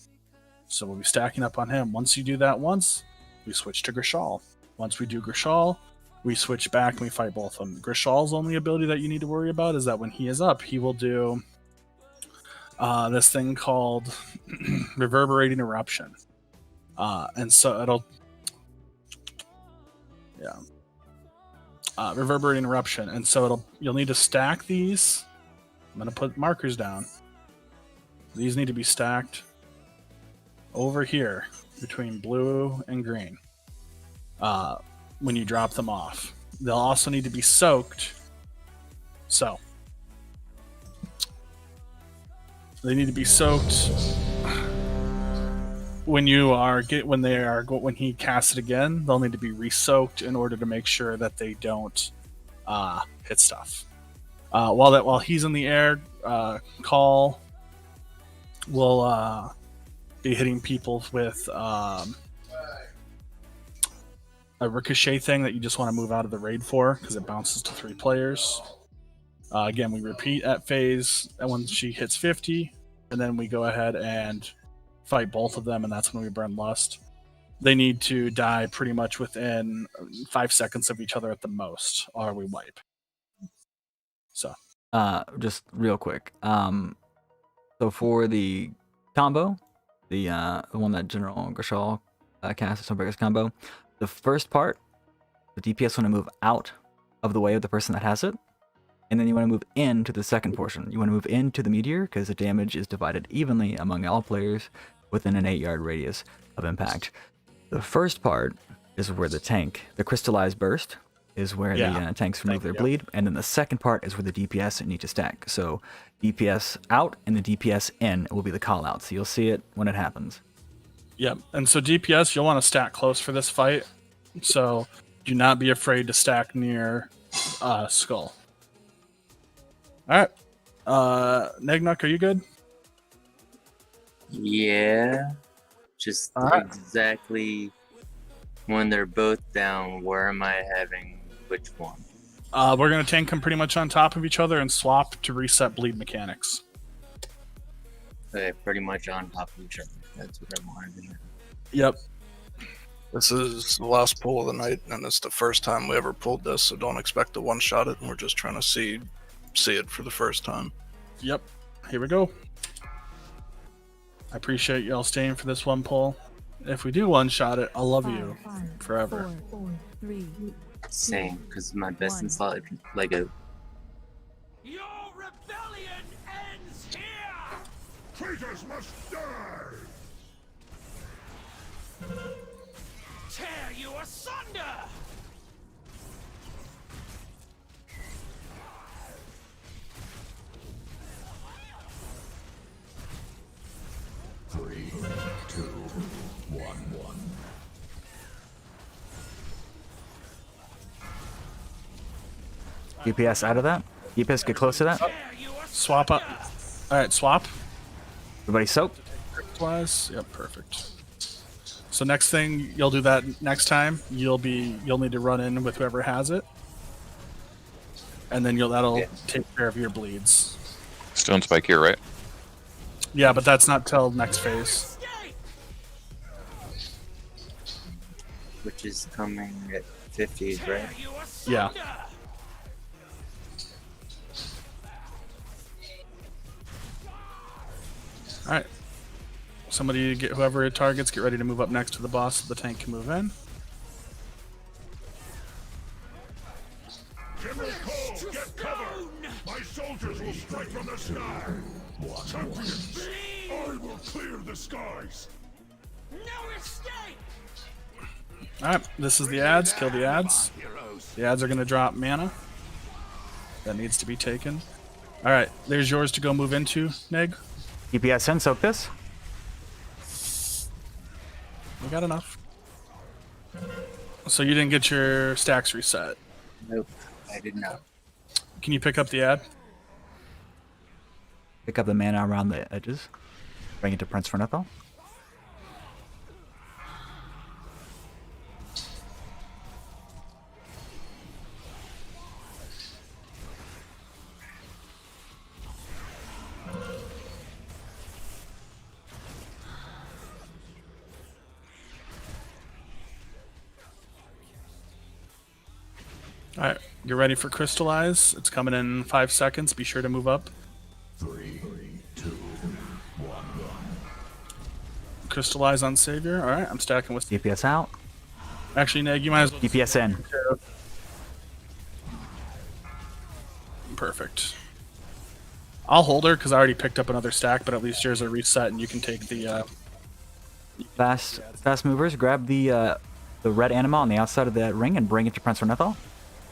So we'll be stacking up on him. Once you do that once, we switch to Grishal. Once we do Grishal, we switch back and we fight both of them. Grishal's only ability that you need to worry about is that when he is up, he will do this thing called Reverberating Eruption. And so it'll... Yeah. Reverberating Eruption, and so you'll need to stack these. I'm going to put markers down. These need to be stacked over here between blue and green when you drop them off. They'll also need to be soaked. So they need to be soaked when he casts it again. They'll need to be re-soaked in order to make sure that they don't hit stuff. While he's in the air, Call will be hitting people with a ricochet thing that you just want to move out of the raid for because it bounces to 3 players. Again, we repeat at phase and when she hits 50, and then we go ahead and fight both of them, and that's when we burn Lust. They need to die pretty much within 5 seconds of each other at the most, or we wipe. So, just real quick. So for the combo, the one that General Grishal cast, Stonebreaker's combo, the first part, the DPS want to move out of the way of the person that has it, and then you want to move into the second portion. You want to move into the meteor because the damage is divided evenly among all players within an 8-yard radius of impact. The first part is where the crystallized burst is where the tanks remove their bleed, and then the second part is where the DPS need to stack. So DPS out and the DPS in will be the call out. So you'll see it when it happens. Yep, and so DPS, you'll want to stack close for this fight. So do not be afraid to stack near Skull. All right, Negnuk, are you good? Yeah, just exactly when they're both down, where am I having which one? We're going to tank them pretty much on top of each other and swap to reset bleed mechanics. Okay, pretty much on top of each other. That's what I wanted to hear. Yep. This is the last pull of the night, and it's the first time we ever pulled this, so don't expect to one-shot it, and we're just trying to see it for the first time. Yep. Here we go. I appreciate y'all staying for this one pull. If we do one-shot it, I'll love you forever. 4, 3, Same, because my best in slot Lego. Your rebellion ends here! Traitors must die! Tear you asunder! Three, two, one. DPS out of that. DPS get close to that. Swap up. All right, swap. Everybody soaked. Wise. Yep, perfect. So next thing you'll do that next time. You'll need to run in with whoever has it, and then that'll take care of your bleeds. Stone spike here, right? Yeah, but that's not till next phase. Which is coming at 50s, right? Yeah. All right. Somebody get whoever it targets. Get ready to move up next to the boss so the tank can move in. General Cole, get cover! My soldiers will strike from the sky! Champions, I will clear the skies! Alright, this is the ads. Kill the ads. The ads are going to drop mana. That needs to be taken. Alright, there's yours to go move into, Neg. DPS in, soak this. We got enough. So you didn't get your stacks reset. Nope, I did not. Can you pick up the ad? Pick up the mana around the edges. Bring it to Prince Fernethel. Alright, you're ready for Crystallize. It's coming in 5 seconds. Be sure to move up. 3, 2, 1. Crystallize on Savior. Alright, I'm stacking with DPS out. Actually, Neg, you might as well. DPS in. Perfect. I'll hold her because I already picked up another stack, but at least yours are reset and you can take the. Fast movers. Grab the red anima on the outside of that ring and bring it to Prince Fernethel.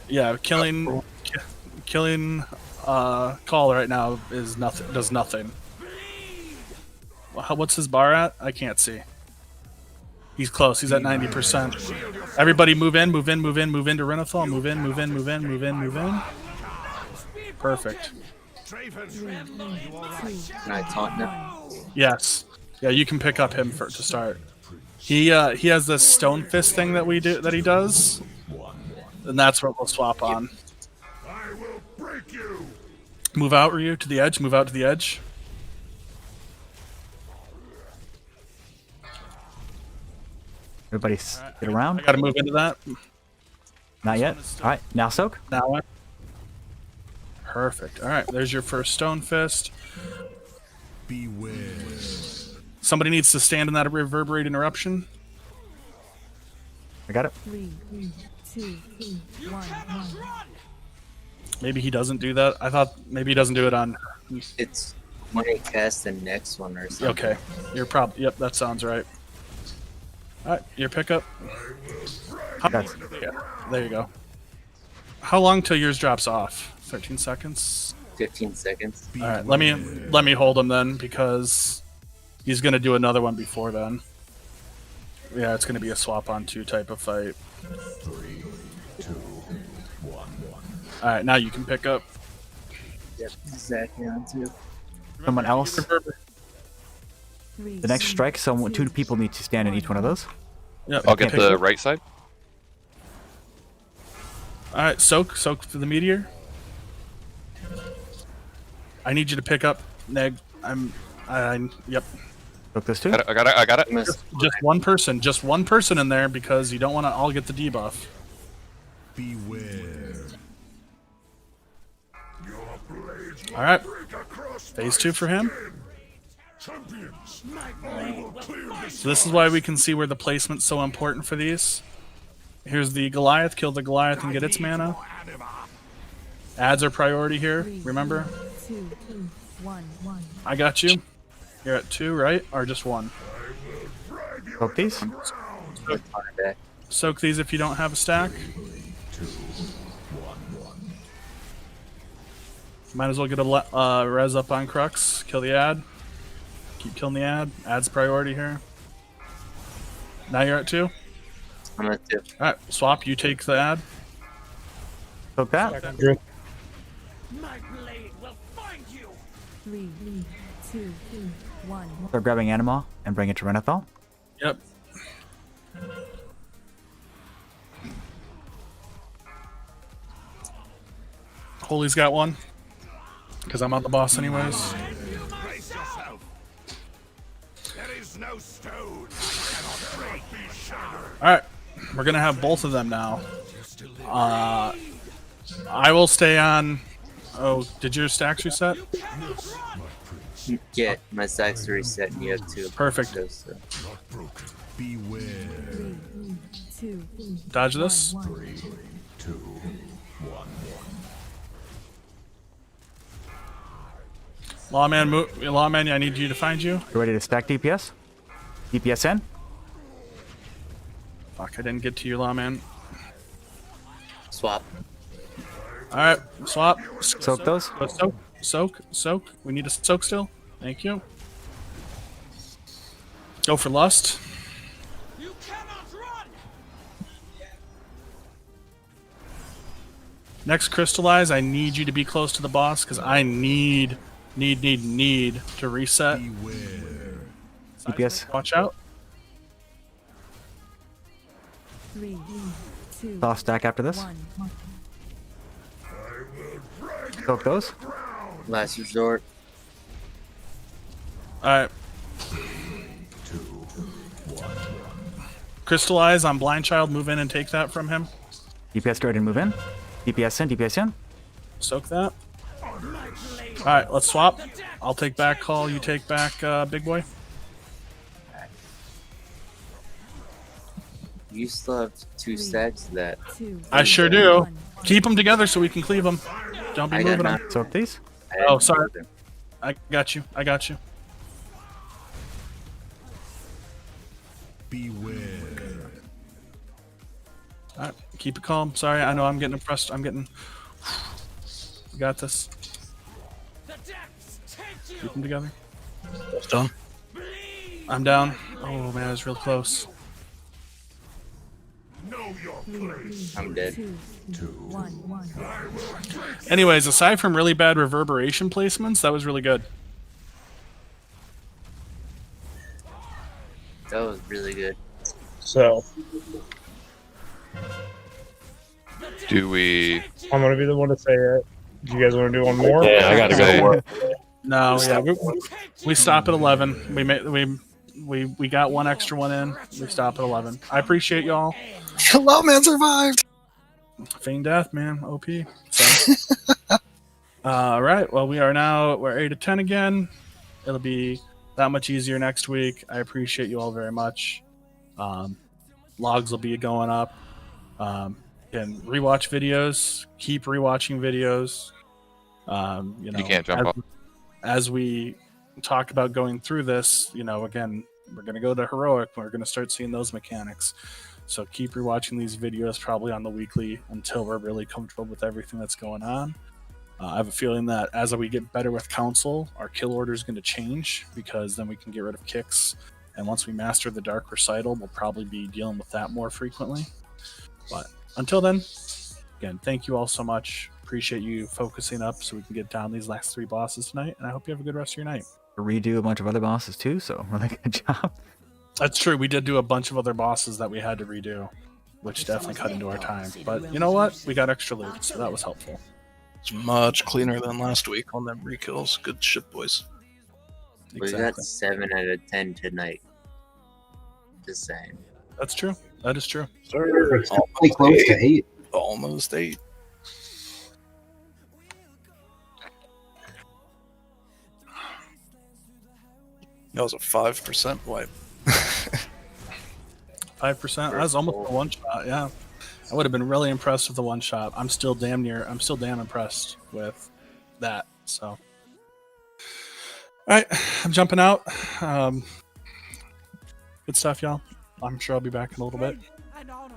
Yeah, killing Call right now is nothing. Does nothing. What's his bar at? I can't see. He's close. He's at 90%. Everybody move in, move in, move in, move into Renathal. Move in, move in, move in, move in, move in. Perfect. Can I taunt now? Yes. Yeah, you can pick up him to start. He has this stone fist thing that he does. And that's what we'll swap on. I will break you! Move out, Ryu, to the edge. Move out to the edge. Everybody get around. I gotta move into that. Not yet. Alright, now soak. Now what? Perfect. Alright, there's your first stone fist. Beware. Somebody needs to stand in that reverberate interruption. I got it. 3, 2, 1. Maybe he doesn't do that. I thought maybe he doesn't do it on. It's when he casts the next one or something. Okay, you're probably. Yep, that sounds right. All right, your pickup. Yeah, there you go. How long till yours drops off? 13 seconds. 15 seconds. All right, let me hold him then because he's gonna do another one before then. Yeah, it's gonna be a swap on 2 type of fight. 3, 2, 1. All right, now you can pick up. Yep, exactly on 2. Someone else. 3, The next strike, 2 people need to stand in each one of those. Yep. I'll get the right side. All right, soak for the meteor. I need you to pick up Neg. Yep. Soak this too. I got it. Just one person in there because you don't want to all get the debuff. Beware. All right, phase 2 for him. Champions, I will clear this. So this is why we can see where the placement's so important for these. Here's the Goliath. Kill the Goliath and get its mana. Ads are priority here. Remember? 2, 1. I got you. You're at 2, right? Or just 1? Soak these. Soak these if you don't have a stack. Might as well get a res up on Crux. Kill the ad. Keep killing the ad. Ad's priority here. Now you're at 2? I'm at 2. Alright, swap. You take the ad. Soak that. My blade will find you. 3, 2, 1. Start grabbing anima and bring it to Renathal. Yep. Holy's got one. Because I'm on the boss anyways. Brace yourself. There is no stone that cannot break be shattered. Alright. We're going to have both of them now. I will stay on... Oh, did your stacks reset? Yeah, my stacks are reset and you have two. Perfect. So. Beware. 2, Dodge this. 3, 2, 1. Lawman, I need you to find you. You ready to stack DPS? DPS in? Fuck, I didn't get to you, Lawman. Swap. Alright, swap. Soak those? Soak. We need a soak still. Thank you. Go for lust. Next crystallize, I need you to be close to the boss because I need to reset. DPS. Watch out. 3, 2, Soft stack after this. 1. Soak those. Last resort. Alright. Crystallize on Blind Child, move in and take that from him. DPS ready to move in. DPS in, DPS in. Soak that. Alright, let's swap. I'll take back call, you take back big boy. You still have 2 stacks of that. I sure do. Keep them together so we can cleave them. Don't be moving them. Soak these. Oh, sorry. I got you. Beware. Alright, keep it calm. Sorry, I know I'm getting impressed. We got this. Keep them together. That's done. I'm down. Oh man, it's real close. I'm dead. 2, 1. Anyways, aside from really bad reverberation placements, that was really good. That was really good. So, Do we? I'm gonna be the one to say it. Do you guys want to do one more? Yeah, I gotta go to work. No, yeah, we stop at 11. We got one extra one in. We stop at 11. I appreciate y'all. Lawman survived. Feign death, man. OP. So. All right. Well, we're 8 to 10 again. It'll be that much easier next week. I appreciate you all very much. Logs will be going up. And rewatch videos. Keep rewatching videos. You can't jump off. As we talked about going through this, again, we're going to go to heroic. We're going to start seeing those mechanics. So keep rewatching these videos probably on the weekly until we're really comfortable with everything that's going on. I have a feeling that as we get better with council, our kill order is going to change because then we can get rid of kicks. And once we master the Dark Recital, we'll probably be dealing with that more frequently. But until then, again, thank you all so much. Appreciate you focusing up so we can get down these last 3 bosses tonight. And I hope you have a good rest of your night. Redo a bunch of other bosses too, so really good job. That's true. We did do a bunch of other bosses that we had to redo, which definitely cut into our time. But you know what? We got extra loot, so that was helpful. It's much cleaner than last week on them re-kills. Good shit, boys. We got 7 out of 10 tonight. Just saying. That's true. That is true. Sir, It's pretty close to 8. Almost 8. That was a 5% wipe. 5%. That was almost a one shot. Yeah, I would have been really impressed with the one shot. I'm still damn impressed with that. So, all right, I'm jumping out. Good stuff, y'all. I'm sure I'll be back in a little bit. And honor